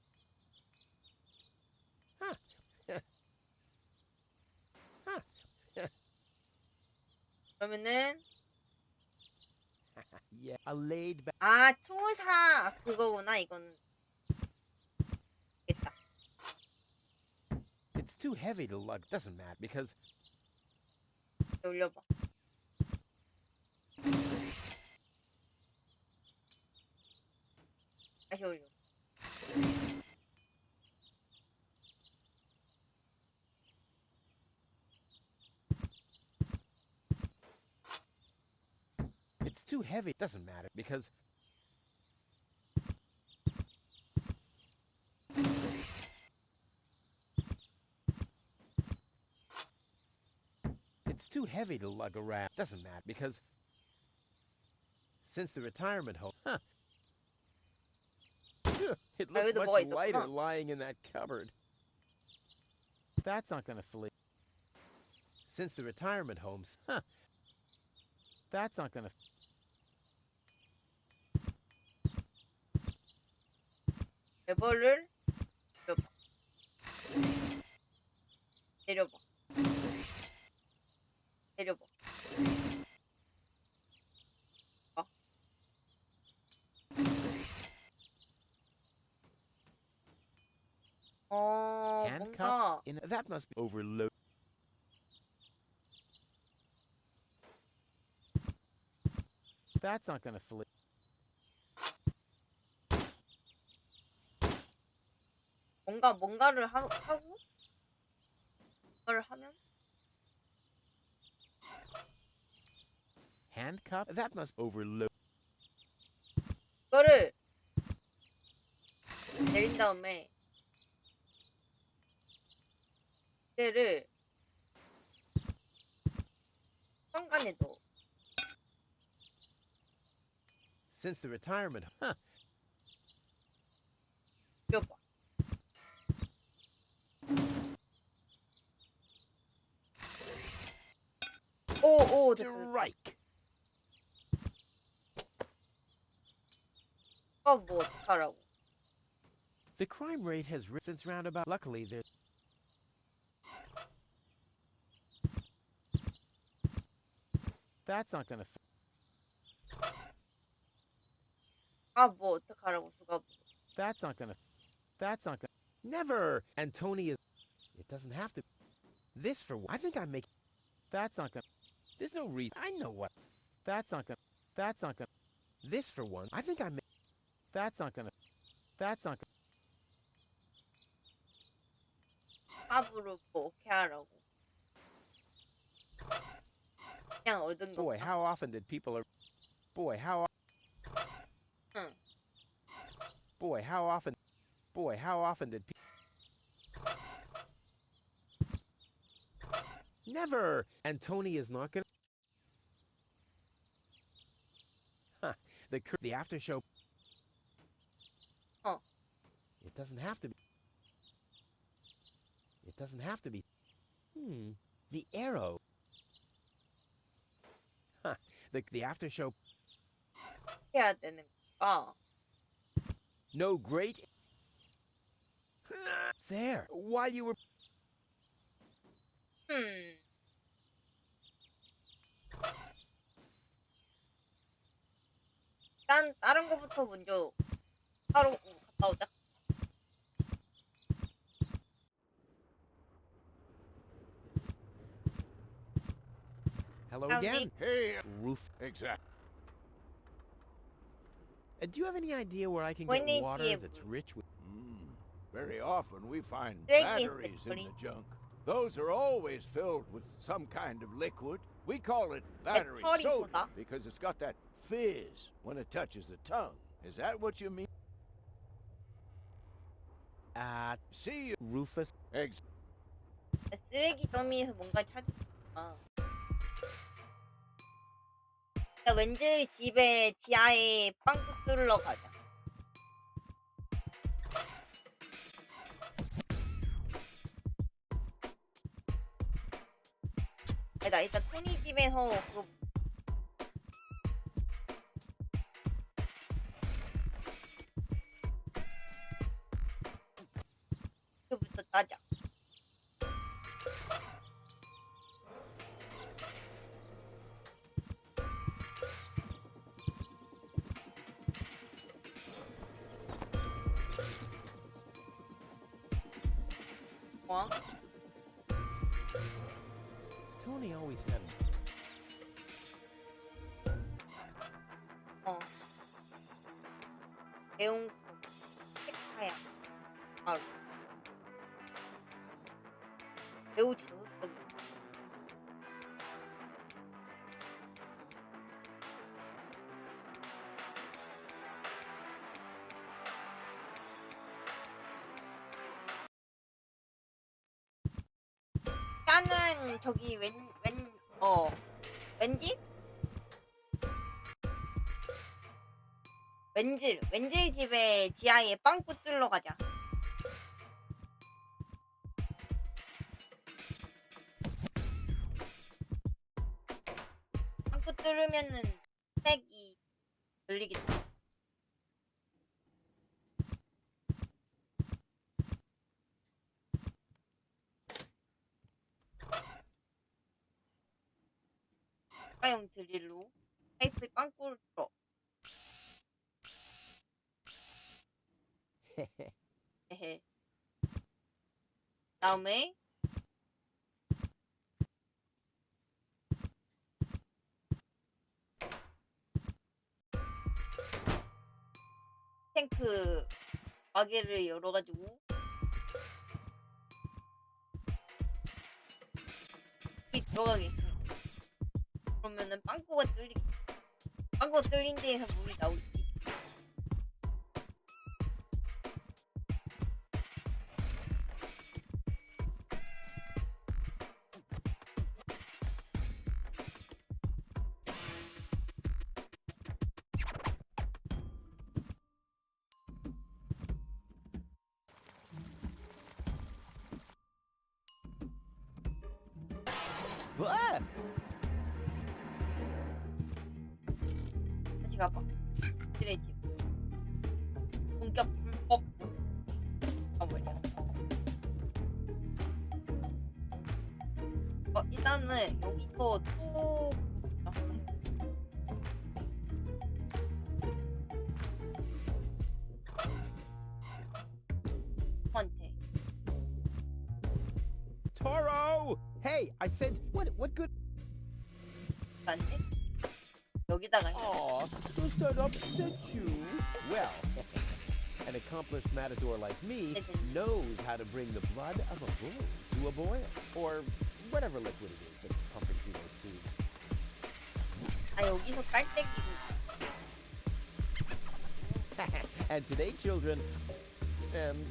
그러면은 Yeah, a laid back. 아, 투사 그거구나. 이거는 됐다. It's too heavy to lug. Doesn't matter because 올려봐. 다시 올려. it's too heavy. Doesn't matter because it's too heavy to lug around. Doesn't matter because since the retirement home, it looked much lighter lying in that cupboard. That's not gonna flee. Since the retirement homes, that's not gonna. 레버를 내려봐. 내려봐. 내려봐. Handcuffs in that must be overloaded. That's not gonna flee. 뭔가를 하고 그걸 하면 Handcuff? That must overload. 그거를 내린 다음에 그때를 현관에 넣어. Since the retirement, 봐. 오, strike. 뭐 어떡하라고. The crime rate has risen since roundabout. Luckily, there's. That's not gonna. 뭐 어떡하라고 수가. That's not gonna. That's not gonna. Never. And Tony is. It doesn't have to. This for. I think I make. That's not gonna. There's no reason. I know what. That's not gonna. That's not gonna. This for one. I think I make. That's not gonna. That's not gonna. 합으로 뭐 어떻게 하라고. 그냥 얻은 거. Boy, how often did people are. Boy, how. 응. Boy, how often. Boy, how often did people. Never. And Tony is not gonna. Huh. The after show. Oh. It doesn't have to be. It doesn't have to be. The arrow. Huh. The after show. 해야 되는 거. No great. There. While you were. 일단 다른 거부터 먼저 하러 갔다 오자. Hello Howdy. again. Hey, Roof. exact. Do you have any idea where I can When get is water the- that's rich with... Very often we find Drink batteries in instantly. the junk. Those are always filled with some kind of liquid. We call it battery Deponia soda soda. because it's got that fizz when it touches the tongue. Is that what you mean? See, Rufus. 쓰레기 더미에서 뭔가 찾았구나. 야, 왠지 집에 지하에 빵꾸 뚫으러 가자. 나 일단 토니 집에서 그거 그부터 따자. 뭐? Tony always had... 매운 색하야 바로 매우 자극적이야. 나는 저기 왠지? 왠지 집에 지하에 빵꾸 뚫러 가자. 빵꾸 뚫으면은 색이 들리겠다. 사용 드릴로 파이프에 빵꾸를 뚫어. 헤헤. 다음에 탱크 가게를 열어가지고 이 들어가겠지. 그러면은 빵꾸가 뚫린 데에서 물이 나오겠지. 다시 가봐. 그래 집. 본격 불법 가버려. 일단은 여기서 또 한테. Toro! Hey, I said, what good... 안 돼? 여기다가 해. Aw, does that upset you? Well, an accomplished matador like me knows how to bring the blood of a bull to a boil. Or whatever liquid it is that's pumping through those tubes. 여기서 깔때기로. And today, children, and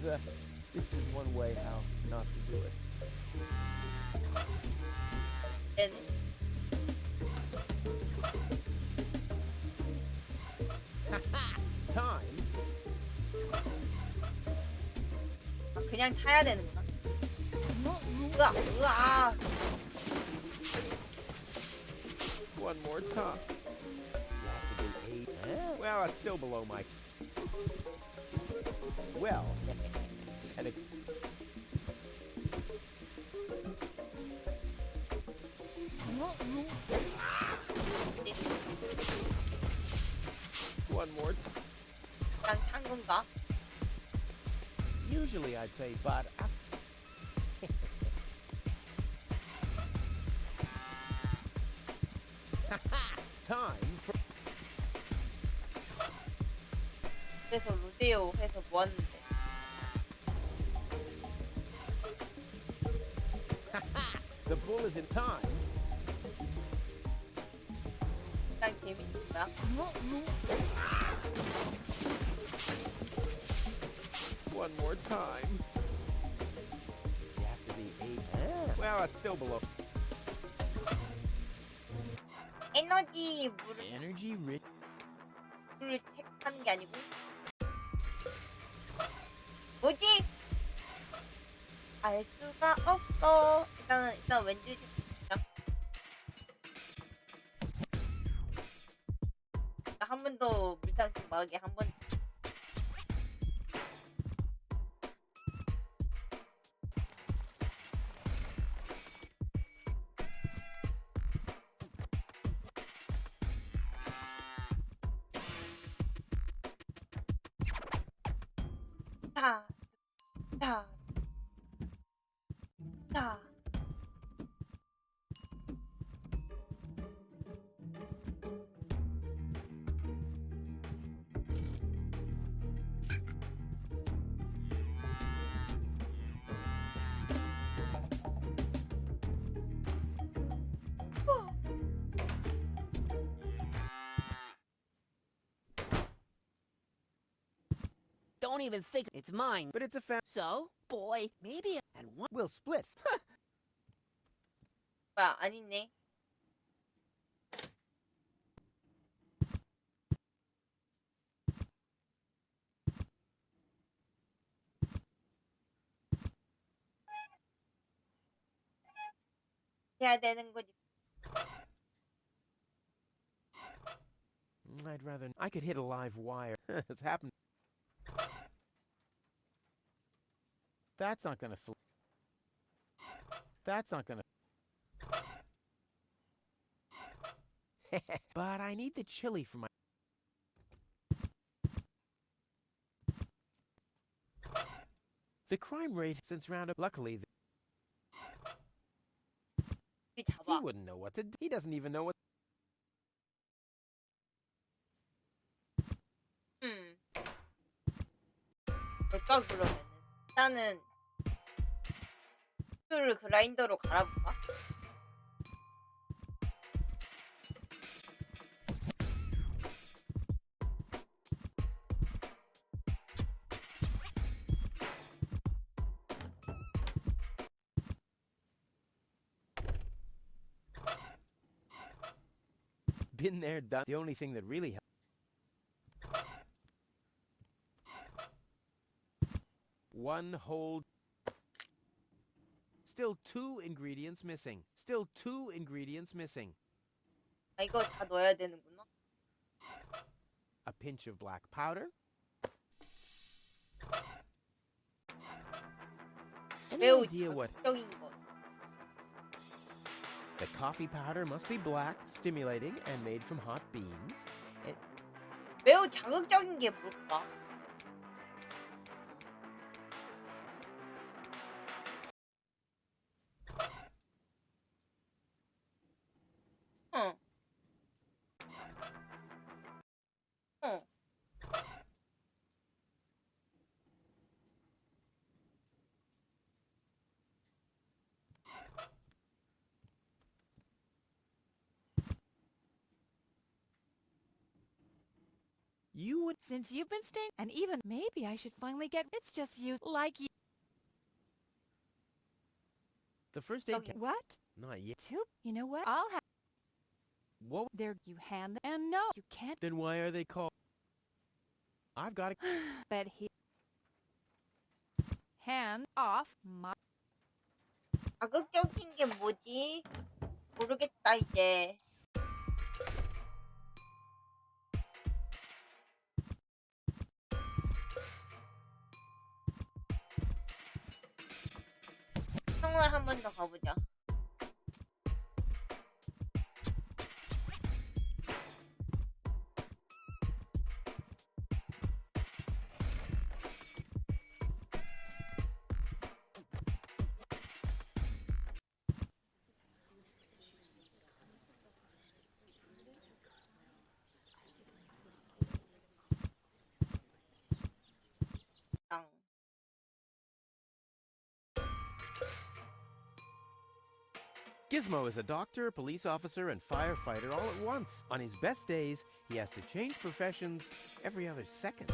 this is one way how not to do it. 네네. Time. 그냥 타야 되는구나. 으아. One more time. You have to do 8. Well, it's still below my... Well, and it... One more time. 그냥 탄 건가? Usually I'd say, but... time for... 그래서 로데오 해서 모았는데. The bull is in time. 일단 재밌다. One more time. You have to be 8. Well, it's still below. 에너지 Energy rich. 물을 택하는 게 아니고. 뭐지? 알 수가 없어. 일단 왠지 한 번 더 물장식 마을에 한 번. 자. Don't even think it's mine. But it's a fact. So, boy, maybe and one. We'll split. 뭐야, 아니네. 해야 되는 거지. I'd rather... I could hit a live wire. It's happened. That's not gonna fly. That's not gonna... But I need the chili for my... The crime rate since roundup... Luckily, he 잡아. wouldn't know what to do. He doesn't even know what... 뭘까 그러면은 일단은 를 그라인더로 갈아볼까? Been there, done. The only thing that really helps. One whole... Still 2 ingredients missing. Still 2 ingredients missing. 아, 이거 다 넣어야 되는구나. A pinch of black powder. Any 매우 idea what... 자극적인 것. The coffee powder must be black, stimulating, and made from hot beans. 매우 자극적인 게 뭘까? You would... Since you've been staying, and even maybe I should finally get... It's just you, like you... The first aid... What? Not yet. 2? You know what? I'll have... What? There, you hand them... And no, you can't... Then why are they called... I've got to... But he... Hand off my... 자극적인 게 뭐지? 모르겠다 이제. 형을 한 번 더 가보자. Gizmo is a doctor, police officer, and firefighter all at once. On his best days, he has to change professions every other second.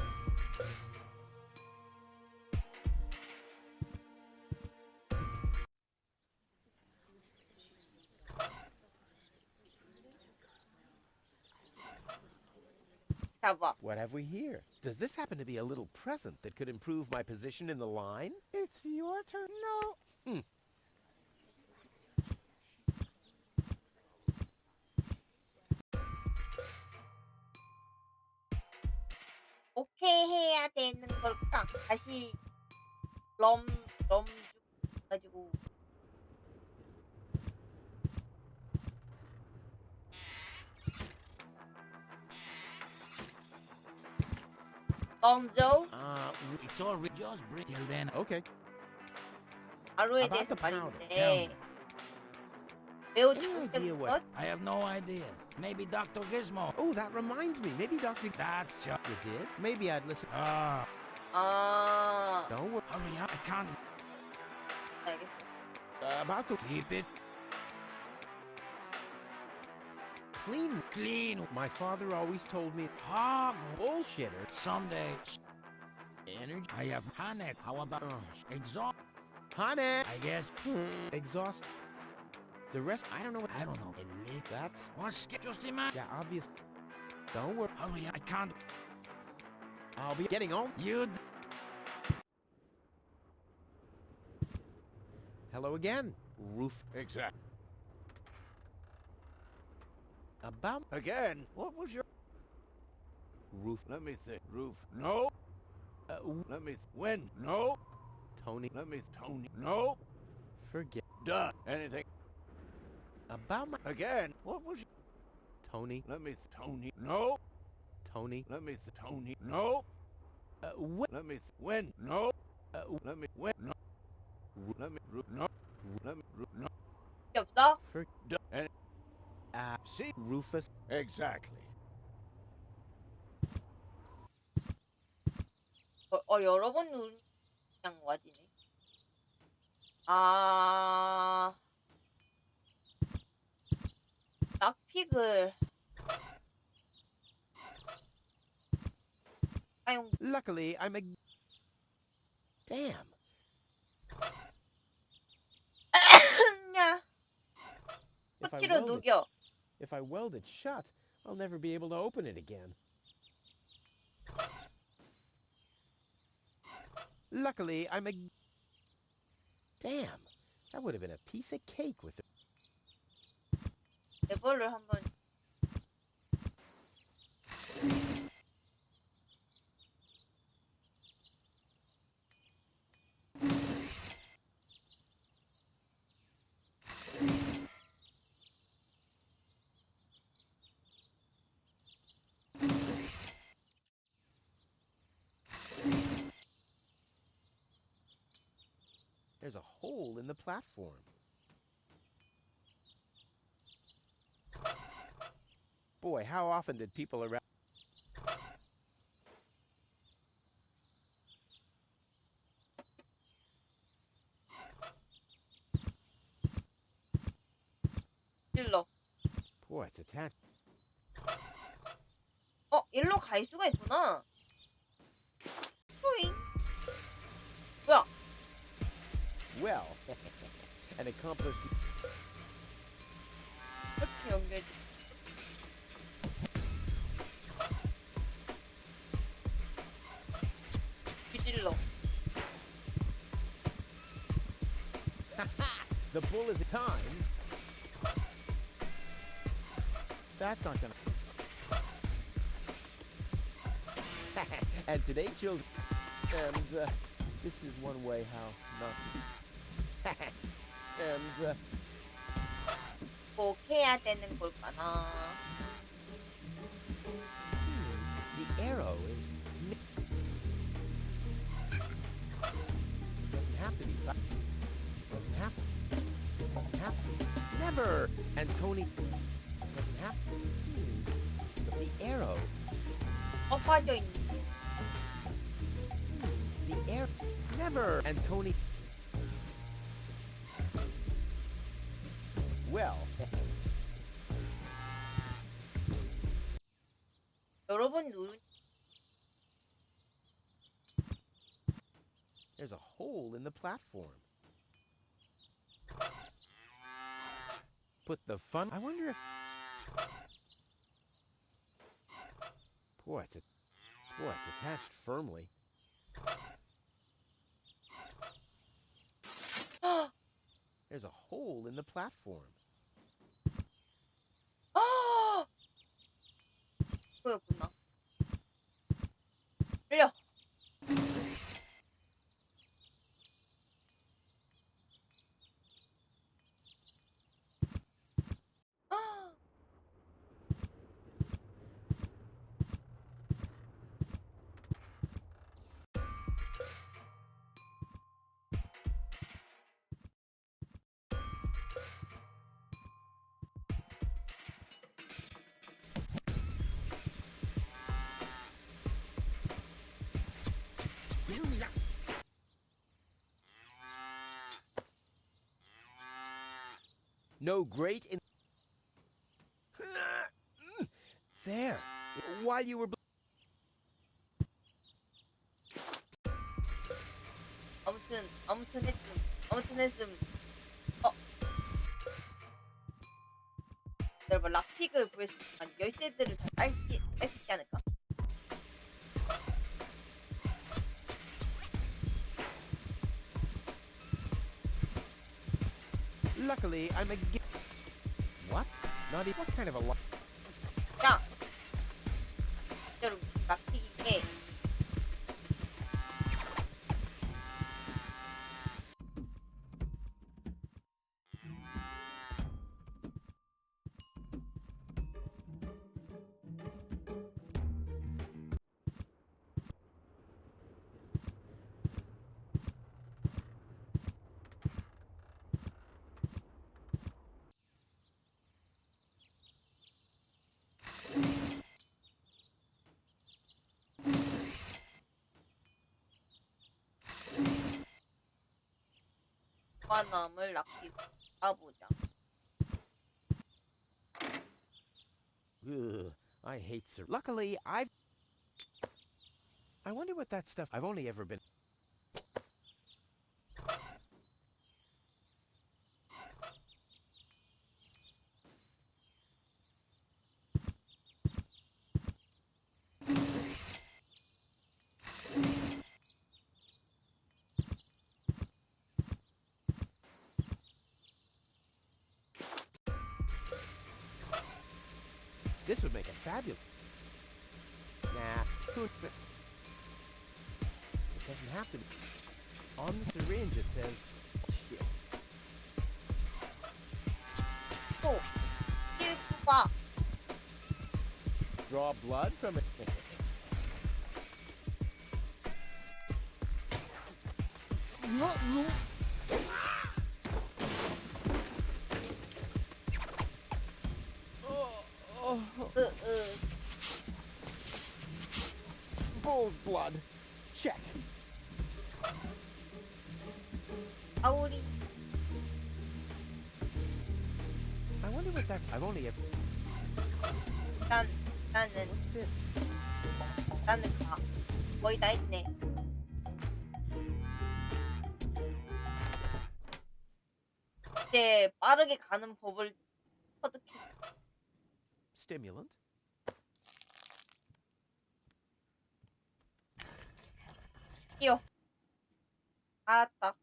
잡아. What have we here? Does this happen to be a little present that could improve my position in the line? It's your turn. No. 오케이 해야 되는 걸까? 다시 럼 가지고 럼조 It's all just bring till then. Okay. 가루에 About 대해서 the powder. 말인데 매우 Any 작을 idea 때부터 what- I have no idea. Maybe Dr. Gizmo. Oh, that reminds me. Maybe Dr. That's just... You did? Maybe I'd listen. Ah, Don't worry. hurry up. I can't 알겠어. About the keep it clean. clean. My father always told me, Hog. bullshitter. Someday. Energy. I have honey. How about exhaust? Honey. I guess. Exhaust. The rest, I don't know what. I don't know. A lick. That's. What's just imagine? Yeah, obvious. Don't worry. Hurry up. I can't. I'll be getting all. You. Hello again. Roof. Exactly. About Again, what was your... roof. Let me think. Roof. No. Let me... When? No. Tony. Let me... Tony. No. Forget. Duh. Anything. About my. Again, what was your... Tony. Let me... Tony. No. Tony. Let me... Tony. No. What? Let me... When? No. Let me... When? No. Let me... No. Let me... No. 필요 없어? For. Duh. And... See? Rufus. Exactly. 여러 번 누르 그냥 와지네. 낙픽을 사용. Luckily, I'm a. Damn. 야, If I 코치로 weld it, 녹여. if I weld it shut, I'll never be able to open it again. Luckily, I'm a. Damn. That would have been a piece of cake with it. 레버를 한번. There's a hole in the platform. Boy, how often did people around... 찔러. Boy, it's attached. 일로 갈 수가 있구나. 뿌잉. 뭐야? Well, an accomplished... 이렇게 연결. 찔러. The bull is timed. That's not gonna... And today, children... And, this is one way how not to... And, 꼭 해야 되는 걸까나. the arrow is... It doesn't have to be... Doesn't have to. Doesn't have to. Never! And Tony... Doesn't have to. But the arrow... 빠져있네. The air... Never! And Tony... well. 여러분이 누르. There's a hole in the platform. Put the fun. I wonder if. Boy, it's attached firmly. There's a hole in the platform. 그거였구나. 들려. No great in. There. While you were. 아무튼 했음. 내가 락픽을 구했으면 열쇠들을 다 딸 수 있지 않을까? Luckily, I'm a. What? Not even. What kind of a. 야! 진짜로 락픽이 무한함을 락픽 가보자. Ugh, I hate sir. Luckily, I wonder what that stuff. I've only ever been. This would make a fabulous. Nah, it doesn't have to be. On the syringe it says. Shit. 또 실수가 Draw blood from it. Bull's blood. Check. 아우리 I wonder what that's. I've only ever. 나는 What's this? 나는 가 거의 다 했네. 이제 빠르게 가는 법을 터득해. Stimulant. 뛰어. 알았다.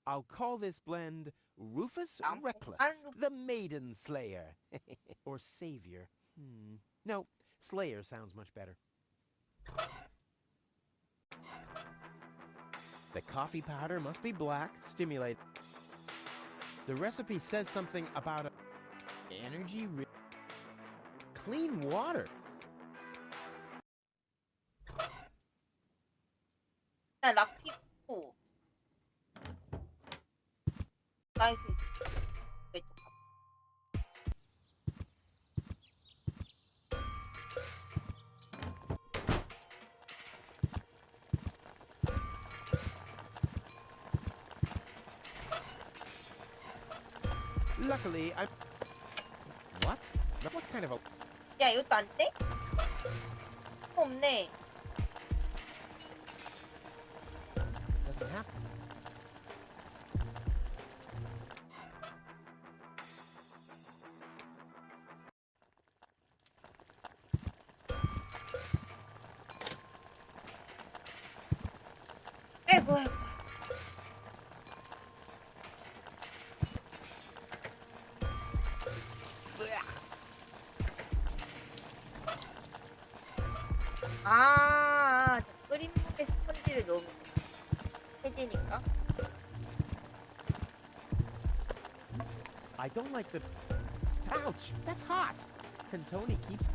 I'll call this blend Rufus 안 Reckless, 안- the Maiden Slayer. Or Savior. No, Slayer sounds much better. The coffee powder must be black, stimulate. The recipe says something about energy. Clean water. 일단 락피고 나이스. 왼쪽 가. Luckily, I'm... What? What kind of a... 야, 이것도 안 돼? 없네. Doesn't happen. 아이고, 아이고. 아, 끓인 물에 스펀지를 넣으면 해지니까. I don't like the... Ouch! That's hot! And Tony keeps...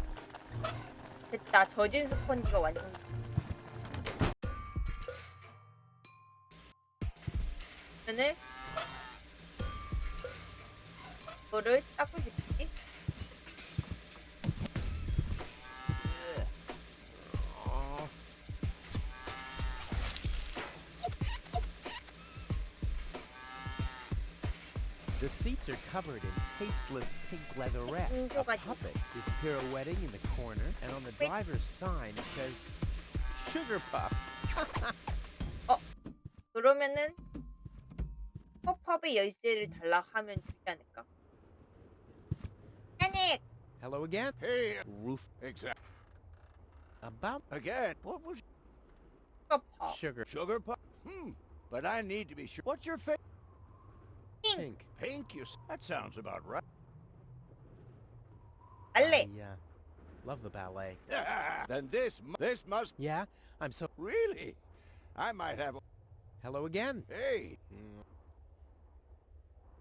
됐다. 젖은 스펀지가 완전. 그러면은 이거를 닦아주겠지? The seats are covered in tasteless pink leatherette. A puppet is pirouetting in the corner, and on the driver's sign it says, Sugar Puff. 그러면은 컵업의 열쇠를 달라 하면 주지 않을까? 패닉! Hello again. Hey, Roof. exact. About Again, what was 컵업. sugar. sugar puff? But I need to be sure. What's your favorite? Pink. Pink, that sounds about right. 알레. I love the ballet. Then this must... Yeah, I'm so... Really? I might have... Hello again. Hey,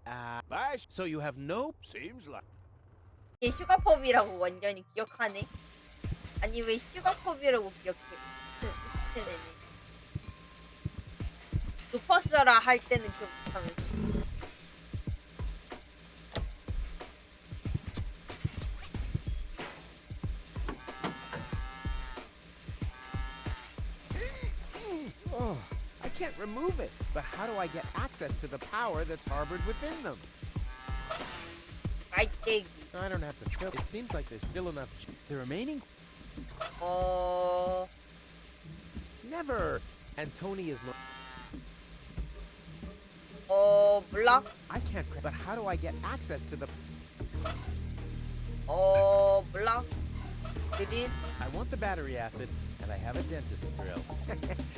bye. So you have no... Seems like... 얘 슈가팝이라고 완전히 기억하네. 아니 왜 슈가팝이라고 기억해? 미치겠네. 루퍼스라 할 때는 기억 못하면서. Oh, I can't remove it. But how do I get access to the power that's harbored within them? 말대기. I don't have to fill. It seems like there's still enough. The remaining... Never. And Tony is not... 몰라. I can't... But how do I get access to the... 몰라. 그린. I want the battery acid, and I have a dentist drill.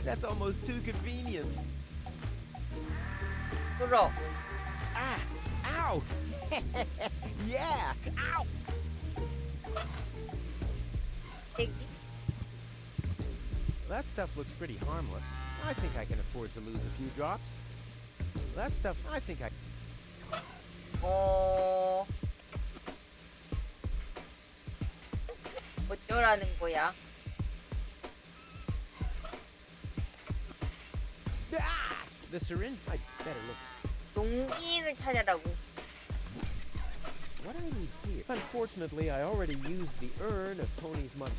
That's almost too convenient. 불어. Ah! Ow! Yeah! Ow! 대기. That stuff looks pretty harmless. I think I can afford to lose a few drops. That stuff, I think I... 어쩌라는 거야? Ah! The syringe, I better look. 용기를 찾아라고. What do I need here? Unfortunately, I already used the urn of Tony's money.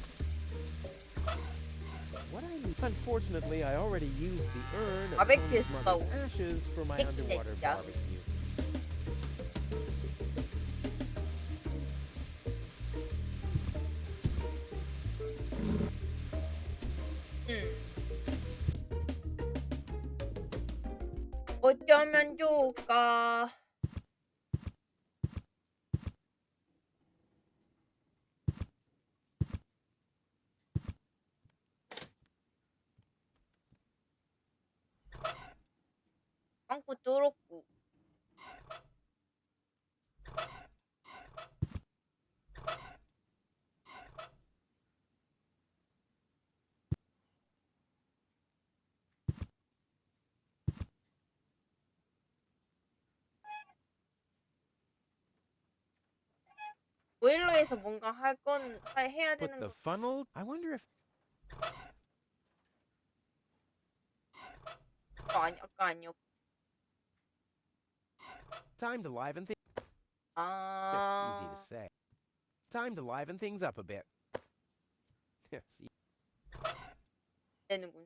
What do I need? Unfortunately, I already used the urn of Tony's mother's ashes for my underwater barbecue. 어쩌면 좋을까? 빵꾸 뚫었고. 보일러에서 뭔가 해야 But 되는 the 거. funnel? I wonder if... 아까 아니었고. Time to liven things... 아. It's easy to say. Time to liven things up a bit. Yes. 되는군.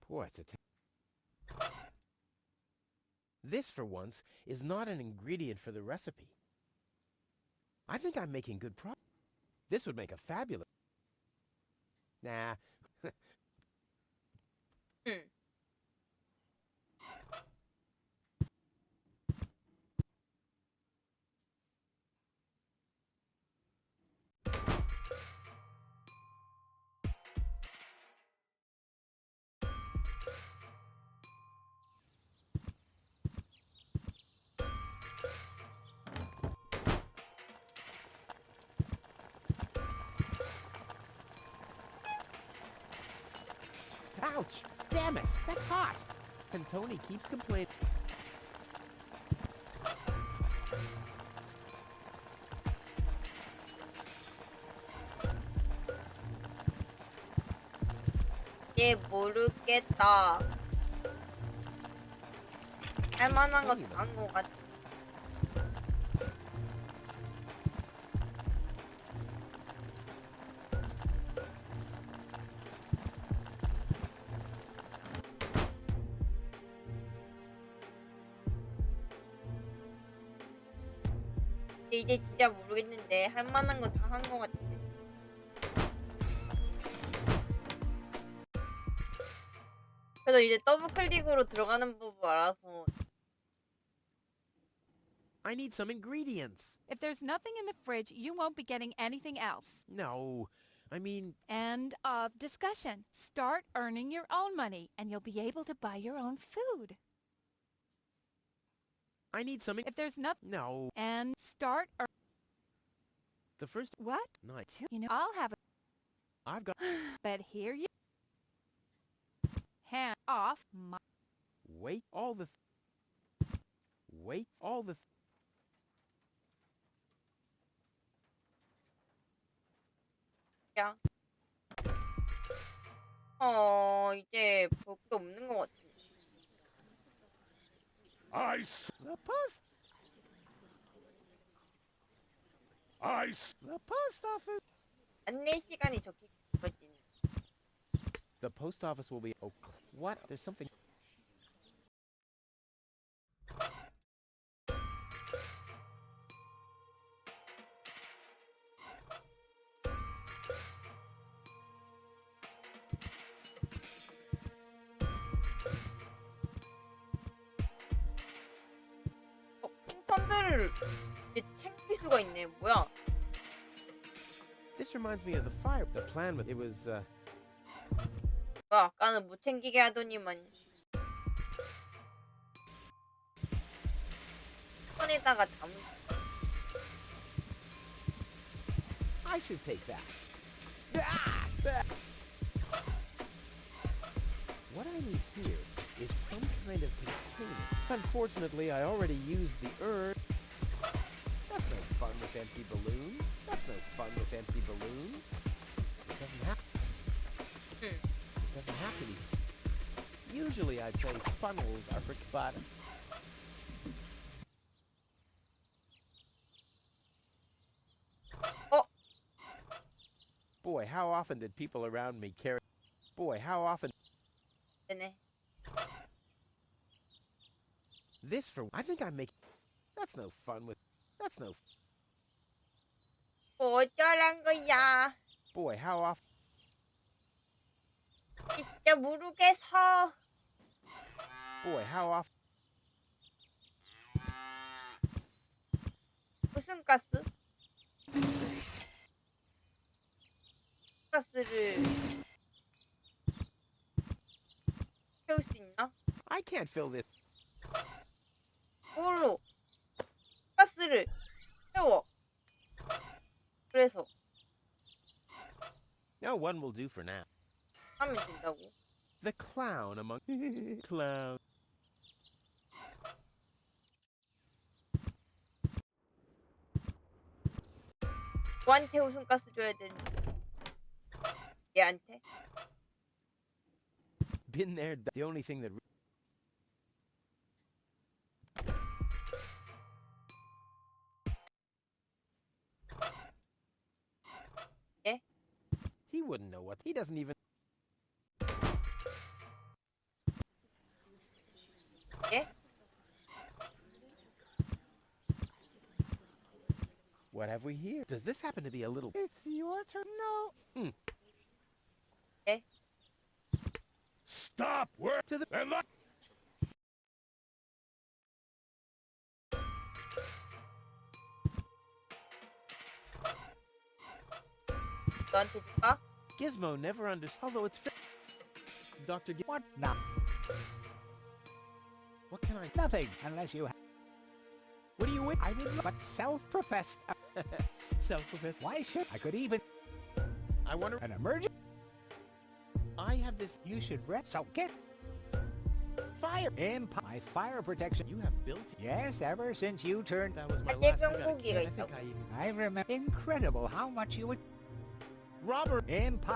Boy, it's a... This, for once, is not an ingredient for the recipe. I think I'm making good progress. This would make a fabulous... Nah. Ouch! Damn it! That's hot! And Tony keeps complaining. 얘 모르겠다. 할 만한 거 다 한 거 같아. 근데 이제 진짜 모르겠는데 할 만한 거 다 한 거 같은데. 그래서 이제 더블 클릭으로 들어가는 법을 알아서. I need some ingredients. If there's nothing in the fridge, you won't be getting anything else. No, I mean... End of discussion. Start earning your own money, and you'll be able to buy your own food. I need some... If there's nothing... No. And start... The first... What? Night. You know, I'll have a... I've got... But here you... Hand off my... Wait all the... Wait all the... 야. 이제 볼 게 없는 것 같아. The post office. 안내 시간이 적혀 있거든. The post office will be... Oh, what? There's something... 풍선들을 이제 챙길 수가 있네. 뭐야? This reminds me of the fire. The plan with... It was, 뭐야? 아까는 못 챙기게 하더니만. 손에다가 담은. I should take that. What I need here is some kind of container. Unfortunately, I already used the urn. That's no fun with empty balloons. That's no fun with empty balloons. It doesn't have... It doesn't have to be... Usually I'd say funnels are for... But... Oh! Boy, how often did people around me carry... Boy, how often... 되네. This for... I think I'm making... That's no fun with... That's no... 어쩌란 거야? Boy, how often... 진짜 모르겠어. Boy, how often... 무슨 가스? 가스를 채울 수 있나? I can't fill this... 뭘로? 가스를 채워. 그래서 No, one will do for now. 하면 된다고. The clown among... clown. 누구한테 웃음가스 줘야 되는지. 얘한테? Been there, the only thing that... 예? He wouldn't know what... He doesn't even... 예? What have we here? Does this happen to be a little... It's your turn. No. Okay. Stop! Where To the... and look! 너한테 줄까? Gizmo never understood. Although it's... Dr. What now? What can I... Nothing, unless you... What do you wait? I would... But self-professed... Self-professed. Why should... I could even... I wonder... An emergency... I have this... You should rest. So get... Fire! My fire protection... You have built it. Yes, ever since you turned... That was my 아재 last... I 경고기가 think 있다고. I even... I remember... Incredible how much you would... Robert!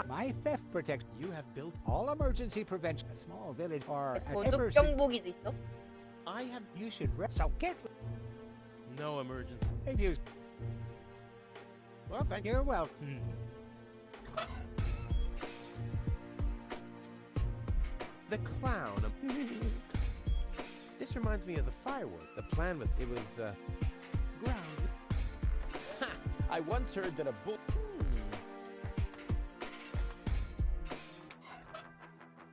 My theft protection... You have built... All emergency prevention... A small village or... An 도둑 ever... 경보기도 있어? I have... You should rest. So get... No emergency. If you... Well, thank you. You're welcome. The clown. This reminds me of the firework. The plan was... It was, ground. Ha! I once heard that a bull...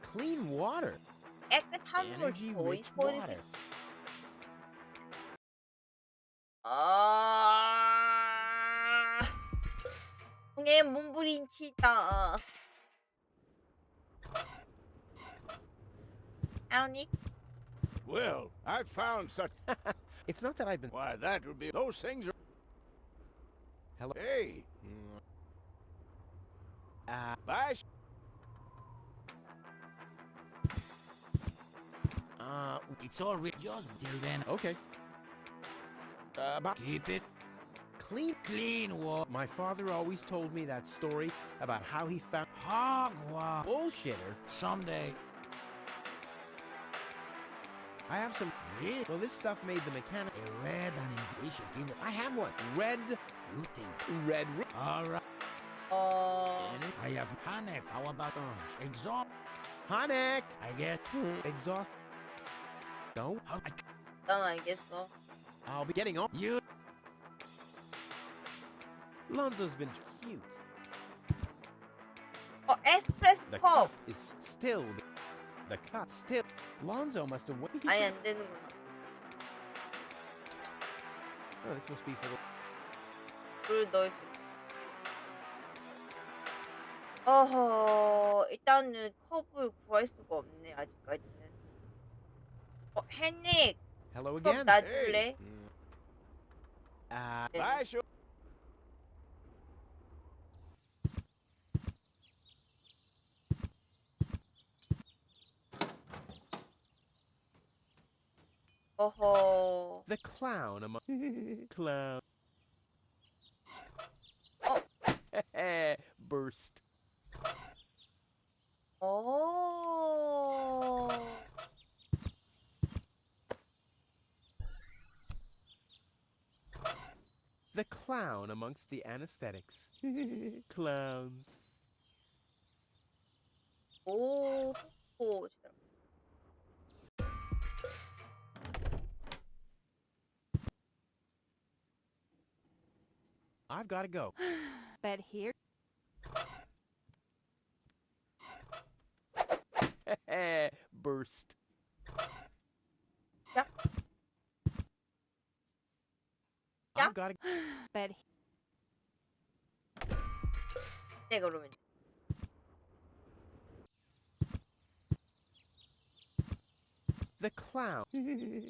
Clean water. 깨끗한 물 Energy 거의 rich 소리. water. 형의 몸부림치다. 아니? Well, I found such... It's not that I've been... Why, that would be... Those things are... Hello? Hey! Bye. It's all right. Just till then. Okay. Keep it Clean water. My father always told me that story about how he found... Hogwash. Bullshitter. Someday. I have some... Really? Well, this stuff made the mechanic... A red and we should give it. I have one. Red... You think? Red... All right. I have panic. How about exhaust? Hanek! I get Exhaust... No? 난 알겠어. I'll be getting on. you. Lonzo's been cute. 에스프레소 The 컵. cup is still... The cup still... Lonzo must have waited... 아니 안 되는구나. Oh, this must be for the... 물 넣을 수 있어. 어허, 일단은 컵을 구할 수가 없네 아직까지는. 헨릭, Hello 컵 again. 놔줄래? Bye, sure. 어허. The clown among... Clown. Burst. 오. The clown amongst the anesthetics. Clowns. 오. 오. I've got to go. But here... Burst. 야. I've got to... But... 네 그러면. The clown.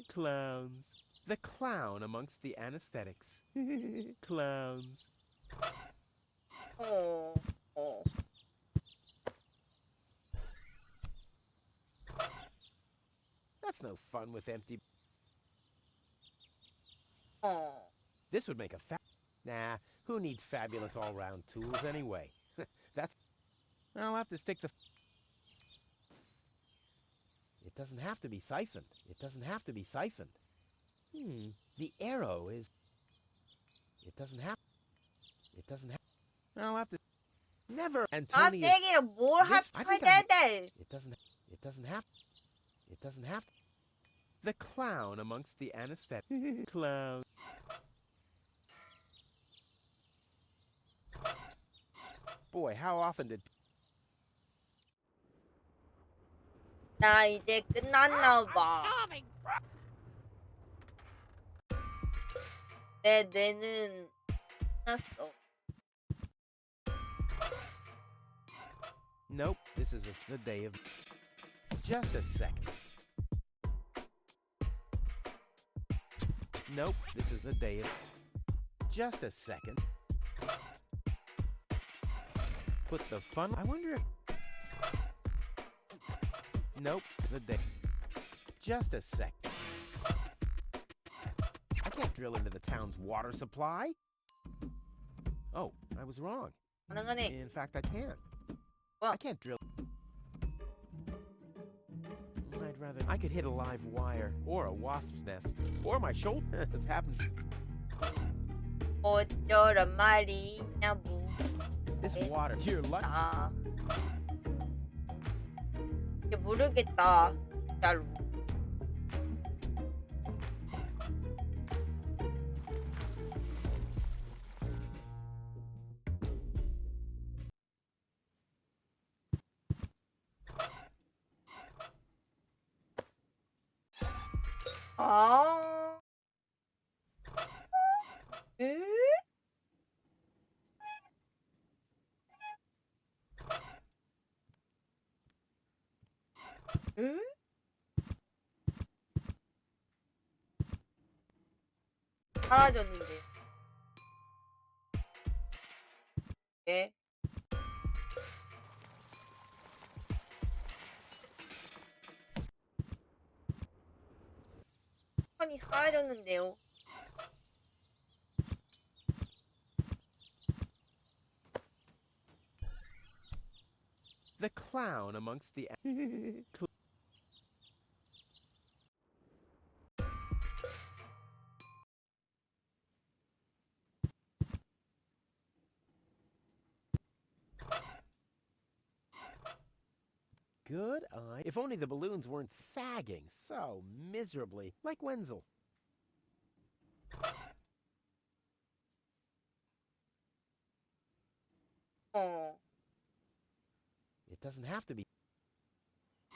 Clowns. The clown amongst the anesthetics. Clowns. 어. 어. That's no fun with empty... 어. This would make a Nah, who needs fabulous all-round tools anyway? That's... I'll have to stick the... It doesn't have to be siphoned. It doesn't have to be siphoned. The arrow is... It doesn't have... It doesn't have... I'll have to... Never... 아, Antonio... 떼기를 뭘 This- I think 합쳐야 I'm- 돼? It doesn't have... It doesn't have... The clown amongst the anesthetic... Clown... Boy, how often did... 나 이제 끝났나 봐. 내 뇌는 끝났어. Nope, this is the day of... Just a second. Nope, this is the day of... Just a second. Put the fun... I wonder if... Nope, the day... Just a second. I can't drill into the town's water supply. Oh, I was wrong. 가능하네. In fact, I can't. Well. I can't drill... I'd rather... I could hit a live wire, or a wasp's nest, or my shoulder. It's happened. 어쩌란 말이냐고. This water, you're lucky. 아. 이제 모르겠다. 진짜로. 아. 에? 에? 사라졌는데. 예? 판이 사라졌는데요. The clown amongst the... Good eye. If only the balloons weren't sagging so miserably, like Wenzel. 어. It doesn't have to be.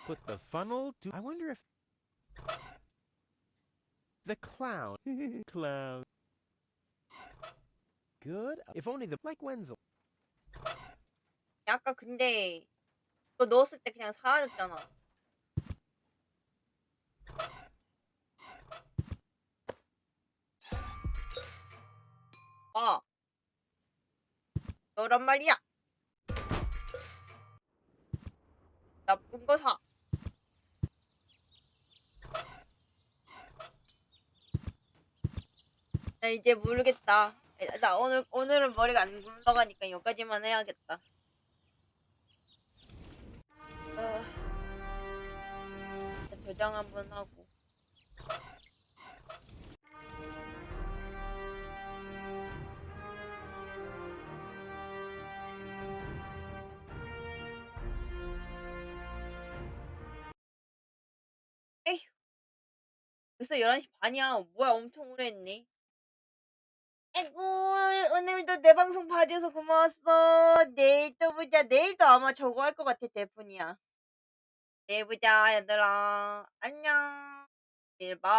Put the funnel to... I wonder if... The clown. Clown. Good. If only the... Like Wenzel. 아까 근데 너 넣었을 때 그냥 사라졌잖아. 아. 너란 말이야. 나쁜 거 사. 나 이제 모르겠다. 나 오늘은 머리가 안 굴러가니까 여기까지만 해야겠다. 저장 한번 하고. 에휴. 벌써 11시 반이야. 뭐야, 엄청 오래 했네. 아이고, 오늘도 내 방송 봐줘서 고마웠어. 내일 또 보자. 내일도 아마 저거 할 것 같아, 데포니아. 내일 보자, 얘들아. 안녕. 내일 봐.